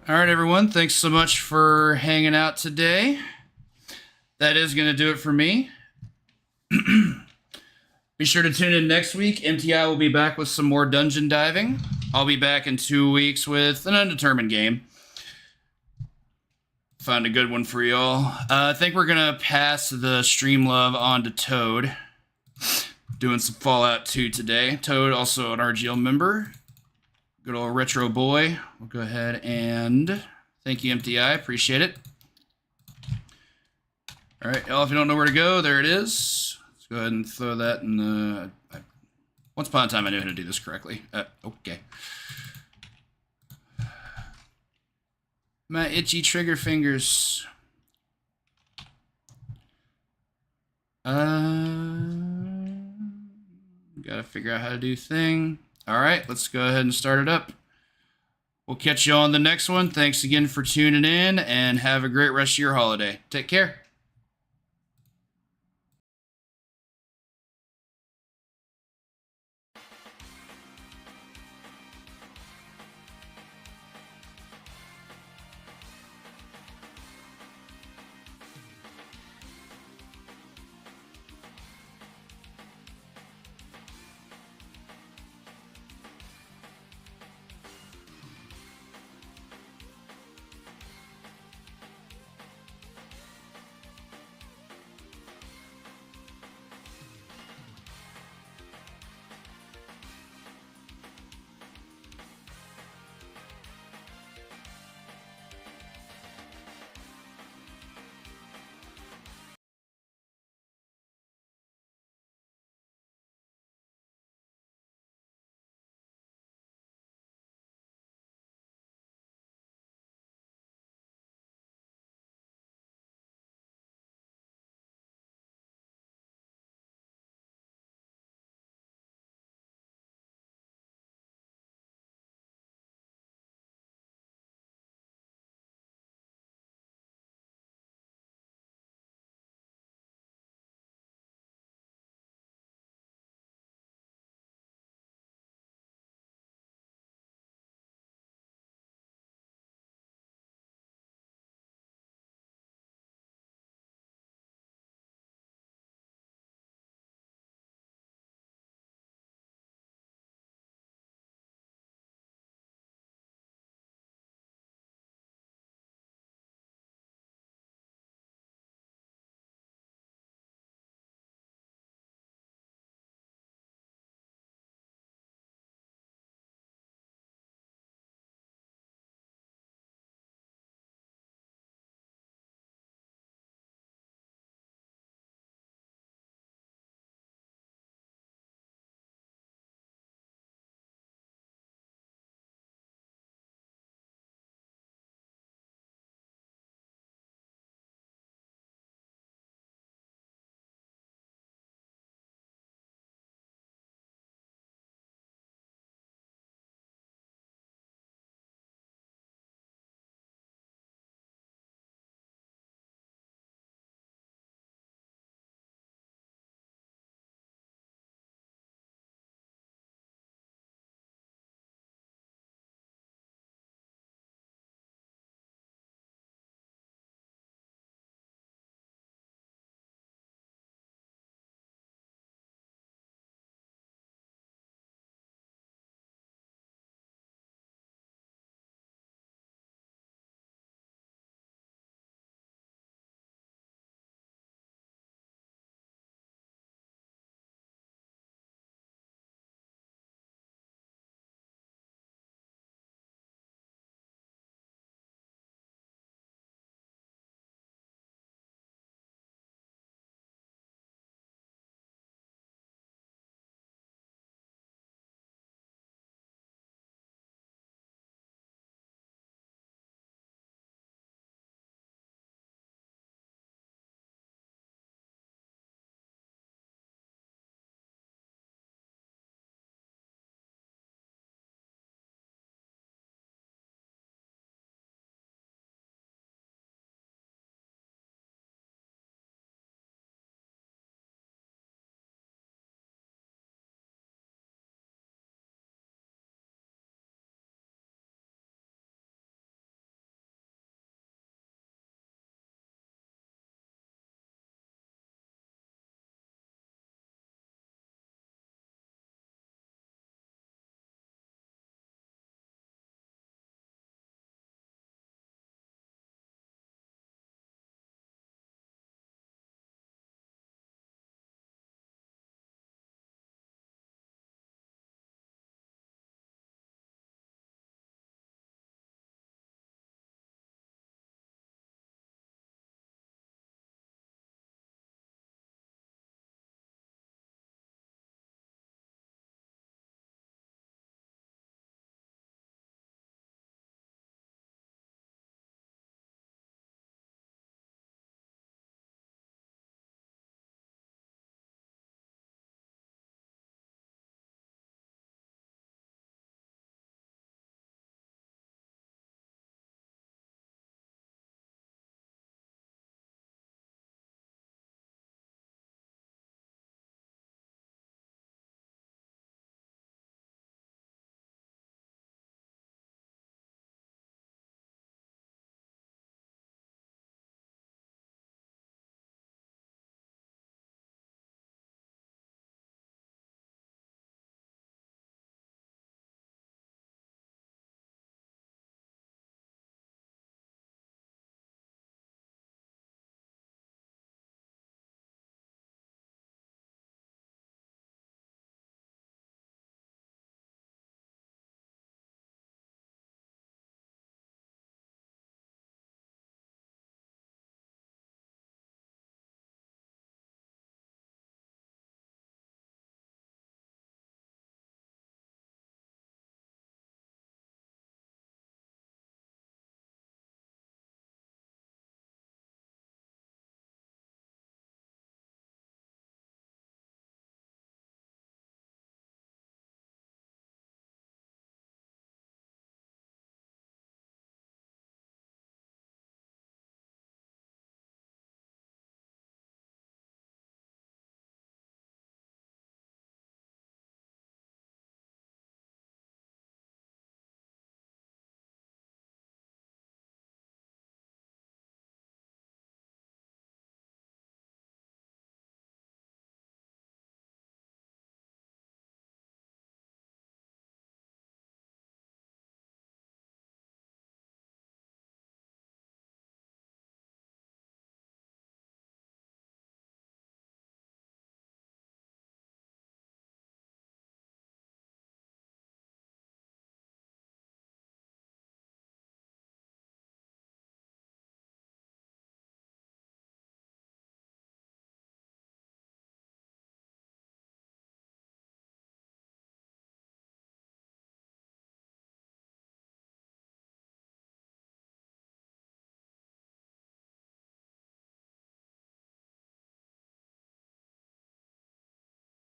All right, everyone. Thanks so much for hanging out today. That is going to do it for me. Be sure to tune in next week. MTI will be back with some more dungeon diving. I'll be back in 2 weeks with an undetermined game. Found a good one for y'all. I think we're going to pass the Streamlove on to Toad. Doing some Fallout 2 today. Toad, also an RGL member. Good old retro boy. We'll go ahead and thank you, MTI. Appreciate it. All right, y'all, if you don't know where to go, there it is. Let's go ahead and throw that in the... Once upon a time, I knew how to do this correctly. Okay. My itchy trigger fingers. Gotta figure out how to do thing. All right, let's go ahead and start it up. We'll catch you on the next one. Thanks again for tuning in, and have a great rest of your holiday. Take care.